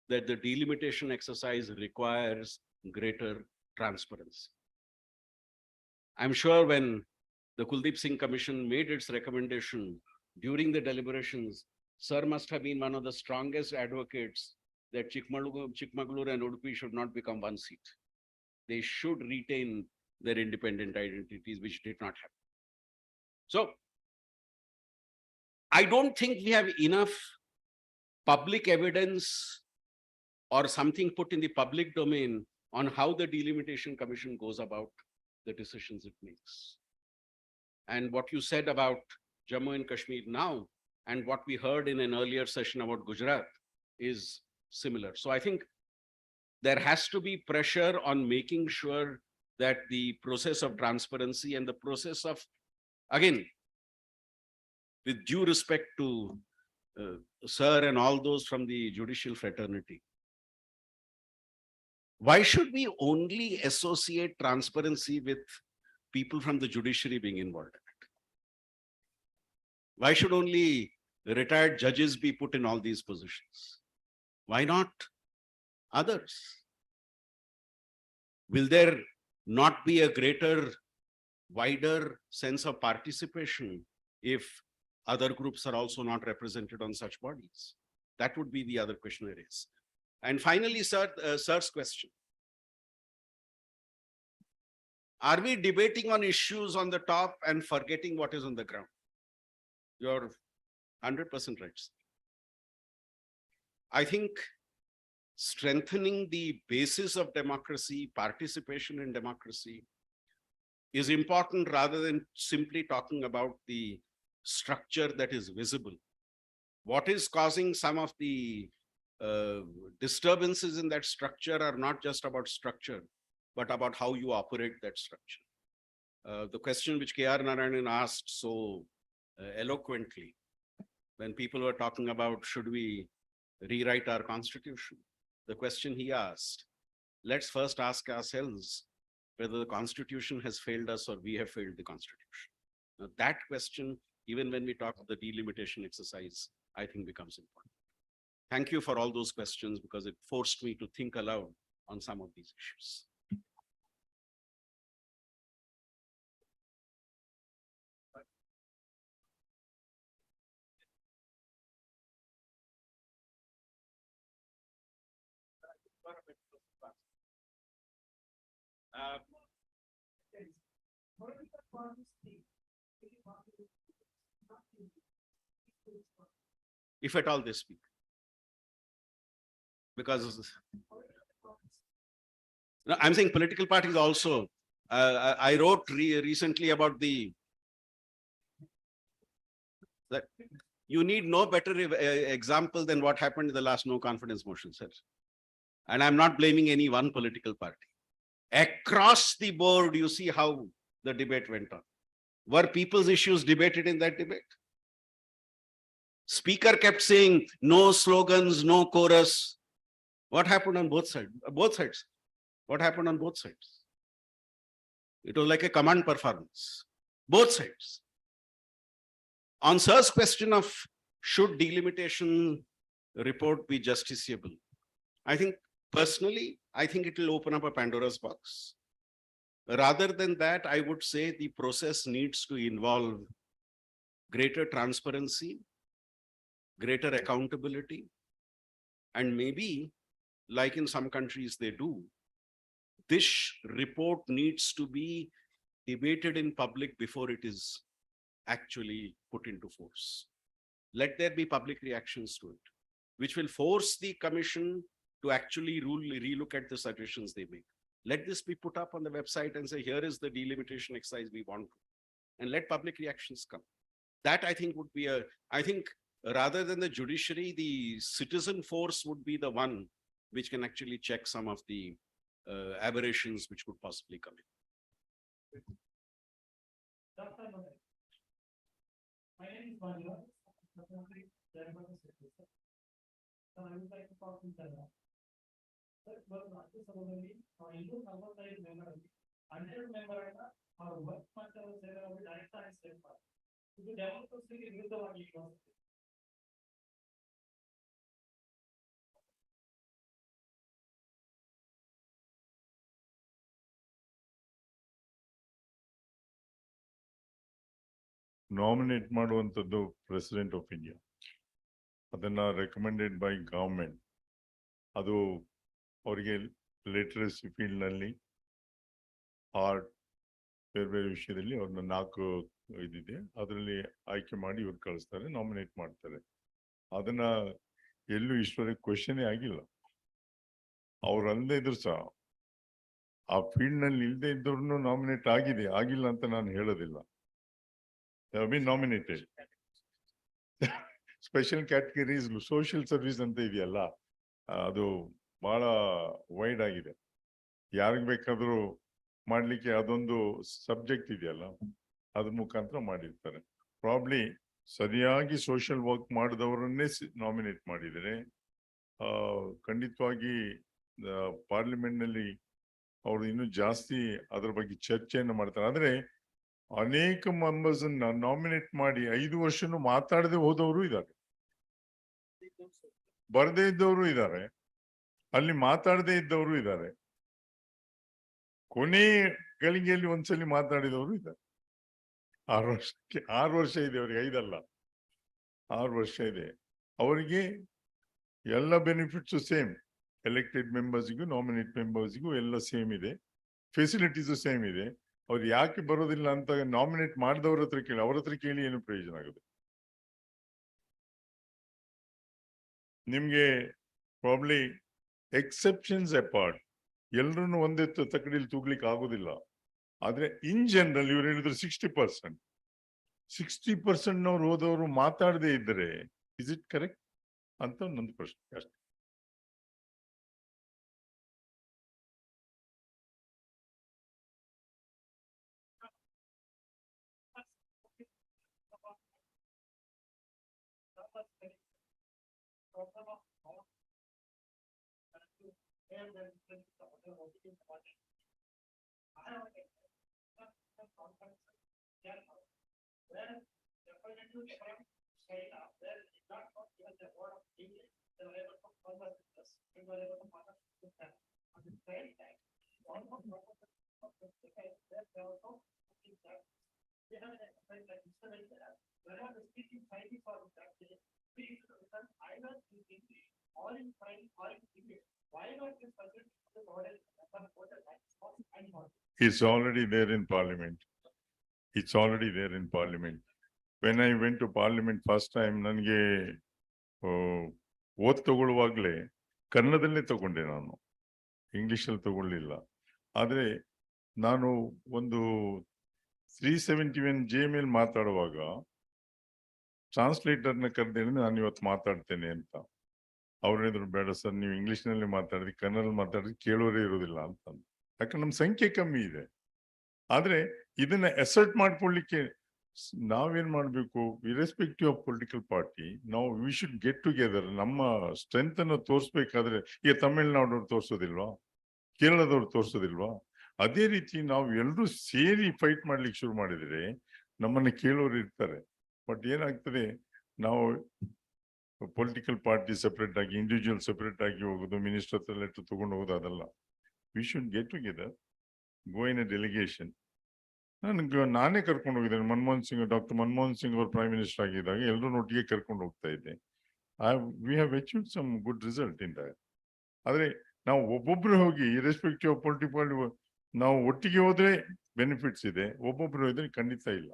that the delimitation exercise requires greater transparency. I'm sure when the Kuldeep Singh Commission made its recommendation during the deliberations, sir must have been one of the strongest advocates that Chikmagalur and Udupi should not become one seat. They should retain their independent identities, which did not happen. So I don't think we have enough public evidence or something put in the public domain on how the Delimitation Commission goes about the decisions it makes. And what you said about Jammu and Kashmir now, and what we heard in an earlier session about Gujarat is similar. So I think there has to be pressure on making sure that the process of transparency and the process of, again, with due respect to Sir and all those from the judicial fraternity, why should we only associate transparency with people from the judiciary being involved in it? Why should only retired judges be put in all these positions? Why not others? Will there not be a greater, wider sense of participation if other groups are also not represented on such bodies? That would be the other question I raise. And finally, sir, sir's question. Are we debating on issues on the top and forgetting what is on the ground? You're 100% right, sir. I think strengthening the basis of democracy, participation in democracy, is important rather than simply talking about the structure that is visible. What is causing some of the disturbances in that structure are not just about structure, but about how you operate that structure. The question which K.R. Narayanan asked so eloquently, when people were talking about should we rewrite our constitution, the question he asked, let's first ask ourselves whether the constitution has failed us or we have failed the constitution. Now, that question, even when we talk of the delimitation exercise, I think becomes important. Thank you for all those questions, because it forced me to think aloud on some of these issues. If at all they speak. Because no, I'm saying political parties also. I wrote recently about that you need no better example than what happened in the last no confidence motion, sir. And I'm not blaming any one political party. Across the board, you see how the debate went on. Were people's issues debated in that debate? Speaker kept saying no slogans, no chorus. What happened on both sides? Both sides. What happened on both sides? It was like a command performance. Both sides. On Sir's question of should delimitation report be justiciable? I think personally, I think it will open up a Pandora's box. Rather than that, I would say the process needs to involve greater transparency, greater accountability, and maybe, like in some countries they do, this report needs to be debated in public before it is actually put into force. Let there be public reactions to it, which will force the commission to actually relook at the suggestions they make. Let this be put up on the website and say, here is the delimitation exercise we want to, and let public reactions come. That I think would be I think rather than the judiciary, the citizen force would be the one which can actually check some of the aberrations which could possibly come in. My name is Manja. I would like to talk in Kannada. But ರಾಜ್ಯಸಭೆಯಲ್ಲಿ ಇದು 45 member 100 member ಅನ್ನ ಅವರು work ಮಾಡ್ತಾರೆ ಅವರು direct ಆಗಿ save ಮಾಡ್ತಾರೆ. ಇದು ಡೆಮೋಕ್ರಸಿಗೆ ವಿರುದ್ಧವಾಗಿ ಕಾಣಿಸುತ್ತೆ. ನಾಮಿನೇಟ್ ಮಾಡುವಂಥದ್ದು ಪ್ರೆಸಿಡೆಂಟ್ ಆಫ್ ಇಂಡಿಯಾ, ಅದನ್ನ ರೆಕಮೆಂಡೆಡ್ ಬೈ ಗವರ್ಮೆಂಟ್. ಅದು ಅವರಿಗೆ ಲಿಟ್ರಸಿ ಫೀಲ್ಡ್ನಲ್ಲಿ ಆರ್ಟ್ ಬೇರೆ ಬೇರೆ ವಿಷಯದಲ್ಲಿ ಅವ್ರನ್ನ 4 ಇದಿದೆ, ಅದರಲ್ಲಿ ಆಯ್ಕೆ ಮಾಡಿ ಇವ್ರು ಕಳಿಸ್ತಾರೆ, ನಾಮಿನೇಟ್ ಮಾಡ್ತಾರೆ. ಅದನ್ನ ಎಲ್ಲೂ ಇಷ್ಟವರೆಗೆ ಕ್ವೆಶನೇ ಆಗಿಲ್ಲ. ಅವ್ರು ಅಲ್ಲದೆ ಇದ್ರು ಸಹ ಆ ಫೀಲ್ಡ್ ನಲ್ಲಿ ಇಲ್ಲದೆ ಇದ್ದವ್ರನ್ನು ನಾಮಿನೇಟ್ ಆಗಿಲ್ಲ ಅಂತ ನಾನು ಹೇಳೋದಿಲ್ಲ. Been nominated. Special categories social service ಅಂತ ಇದೆಯಲ್ಲ, ಅದು ಬಹಳ ವೈಡ್ ಆಗಿದೆ. ಯಾರಿಗ್ ಬೇಕಾದ್ರೂ ಮಾಡ್ಲಿಕ್ಕೆ ಅದೊಂದು ಸಬ್ಜೆಕ್ಟ್ ಇದೆಯಲ್ಲ, ಅದ್ರ ಮುಖಾಂತರ ಮಾಡಿರ್ತಾರೆ. ಪ್ರಾಬ್ಲಿ ಸರಿಯಾಗಿ ಸೋಷಿಯಲ್ ವರ್ಕ್ ಮಾಡಿದವರನ್ನೇ ನಾಮಿನೇಟ್ ಮಾಡಿದರೆ ಖಂಡಿತವಾಗಿ ಪಾರ್ಲಿಮೆಂಟ್ ನಲ್ಲಿ ಅವರು ಇನ್ನೂ ಜಾಸ್ತಿ ಅದ್ರ ಬಗ್ಗೆ ಚರ್ಚೆಯನ್ನು ಮಾಡ್ತಾರೆ. ಆದ್ರೆ ಅನೇಕ ಮೆಂಬರ್ಸ್ ನಾಮಿನೇಟ್ ಮಾಡಿ 5 ವರ್ಷನೂ ಮಾತಾಡದೆ ಹೋದವರು ಇದ್ದಾರೆ, ಬರದೇ ಇದ್ದವರು ಇದ್ದಾರೆ, ಅಲ್ಲಿ ಮಾತಾಡದೇ ಇದ್ದವರು ಇದ್ದಾರೆ, ಕೊನೆ ಗಳಿಗೆಯಲ್ಲಿ ಒಂದ್ಸಲಿ ಮಾತಾಡಿದವರು ಇದ್ದಾರೆ. 6 ವರ್ಷ ಇದೆ ಅವರಿಗೆ, 5 ಅಲ್ಲ 6 ವರ್ಷ ಇದೆ ಅವರಿಗೆ. ಎಲ್ಲ ಬೆನಿಫಿಟ್ಸು ಸೇಮ್, ಎಲೆಕ್ಟೆಡ್ ಮೆಂಬರ್ಸ್ಗೂ ನಾಮಿನೇಟ್ ಮೆಂಬರ್ಸ್ಗೂ ಎಲ್ಲ ಸೇಮ್ ಇದೆ, ಫೆಸಿಲಿಟೀಸು ಸೇಮ್ ಇದೆ. ಅವ್ರು ಯಾಕೆ ಬರೋದಿಲ್ಲ ಅಂತ ನಾಮಿನೇಟ್ ಮಾಡಿದವ್ರ ಹತ್ರ ಕೇಳಿ, ಅವ್ರ ಹತ್ರ ಕೇಳಿ ಏನು ಪ್ರಯೋಜನ ಆಗುತ್ತೆ? ನಿಮ್ಗೆ ಪ್ರಾಬ್ಲಿ ಎಕ್ಸೆಪ್ಷನ್ಸ್ ಅಪಾರ್ಟ್ ಎಲ್ರನ್ನು ಒಂದೇ ತಕಡಿಲಿ ತೂಗ್ಲಿಕ್ಕೆ ಆಗೋದಿಲ್ಲ. ಆದ್ರೆ ಇನ್ ಜನರಲ್ ಇವ್ರು ಹೇಳಿದ್ರು 60% ಹೋದವರು ಮಾತಾಡದೇ ಇದ್ರೆ ಇಸ್ ಇಟ್ ಕರೆಕ್ಟ್ ಅಂತ ನಂದು ಪ್ರಶ್ನೆ ಅಷ್ಟೇ. It's already there in parliament. It's already there in parliament. When I went to parliament first time, ನನಗೆ ಓದ್ ತಗೊಳ್ಳುವಾಗ್ಲೇ ಕನ್ನಡದಲ್ಲೇ ತಗೊಂಡೆ, ನಾನು ಇಂಗ್ಲಿಷಲ್ಲಿ ತಗೊಳ್ಳಿಲ್ಲ. ಆದ್ರೆ ನಾನು ಒಂದು 371 ಜೆ ಮೇಲೆ ಮಾತಾಡುವಾಗ ಟ್ರಾನ್ಸ್ಲೇಟರ್ನ ಕರೆದೇಳಿ ನಾನು ಇವತ್ತು ಮಾತಾಡ್ತೇನೆ ಅಂತ. ಅವ್ರು ಹೇಳಿದ್ರು, ಬೇಡ ಸರ್, ನೀವು ಇಂಗ್ಲಿಷ್ನಲ್ಲಿ ಮಾತಾಡಿದ್ರೆ ಕನ್ನಡ ಮಾತಾಡಿದ್ರೆ ಕೇಳೋರೇ ಇರೋದಿಲ್ಲ ಅಂತ. ಯಾಕಂದ್ರೆ ನಮ್ಮ ಸಂಖ್ಯೆ ಕಮ್ಮಿ ಇದೆ. ಆದ್ರೆ ಇದನ್ನ ಅಸರ್ಟ್ ಮಾಡ್ಕೊಳ್ಳಿಕ್ಕೆ ನಾವೇನ್ ಮಾಡ್ಬೇಕು, ಇರೆಸ್ಪೆಕ್ಟಿವ್ ಆಫ್ ಪೊಲಿಟಿಕಲ್ ಪಾರ್ಟಿ, ನಾವು ವಿ ಶುಡ್ ಗೆಟ್ ಟುಗೆದರ್. ನಮ್ಮ ಸ್ಟ್ರೆಂತ್ ಅನ್ನು ತೋರಿಸ್ಬೇಕಾದ್ರೆ ಈಗ ತಮಿಳ್ನಾಡವ್ರು ತೋರ್ಸೋದಿಲ್ವಾ, ಕೇರಳದವ್ರು ತೋರ್ಸೋದಿಲ್ವಾ? ಅದೇ ರೀತಿ ನಾವು ಎಲ್ಲರೂ ಸೇರಿ ಫೈಟ್ ಮಾಡ್ಲಿಕ್ಕೆ ಶುರು ಮಾಡಿದ್ರೆ ನಮ್ಮನ್ನ ಕೇಳೋರು ಇರ್ತಾರೆ. ಬಟ್ ಏನಾಗ್ತದೆ, ನಾವು ಪೊಲಿಟಿಕಲ್ ಪಾರ್ಟಿ ಸೆಪರೇಟ್ ಆಗಿ, ಇಂಡಿವಿಜುವಲ್ ಸೆಪರೇಟ್ ಆಗಿ ಹೋಗೋದು, ಮಿನಿಸ್ಟರ್ ಹತ್ರ ಲೆಟರ್ ತಗೊಂಡು ಹೋಗೋದು, ಅದಲ್ಲ. We should get together, go in a delegation. ನಾನೇ ಕರ್ಕೊಂಡು ಹೋಗಿದ್ದೇನೆ. ಡಾಕ್ಟರ್ ಮನಮೋಹನ್ ಸಿಂಗ್ ಅವರು ಪ್ರೈಮ್ ಮಿನಿಸ್ಟರ್ ಆಗಿದ್ದಾಗ ಎಲ್ಲರೂ ಒಟ್ಟಿಗೆ ಕರ್ಕೊಂಡು ಹೋಗ್ತಾ ಇದ್ದೆ. We have achieved some good result in that. ಆದ್ರೆ ನಾವು ಒಬ್ಬೊಬ್ರು ಹೋಗಿ ಇರೆಸ್ಪೆಕ್ಟಿವ್ ಆಫ್ ಪೊಲಿಟಿಕಲ್ ನಾವು ಒಟ್ಟಿಗೆ ಹೋದ್ರೆ ಬೆನಿಫಿಟ್ಸ್ ಇದೆ, ಒಬ್ಬೊಬ್ರು ಹೋದ್ರೆ ಖಂಡಿತ ಇಲ್ಲ.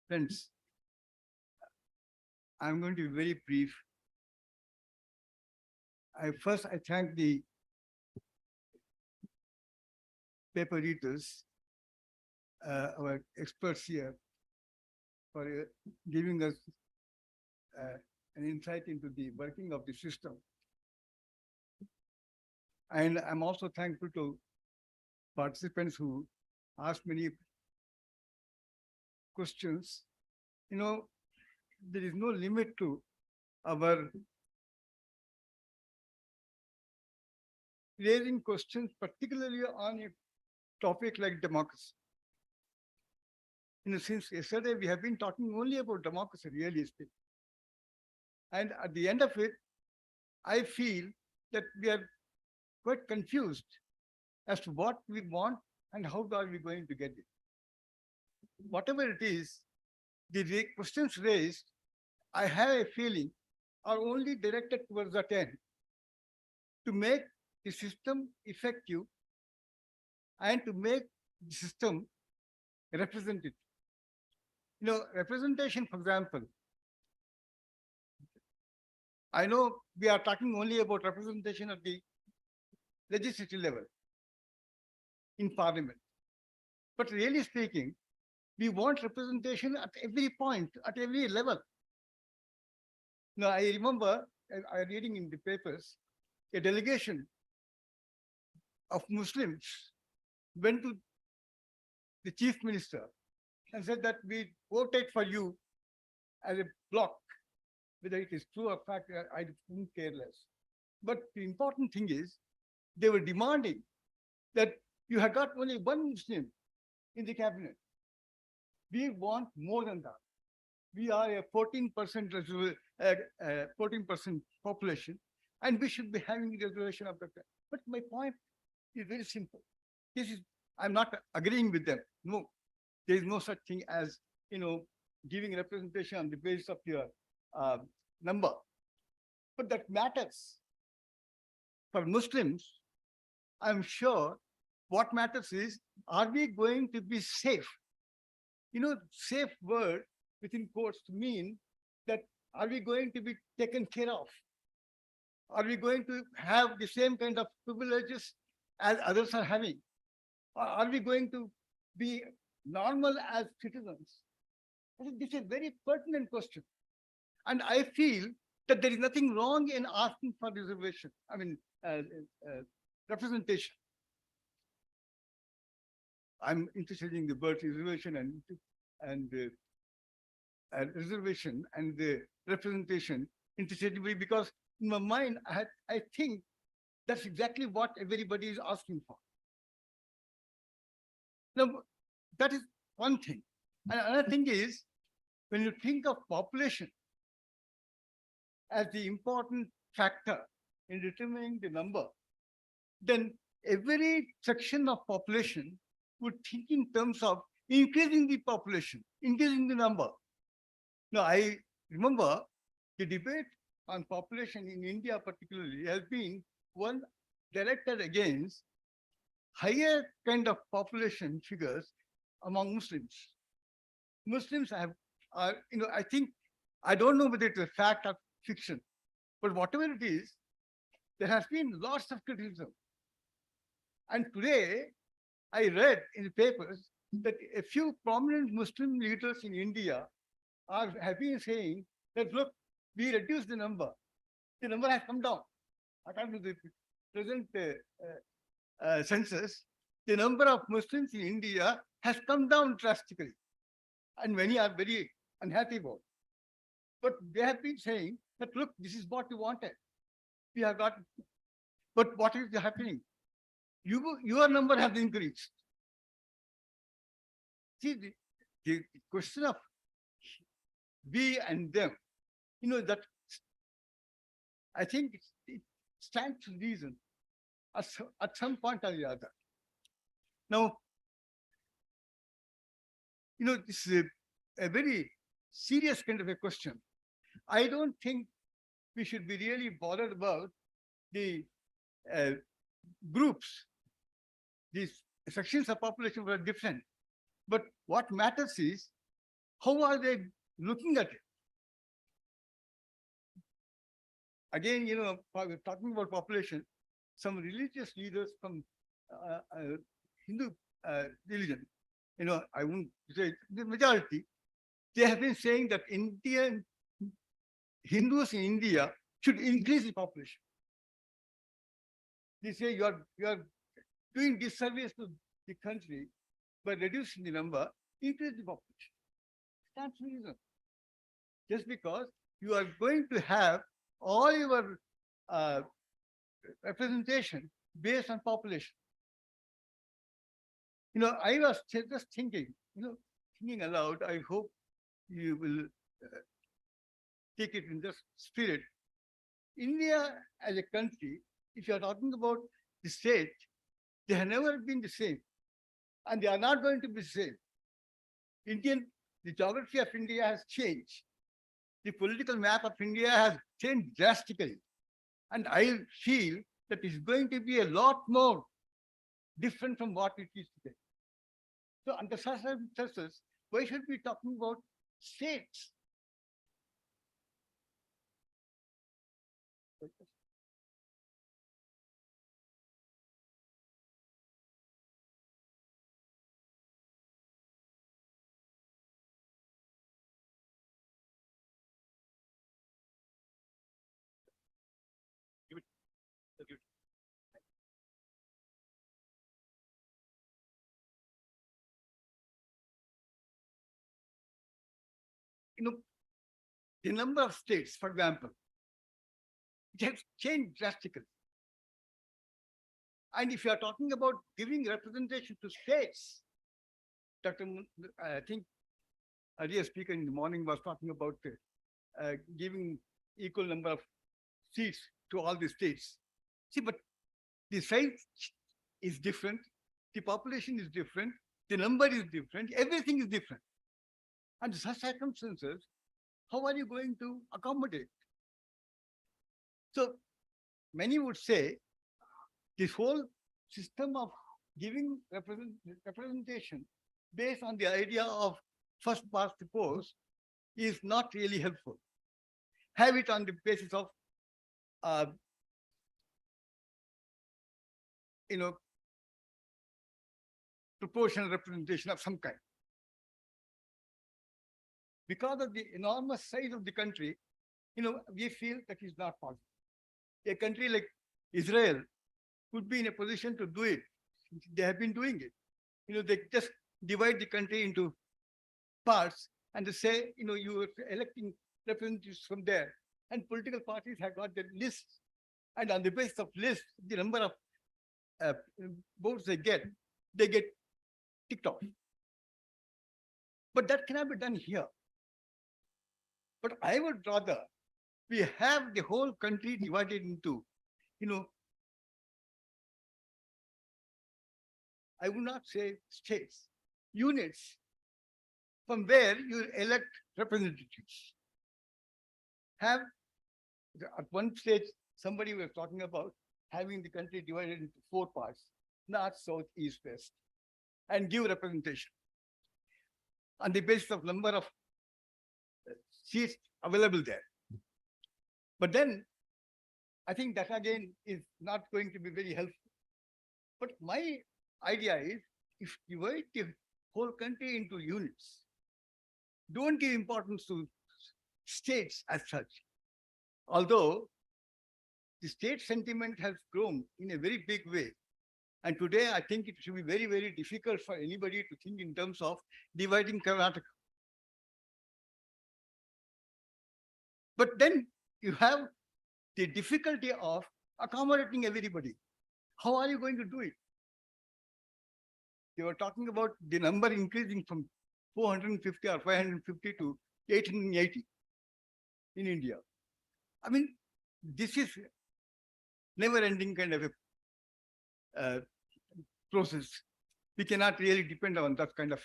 Friends, I'm going to be very brief. I thank the paper readers, our experts here, for giving us an insight into the working of the system. And I'm also thankful to participants who asked many questions. You know, there is no limit to our raising questions, particularly on a topic like democracy. Since yesterday we have been talking only about democracy, really speaking. And at the end of it, I feel that we are quite confused as to what we want and how are we going to get it. Whatever it is, the questions raised, I have a feeling, are only directed towards that end, to make the system effective and to make the system representative. Representation, for example, I know we are talking only about representation at the legislative level in parliament. But really speaking, we want representation at every point, at every level. Now, I remember, I reading in the papers, a delegation of Muslims went to the chief minister and said that we voted for you as a block. Whether it is true or fact, I couldn't care less. But the important thing is, they were demanding that you have got only one Muslim in the cabinet. We want more than that. We are a 14% 14% population, and we should be having a reservation of that. But my point is very simple. I'm not agreeing with them. No, there is no such thing as, giving representation on the basis of your number. But that matters. For Muslims, I'm sure what matters is, are we going to be safe? Safe word within quotes to mean that, are we going to be taken care of? Are we going to have the same kind of privileges as others are having? Or are we going to be normal as citizens? I think this is a very pertinent question. And I feel that there is nothing wrong in asking for reservation, representation. I'm interested in the word reservation and reservation and the representation interchangeably, because in my mind, I think that's exactly what everybody is asking for. Now, that is one thing. And another thing is, when you think of population as the important factor in determining the number, then every section of population would think in terms of increasing the population, increasing the number. Now, I remember the debate on population in India particularly has been one directed against higher kind of population figures among Muslims. Muslims I think, I don't know whether it's a fact or fiction, but whatever it is, there has been lots of criticism. And today, I read in the papers that a few prominent Muslim leaders in India have been saying that, look, we reduced the number has come down. According to the present census, the number of Muslims in India has come down drastically. And many are very unhappy about it. But they have been saying that, look, this is what we wanted. We have got, but what is happening? Your number has increased. See, the question of we and them, that I think it stands to reason at some point or the other. Now, this is a very serious kind of a question. I don't think we should be really bothered about the groups. These sections of population were different. But what matters is, how are they looking at it? Again, we're talking about population. Some religious leaders from Hindu religion, I won't say the majority, they have been saying that Hindus in India should increase the population. They say you are doing disservice to the country by reducing the number, increase the population. That's the reason. Just because you are going to have all your representation based on population. I was just thinking, thinking aloud, I hope you will take it in this spirit. India as a country, if you are talking about the state, they have never been the same, and they are not going to be the same. The geography of India has changed. The political map of India has changed drastically. And I feel that it's going to be a lot more different from what it is today. So under such circumstances, why should we be talking about states? The number of states, for example, it has changed drastically. And if you are talking about giving representation to states, I think earlier speaker in the morning was talking about giving equal number of seats to all the states. See, but the size is different, the population is different, the number is different, everything is different. Under such circumstances, how are you going to accommodate? So many would say this whole system of giving representation based on the idea of first past the post is not really helpful. Have it on the basis of proportional representation of some kind. Because of the enormous size of the country, we feel that is not possible. A country like Israel could be in a position to do it. They have been doing it. They just divide the country into parts and they say, you are electing representatives from there. And political parties have got their lists. And on the basis of lists, the number of votes they get ticked off. But that cannot be done here. But I would rather we have the whole country divided into, I would not say states, units, from where you elect representatives. Have, at one stage, somebody was talking about having the country divided into 4 parts, north, south, east, west, and give representation on the basis of number of seats available there. But then I think that again is not going to be very helpful. But my idea is, if you divide the whole country into units, don't give importance to states as such. Although the state sentiment has grown in a very big way. And today, I think it should be very, very difficult for anybody to think in terms of dividing Karnataka. But then you have the difficulty of accommodating everybody. How are you going to do it? You were talking about the number increasing from 450 or 550 to 880 in India. I mean, this is never-ending kind of a process. We cannot really depend on that kind of.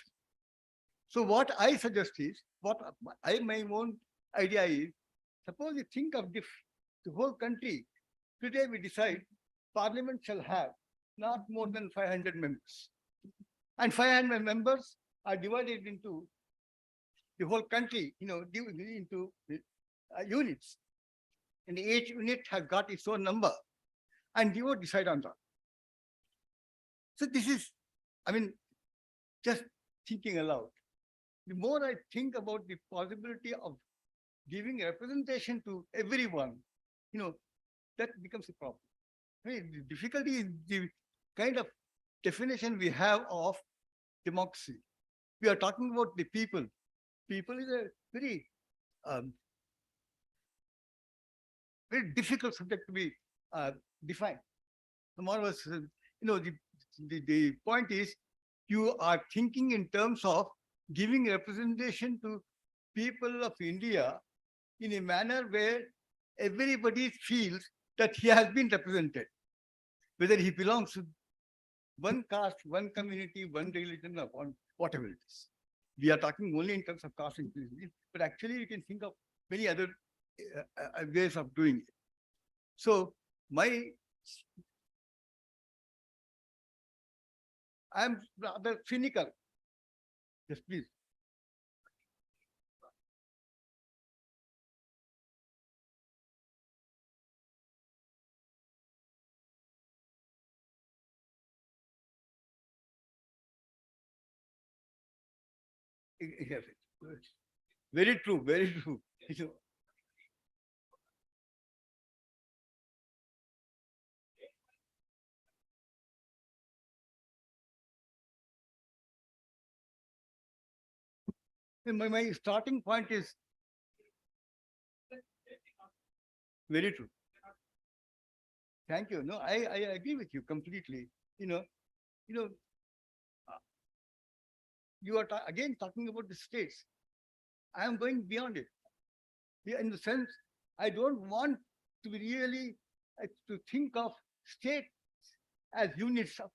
So what I suggest is, my own idea is, suppose you think of the whole country. Today we decide Parliament shall have not more than 500 members. And 500 members are divided into the whole country, into units. And each unit has got its own number. And you would decide on that. So this is, just thinking aloud. The more I think about the possibility of giving representation to everyone, that becomes a problem. The difficulty is the kind of definition we have of democracy. We are talking about the people. People is a very very difficult subject to be defined. Tomorrow was, the point is, you are thinking in terms of giving representation to people of India in a manner where everybody feels that he has been represented, whether he belongs to one caste, one community, one religion, or one, whatever it is. We are talking only in terms of caste inclusion, but actually you can think of many other ways of doing it. So I'm rather cynical. Yes, please. Yes, very true, very true. My starting point is very true. Thank you. No, I agree with you completely. You are again talking about the states. I am going beyond it. In the sense, I don't want to be really to think of states as units of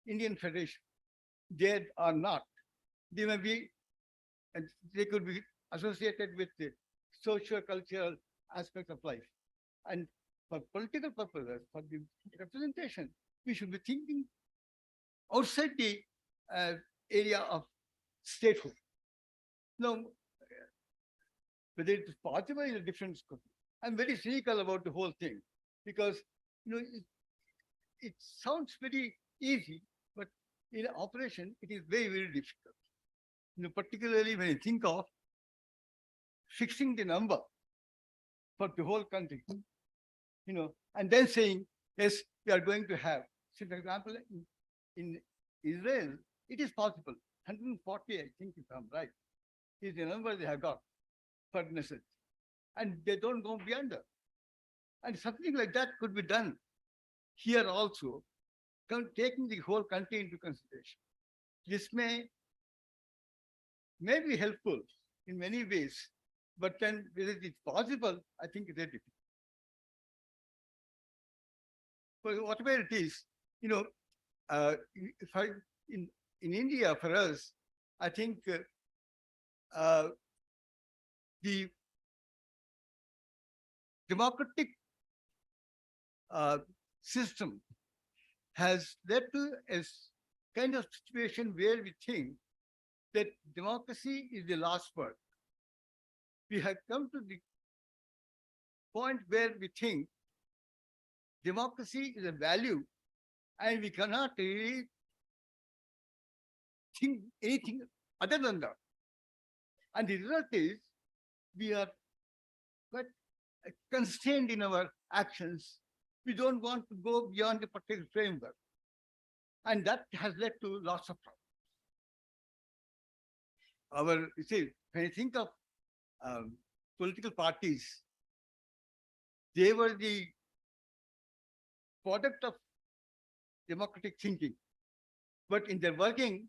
Indian Federation. They are not. They may be, and they could be associated with the socio-cultural aspects of life. And for political purposes, for the representation, we should be thinking outside the area of statehood. Now, whether it is possible is a different scope. I'm very cynical about the whole thing because it sounds very easy, but in operation, it is very, very difficult. Particularly when you think of fixing the number for the whole country, and then saying, yes, we are going to have. So, for example, in Israel, it is possible. 140, I think, if I'm right, is the number they have got for necessity. And they don't go beyond that. And something like that could be done here also, taking the whole country into consideration. This may be helpful in many ways, but then whether it's possible, I think it's very difficult. But whatever it is, if in India, for us, I think the democratic system has led to a kind of situation where we think that democracy is the last word. We have come to the point where we think democracy is a value and we cannot really think anything other than that. And the result is we are quite constrained in our actions. We don't want to go beyond the particular framework. And that has led to lots of problems. When you think of political parties, they were the product of democratic thinking. But in their working,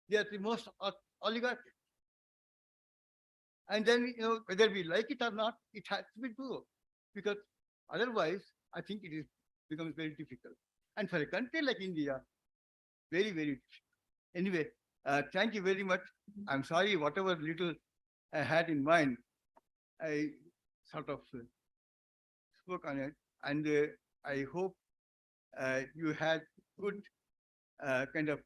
they are the most oligarchic. And then, whether we like it or not, it has to be true. Because otherwise, I think it becomes very difficult. And for a country like India, very, very difficult. Anyway, thank you very much. I'm sorry, whatever little I had in mind, I sort of spoke on it. And I hope you had good kind of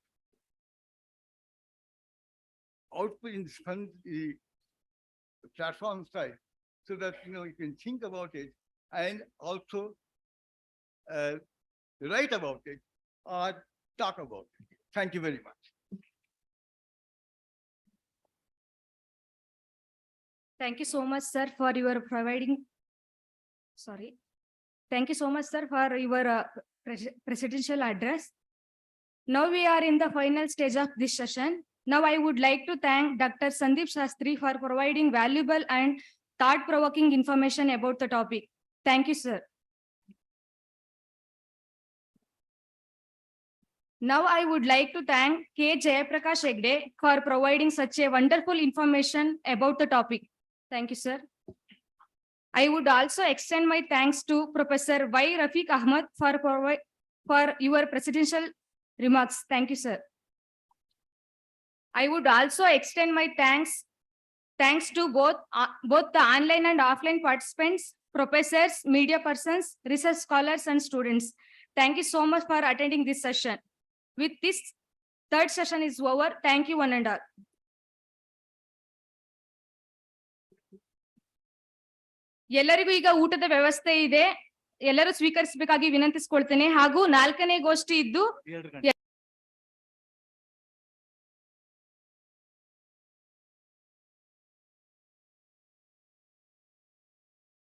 output in the platform side, so that you can think about it and also write about it or talk about it. Thank you very much. Thank you so much, sir, for your providing. Sorry. Thank you so much, sir, for your presidential address. Now we are in the final stage of this session. Now I would like to thank Dr. Sandeep Shastri for providing valuable and thought-provoking information about the topic. Thank you, sir. Now I would like to thank K. Jayaprakash Hegde for providing such a wonderful information about the topic. Thank you, sir. I would also extend my thanks to Professor Y. Rafiq Ahmad for your presidential remarks. Thank you, sir. I would also extend my thanks to both the online and offline participants, professors, media persons, research scholars, and students. Thank you so much for attending this session. With this, third session is over. Thank you, one and all. ಎಲ್ಲರಿಗೂ ಈಗ ಊಟದ ವ್ಯವಸ್ಥೆ ಇದೆ. ಎಲ್ಲರೂ ಸ್ವೀಕರಿಸಬೇಕಾಗಿ ವಿನಂತಿಸಿಕೊಳ್ತೇನೆ. ಹಾಗೂ 4ನೇ ಗೋಷ್ಠಿ ಇದ್ದು